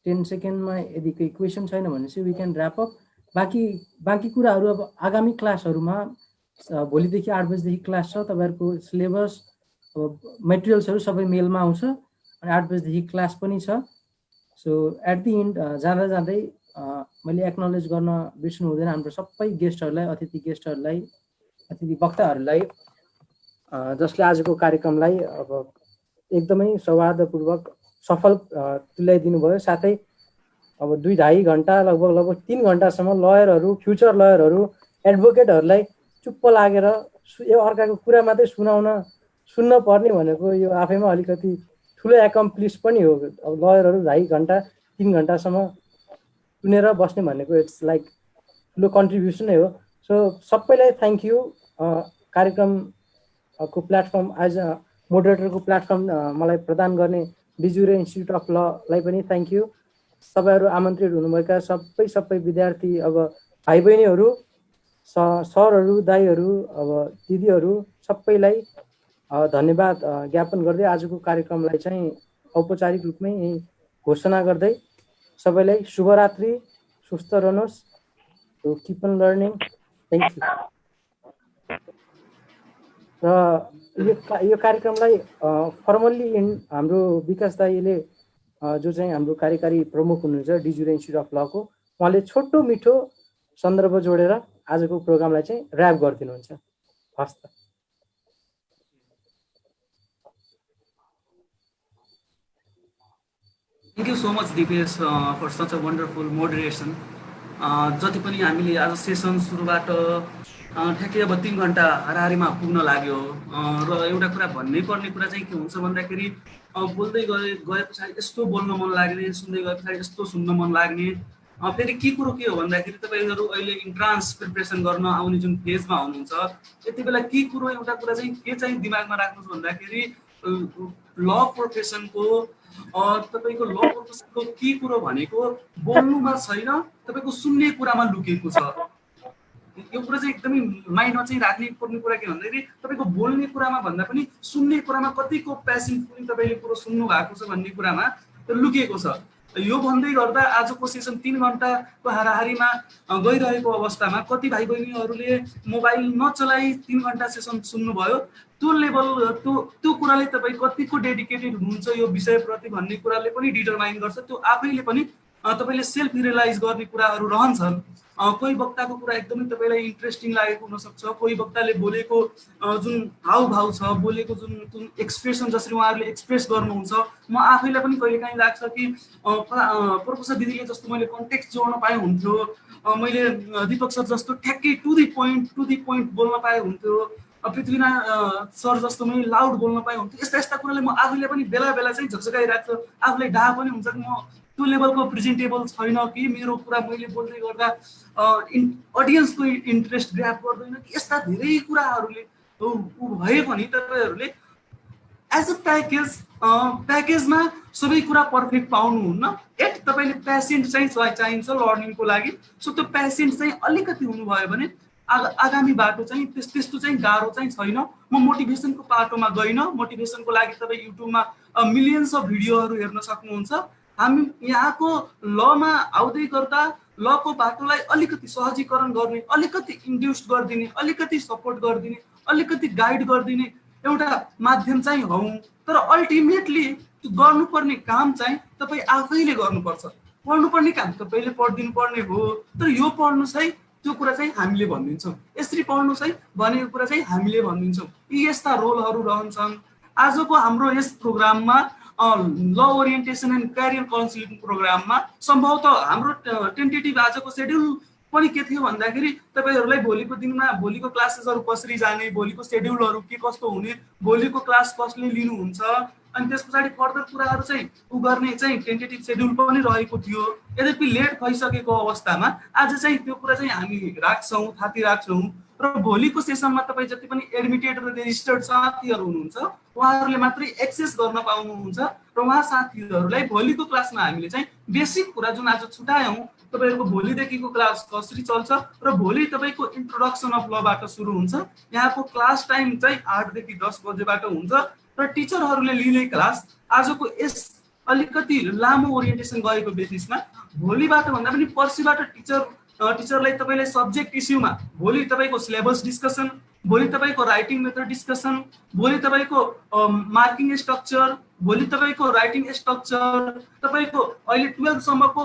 10 सेकेन्डमा यदि केही क्वेसन छैन भने चाहिँ वी क्यान ऱ्यापअप। बाँकी कुराहरू अब आगामी क्लासहरूमा भोलिदेखि 8 बजीदेखि क्लास छ। तपाईँहरूको सिलेबस मेटेरियल्सहरू सबै मेलमा आउँछ अनि 8 बजीदेखि क्लास पनि छ। सो एट दि इन्ड जाँदै मैले एक्नोलेज गर्न बिर्सनु हुँदैन हाम्रो सबै गेस्टहरूलाई, अतिथि वक्ताहरूलाई, जसले आजको कार्यक्रमलाई अब एकदमै सौहार्दपूर्वक सफल तुल्याइदिनु भयो। साथै अब 2-2.5 घन्टा लगभग 3 घन्टासम्म लयरहरू, फ्युचर लयरहरू, एडभोकेटहरूलाई चुप्प लागेर यो अर्काको कुरा मात्रै सुन्न पर्ने भनेको यो आफैमा अलिकति ठुलो एकम्प्लिस पनि हो। अब लयरहरू 2.5 घन्टा 3 घन्टासम्म सुनेर बस्ने भनेको इट्स लाइक ठुलो कन्ट्रिब्युसन नै हो। सो सबैलाई थ्याङ्क यू। कार्यक्रमको प्लेटफर्म एज अ मोडरेटरको प्लेटफर्म मलाई प्रदान गर्ने डिजुरे इन्स्टिट्युट अफ ललाई पनि थ्याङ्क यू। सबैहरू आमन्त्रित हुनुभएका सबै विद्यार्थी, अब भाइ बहिनीहरू, सरहरू, दाईहरू, अब दिदीहरू, सबैलाई धन्यवाद ज्ञापन गर्दै आजको कार्यक्रमलाई चाहिँ औपचारिक रूपमै घोषणा गर्दै सबैलाई शुभरात्रि, सुस्थ रहनुहोस्। Keep on learning. Thank you. र यो कार्यक्रमलाई फर्मल्ली हाम्रो विकास दाईले जो चाहिँ हाम्रो कार्यकारी प्रमुख हुनुहुन्छ डिजुरे इन्स्टिच्युट अफ लको, उहाँले छोटो मिठो सन्दर्भ जोडेर आजको प्रोग्रामलाई चाहिँ ऱ्याप गरिदिनुहुन्छ। हस् त। Thank you so much, Dipesh, for such a wonderful moderation. जति पनि हामीले आज सेसन सुरुबाट ठ्याक्कै अब 3 घण्टा हाराहारीमा पुग्न लाग्यो र एउटा कुरा भन्नै पर्ने कुरा चाहिँ के हुन्छ भन्दाखेरि बोल्दै गए पछाडि यस्तो बोल्न मन लाग्ने, सुन्दै गए पछाडि यस्तो सुन्न मन लाग्ने। फेरि के कुरो के हो भन्दाखेरि तपाईँहरू अहिले इन्ट्रान्स प्रिपरेसन गर्न आउने जुन फेजमा हुनुहुन्छ, यति बेला के कुरो एउटा कुरा चाहिँ के चाहिँ दिमागमा राख्नुहोस् भन्दाखेरि ल प्रोफेसनको तपाईँको ल प्रोफेसनको के कुरो भनेको बोल्नुमा छैन, तपाईँको सुन्ने कुरामा लुकेको छ। यो कुरा चाहिँ एकदमै माइन्डमा चाहिँ राख्ने पर्ने कुरा के भन्दाखेरि तपाईँको बोल्ने कुरामा भन्दा पनि सुन्ने कुरामा कतिको प्यासनफुली तपाईँले कुरो सुन्नु भएको छ भन्ने कुरामा लुकेको छ। यो भन्दै गर्दा आजको सेसन 3 घण्टाको हाराहारीमा गइरहेको अवस्थामा कति भाइ बहिनीहरूले मोबाइल नचलाई 3 घण्टा सेसन सुन्नुभयो। त्यो लेभल त्यो कुराले तपाईँ कतिको डेडिकेटेड हुनुहुन्छ यो विषयप्रति भन्ने कुराले पनि डिटरमाइन गर्छ। त्यो आफैले पनि तपाईँले सेल्फ रियलाइज गर्ने कुराहरू रहन्छन्। कोही वक्ताको कुरा एकदमै तपाईँलाई इन्ट्रेस्टिङ लागेको हुनसक्छ, कोही वक्ताले बोलेको जुन हावभाव छ, बोलेको जुन एक्सप्रेसन जसरी उहाँहरूले एक्सप्रेस गर्नुहुन्छ, म आफैलाई पनि कहिलेकाहीँ लाग्छ कि प्रोफेसर दिदीले जस्तो मैले कन्टेक्स्ट जोड्न पाए हुन्थ्यो, मैले दीपक सर जस्तो ठ्याक्कै टु दी पोइन्ट बोल्न पाए हुन्थ्यो, पृथ्वीनारायण सर जस्तो मैले लाउड बोल्न पाए हुन्थ्यो। यस्ता कुराले म आफैले पनि बेला बेला चाहिँ झकझकाइरहेको छ। आफूलाई डाहा पनि हुन्छ कि म त्यो लेभलको प्रेजेन्टेबल छैन कि मेरो कुरा मैले बोल्दै गर्दा अडियन्सको इन्ट्रेस्ट ग्र्याब गर्दैन कि, यस्ता धेरै कुराहरूले भए पनि तपाईँहरूले एज अ प्याकेजमा सबै कुरा पर्फेक्ट पाउनुहुन्न। एट तपाईँले पेसेन्ट चाहिँ चाहिन्छ लर्निङको लागि। सो त्यो पेसेन्ट चाहिँ अलिकति हुनुभयो भने आगामी बाटो चाहिँ त्यस्तो चाहिँ गाह्रो चाहिँ छैन। म मोटिभेसनको बाटोमा गइनँ। मोटिभेसनको लागि तपाईँ युट्युबमा मिलियन्स अफ भिडियोहरू हेर्न सक्नुहुन्छ। हामी यहाँको लमा आउँदै गर्दा लको बाटोलाई अलिकति सहजीकरण गर्ने, अलिकति इन्ड्युस गरिदिने, अलिकति सपोर्ट गरिदिने, अलिकति गाइड गरिदिने एउटा माध्यम चाहिँ हौँ। तर अल्टिमेटली त्यो गर्नुपर्ने काम चाहिँ तपाईँ आफैले गर्नुपर्छ। पढ्नुपर्ने काम तपाईँले पढिदिनु पर्ने हो। तर यो पढ्नुहोस् है त्यो कुरा चाहिँ हामीले भनिदिन्छौँ, यसरी पढ्नुहोस् है भनेको कुरा चाहिँ हामीले भनिदिन्छौँ। यी यस्ता रोलहरू रहन्छन्। आजको हाम्रो यस प्रोग्राममा ल ओरिएन्टेसन एन्ड क्यारियर काउन्सिलिङ प्रोग्राममा सम्भवतः हाम्रो टेन्टेटिभ आजको सेड्युल पनि के थियो भन्दाखेरि तपाईँहरूलाई भोलिको दिनमा भोलिको क्लासेसहरू कसरी जाने, भोलिको सेड्युलहरू के कस्तो हुने, भोलिको क्लास कसले लिनुहुन्छ, अनि त्यस पछाडि फर्दर कुराहरू चाहिँ गर्ने चाहिँ टेन्टेटिभ सेड्युल पनि रहेको थियो। यद्यपि लेट भइसकेको अवस्थामा आज चाहिँ त्यो कुरा चाहिँ हामी राख्छौँ, थाती राख्छौँ। र भोलिको सेसनमा तपाईँ जति पनि एडमिटेड र रेजिस्टर्ड साथीहरू हुनुहुन्छ उहाँहरूले मात्रै एक्सेस गर्न पाउनुहुन्छ। र उहाँ साथीहरूलाई भोलिको क्लासमा हामीले चाहिँ बेसिक कुरा जुन आज छुटायौँ, तपाईँहरूको भोलिदेखिको क्लास कसरी चल्छ र भोलि तपाईँको इन्ट्रोडक्सन अफ लबाट सुरु हुन्छ। यहाँको क्लास टाइम चाहिँ 8 देखि 10 बजेबाट हुन्छ र टिचरहरूले लिने क्लास आजको यस अलिकति लामो ओरिएन्टेसन गएको बेसिसमा भोलिबाट भन्दा पनि पर्सिबाट टिचरलाई तपाईँले सब्जेक्ट इस्युमा भोलि तपाईँको सिलेबस डिस्कसन, भोलि तपाईँको राइटिङ मेथड डिस्कसन, भोलि तपाईँको मार्किङ स्ट्रक्चर, भोलि तपाईँको राइटिङ स्ट्रक्चर, तपाईँको अहिले 12 सम्मको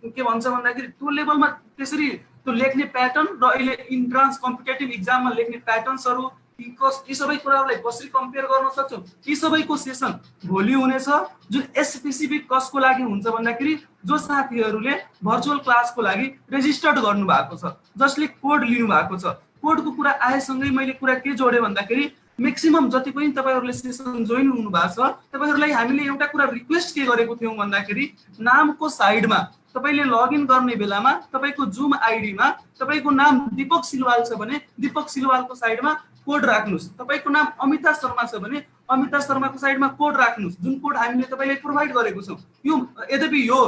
के भन्छ भन्दाखेरि त्यो लेभलमा त्यसरी त्यो लेख्ने प्याटर्न र अहिले इन्ट्रान्स कम्पिटेटिभ इक्जाममा लेख्ने प्याटर्न्सहरू यी सबै कुराहरूलाई कसरी कम्पेयर गर्न सक्छौँ, यी सबैको सेसन भोलि हुनेछ। जुन स्पेसिफिक कसको लागि हुन्छ भन्दाखेरि जो साथीहरूले भर्चुअल क्लासको लागि रेजिस्टर्ड गर्नु भएको छ, जसले कोड लिनु भएको छ। कोडको कुरा आएसँगै मैले कुरा के जोडेँ भन्दाखेरि म्याक्सिमम जति पनि तपाईँहरूले सेसन जोइन हुनु भएको छ तपाईँहरूलाई हामीले एउटा कुरा रिक्वेस्ट के गरेको थियौँ भन्दाखेरि नामको साइडमा तपाईँले लगइन गर्ने बेलामा तपाईँको जुम आइडीमा तपाईँको नाम दीपक सिलवाल छ भने दीपक सिलवालको साइडमा कोड राख्नुहोस्। तपाईँको नाम अमिता शर्मा छ भने अमिता शर्माको साइडमा कोड राख्नुहोस्, जुन कोड हामीले तपाईँलाई प्रोभाइड गरेको छौँ। यो यद्यपि यो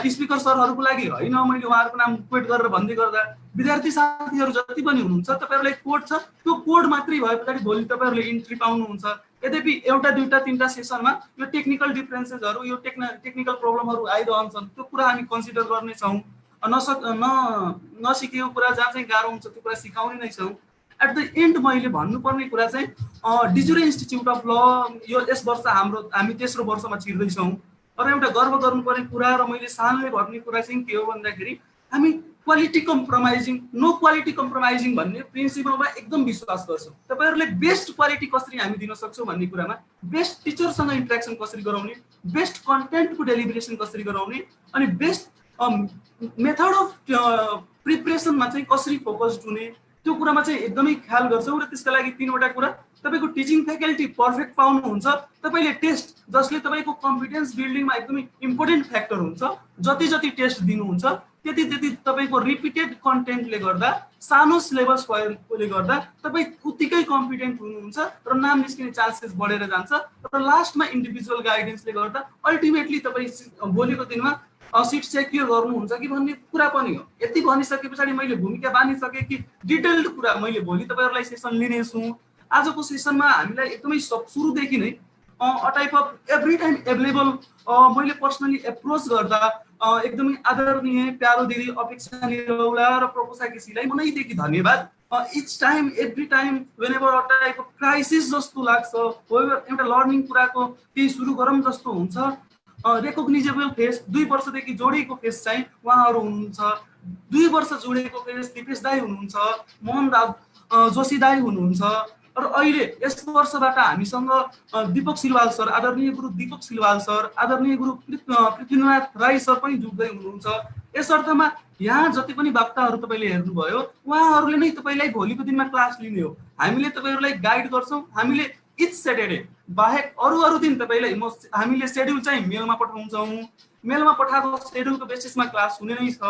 स्पिकर सरहरूको लागि होइन, मैले उहाँहरूको नाम क्वेट गरेर भन्दै गर्दा विद्यार्थी साथीहरू जति पनि हुनुहुन्छ तपाईँहरूलाई कोड छ, त्यो कोड मात्रै भए पछाडि भोलि तपाईँहरूले इन्ट्री पाउनुहुन्छ। यद्यपि एउटा दुईटा तिनवटा सेसनमा यो टेक्निकल डिफरेन्सेसहरू, यो टेक्निकल प्रब्लमहरू आइरहन्छन्, त्यो कुरा हामी कन्सिडर गर्नेछौँ। नसिकेको कुरा जहाँ चाहिँ गाह्रो हुन्छ त्यो कुरा सिकाउने नै छौँ। एट द एन्ड मैले भन्नुपर्ने कुरा चाहिँ डिजुरे इन्स्टिच्युट अफ ल यो यस वर्ष हामी तेस्रो वर्षमा छिर्दैछौँ र एउटा गर्व गर्नुपर्ने कुरा र मैले सानोले भन्ने कुरा चाहिँ के हो भन्दाखेरि हामी quality compromising no quality compromising भन्ने प्रिन्सिपलमा एकदम विश्वास गर्छौँ। तपाईँहरूले बेस्ट क्वालिटी कसरी हामी दिन सक्छौँ भन्ने कुरामा बेस्ट टिचरसँग इन्ट्रेक्सन कसरी गराउने, बेस्ट कन्टेन्टको डेलिभरेसन कसरी गराउने अनि बेस्ट मेथड अफ प्रिपरेसनमा चाहिँ कसरी फोकस्ड हुने त्यो कुरामा चाहिँ एकदमै ख्याल गर्छौँ। र त्यसका लागि 3वटा कुरा तपाईँको टिचिङ फ्याकल्टी पर्फेक्ट पाउनुहुन्छ, तपाईँले टेस्ट जसले तपाईँको कम्पिटेन्स बिल्डिङमा एकदमै इम्पोर्टेन्ट फ्याक्टर हुन्छ, जति जति टेस्ट दिनुहुन्छ त्यति त्यति तपाईँको रिपिटेड कन्टेन्टले गर्दा सानो सिलेबस भएकोले गर्दा तपाईँ उत्तिकै कम्पिटेन्ट हुनुहुन्छ र नाम निस्किने चान्सेस बढेर जान्छ र लास्टमा इन्डिभिजुअल गाइडेन्सले गर्दा अल्टिमेटली तपाईँ भोलिको दिनमा सिट सेक्युर गर्नुहुन्छ कि भन्ने कुरा पनि हो। यति भनिसके पछाडि मैले भूमिका बाँधिसकेँ कि डिटेल्ड कुरा मैले भोलि तपाईँहरूलाई सेसन लिनेछु। आजको सेसनमा हामीलाई एकदमै सुरुदेखि नै a type of every time available मैले पर्सनली एप्रोच गर्दा एकदमै आदरणीय प्यारो दिदी अपेक्षा निरौला र प्रपोसा केसीलाई मनैदेखि धन्यवाद। Each time every time when ever a type of crisis जस्तो लाग्छ, एउटा लर्निङ कुराको केही सुरु गरौँ जस्तो हुन्छ, रेकग्निजेबल फेस 2 वर्षदेखि जोडिएको फेस चाहिँ उहाँहरू हुनुहुन्छ। 2 वर्ष जोडिएको फेस दिपेश दाई हुनुहुन्छ, मोहन राज जोशी दाई हुनुहुन्छ र अहिले यस वर्षबाट हामीसँग दीपक सिलवाल सर, आदरणीय गुरु दीपक सिलवाल सर, आदरणीय गुरु पृथ्वीनाथ राई सर पनि जुट्दै हुनुहुन्छ। यस अर्थमा यहाँ जति पनि वक्ताहरू तपाईँले हेर्नुभयो उहाँहरूले नै तपाईँलाई भोलिको दिनमा क्लास लिने हो। हामीले तपाईँहरूलाई गाइड गर्छौँ। हामीले इच स्याटरडे बाहेक अरू दिन तपाईँलाई हामीले सेड्युल चाहिँ मेलमा पठाउँछौँ। मेलमा पठाएको सेड्युलको बेसिसमा क्लास हुने नै छ।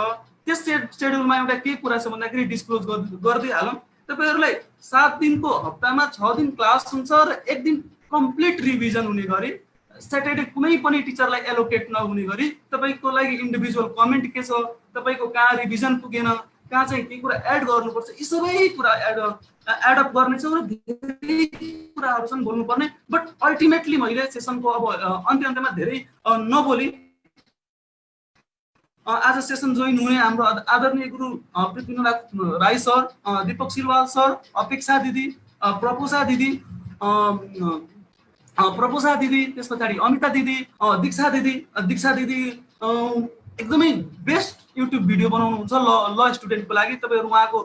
त्यस सेड्युलमा एउटा के कुरा छ भन्दाखेरि डिस्क्लोज गर्दै हालौँ। तपाईँहरूलाई 7 दिनको हप्तामा 6 दिन क्लास हुन्छ र 1 दिन कम्प्लिट रिभिजन हुने गरी स्याटरडे कुनै पनि टिचरलाई एलोकेट नहुने गरी तपाईँको लागि इन्डिभिजुअल कमेन्ट के छ, तपाईँको कहाँ रिभिजन पुगेन, कहाँ चाहिँ के कुरा एड गर्नुपर्छ, यी सबै कुरा एडअप गर्नेछौँ र धेरै कुराहरू छन् बोल्नुपर्ने। बट अल्टिमेटली मैले सेसनको अब अन्त्यमा धेरै नबोली आज सेसन जोइन हुने हाम्रो आदरणीय गुरु पृथ्वीनाथ राई सर, दीपक सिलवाल सर, अपेक्षा दिदी, प्रपोसा दिदी, त्यस पछाडि अमिता दिदी, दीक्षा दिदी एकदमै बेस्ट युट्युब भिडियो बनाउनुहुन्छ ल स्टुडेन्टको लागि। तपाईँहरू उहाँको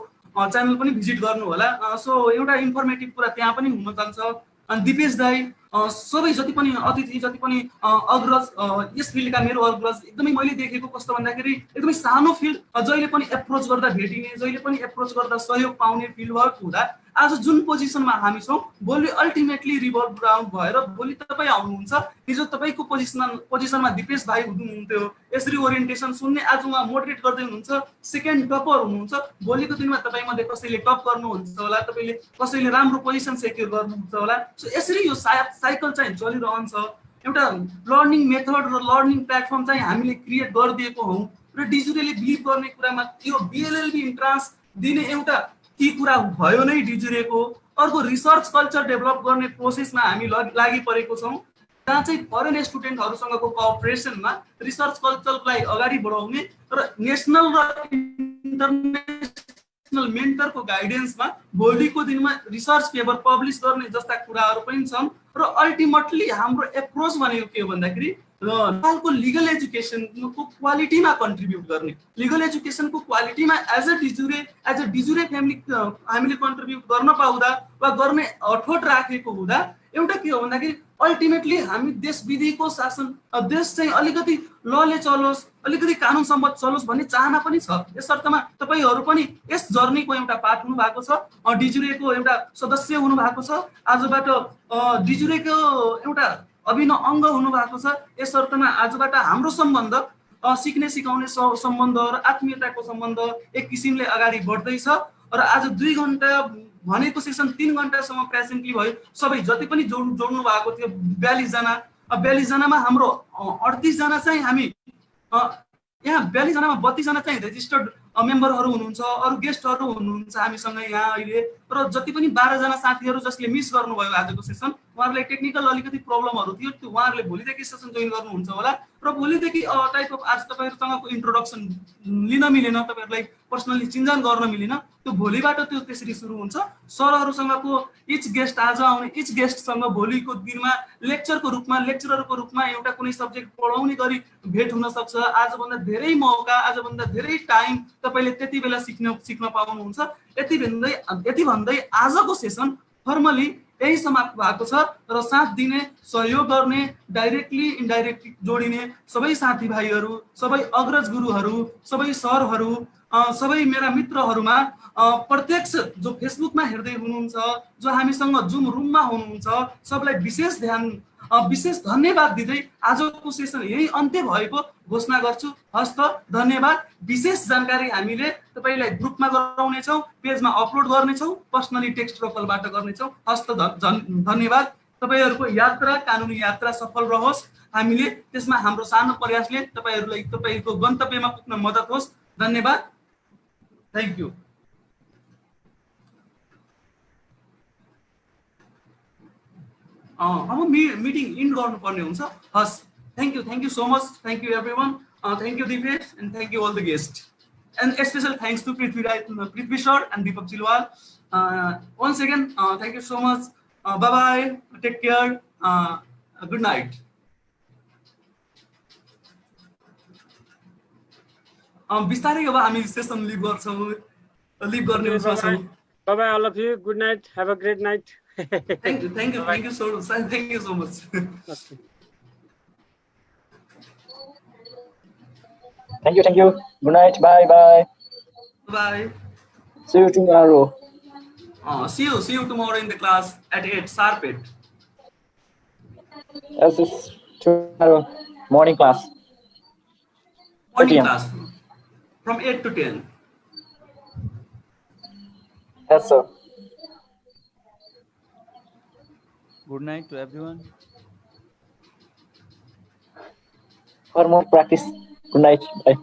च्यानल पनि भिजिट गर्नु होला। सो एउटा इन्फर्मेटिभ कुरा त्यहाँ पनि हुन जान्छ। अनि दिपेश दाई सबै जति पनि अतिथि जति पनि अग्रज यस फिल्डका मेरो अग्रज एकदमै मैले देखेको कस्तो भन्दाखेरि एकदमै सानो फिल्ड, जहिले पनि एप्रोच गर्दा भेटिने, जहिले पनि एप्रोच गर्दा सहयोग पाउने फिल्ड वर्क हुँदा आज जुन पोजिसनमा हामी छौँ भोलि अल्टिमेटली रिभल्भ राउन्ड भएर भोलि तपाईँ आउनुहुन्छ। हिजो तपाईँको पोजिसनमा दिपेश भाइ हुनुहुन्थ्यो, यसरी ओरिएन्टेसन सुन्ने, आज उहाँ मोटिभेट गर्दै हुनुहुन्छ, सेकेन्ड टपर हुनुहुन्छ। भोलिको दिनमा तपाईँमध्ये कसैले टप गर्नुहुन्छ होला, तपाईँले कसैले राम्रो पोजिसन सेक्युर गर्नुहुन्छ होला। सो यसरी यो साइकल चाहिँ चलिरहन्छ। एउटा लर्निङ मेथड र लर्निङ प्लेटफर्म चाहिँ हामीले क्रिएट गरिदिएको हौँ र डिजुरेले बिलिभ गर्ने कुरामा यो बिएलएलबी इन्ट्रान्स दिने एउटा के कुरा भयो नै डिजुरेको। अर्को रिसर्च कल्चर डेभलप गर्ने प्रोसेसमा हामी लागि परेको छौँ, जहाँ चाहिँ फरेन स्टुडेन्टहरूसँगको कोअपरेसनमा रिसर्च कल्चरलाई अगाडि बढाउने र नेसनल र इन्टरनेसनल मेन्टरको गाइडेन्समा भोलिको दिनमा रिसर्च पेपर पब्लिस गर्ने जस्ता कुराहरू पनि छन्। र अल्टिमेटली हाम्रो एप्रोच भनेको के हो भन्दाखेरि नेपालको लिगल एजुकेसनको क्वालिटीमा कन्ट्रिब्युट गर्ने, लिगल एजुकेसनको क्वालिटीमा एज अ डिजुरे फ्यामिली हामीले कन्ट्रिब्युट गर्न पाउँदा वा गर्ने अठोट राखेको हुँदा एउटा के हो भन्दाखेरि अल्टिमेटली हामी देश विधिको शासन, देश चाहिँ अलिकति लले चलोस्, अलिकति कानुन सम्मत चलोस् भन्ने चाहना पनि छ। यस अर्थमा तपाईँहरू पनि यस जर्नीको एउटा पार्ट हुनु भएको छ, डिजुरेको एउटा सदस्य हुनु भएको छ, आजबाट डिजुरेको एउटा अभिन्न अङ्ग हुनु भएको छ। यस अर्थमा आजबाट हाम्रो सम्बन्ध सिक्ने सिकाउने सम्बन्ध र आत्मीयताको सम्बन्ध एक किसिमले अगाडि बढ्दैछ। र आज 2 घन्टा भनेको सेसन 3 घन्टासम्म प्रेजेन्टली भयो। सबै जति पनि जोड्नु भएको थियो 42 जना, 42 जनामा हाम्रो 38 जना चाहिँ हामी यहाँ 42 जनामा 32 जना चाहिँ रेजिस्टर्ड मेम्बरहरू हुनुहुन्छ, अरू गेस्टहरू हुनुहुन्छ हामीसँग यहाँ अहिले। र जति पनि 12 जना साथीहरू जसले मिस गर्नुभयो आजको सेसन उहाँहरूलाई टेक्निकल अलिकति प्रब्लमहरू थियो, त्यो उहाँहरूले भोलिदेखि सेसन जोइन गर्नुहुन्छ होला र भोलिदेखि टाइप अफ आज तपाईँहरूसँगको इन्ट्रोडक्सन लिन मिलेन, तपाईँहरूलाई पर्सनली चिन्जान गर्न मिलेन, त्यो भोलिबाट त्यो त्यसरी सुरु हुन्छ। सरहरूसँगको इच गेस्ट आज आउने इच गेस्टसँग भोलिको दिनमा लेक्चरको रूपमा लेक्चररको रूपमा एउटा कुनै सब्जेक्ट पढाउने गरी भेट हुन सक्छ। आजभन्दा धेरै मौका, आजभन्दा धेरै टाइम तपाईँले त्यति बेला सिक्न पाउनुहुन्छ। यति भन्दै आजको सेसन फर्मली यही समाप्त भएको छ र साथ दिने, सहयोग गर्ने, डाइरेक्टली इन्डाइरेक्टली जोडिने सबै साथीभाइहरू, सबै अग्रज गुरुहरू, सबै सरहरू, सबै मेरा मित्रहरूमा प्रत्यक्ष जो फेसबुकमा हेर्दै हुनुहुन्छ, जो हामीसँग जुम रुममा हुनुहुन्छ, सबलाई विशेष धन्यवाद दिँदै आजको सेसन यही अन्त्य भएको घोषणा गर्छु। हस्त धन्यवाद। विशेष जानकारी हामीले तपाईँलाई ग्रुपमा गराउनेछौँ, पेजमा अपलोड गर्नेछौँ, पर्सनली टेक्स्ट प्रकल्पबाट गर्नेछौँ। हस्त धन्यवाद। तपाईँहरूको यात्रा, कानुनी यात्रा सफल रहोस्। हामीले त्यसमा हाम्रो सानो प्रयासले तपाईँहरूलाई तपाईँको गन्तव्यमा पुग्न मद्दत होस्। धन्यवाद। Thank you. अब मिटिङ इन्ड गर्नुपर्ने हुन्छ। हस्, thank you so much. Thank you everyone. Thank you Dipesh and thank you all the guest and special thanks to Prithvi sir and Deepak Chilwal. Once again thank you so much. Bye bye, take care, good night. बिस्तारै अब हामी session leave गर्ने उसमा छौँ। Bye bye all of you, good night, have a great night. Thank you so much. Thank you so much. Okay. Thank you. Good night. Bye. Bye. See you tomorrow. See you tomorrow in the class at 8 sharp 8. Yes, it's tomorrow morning class. Morning class from 8 to 10. Yes, sir. Good night to everyone. For more practice. Good night. Bye.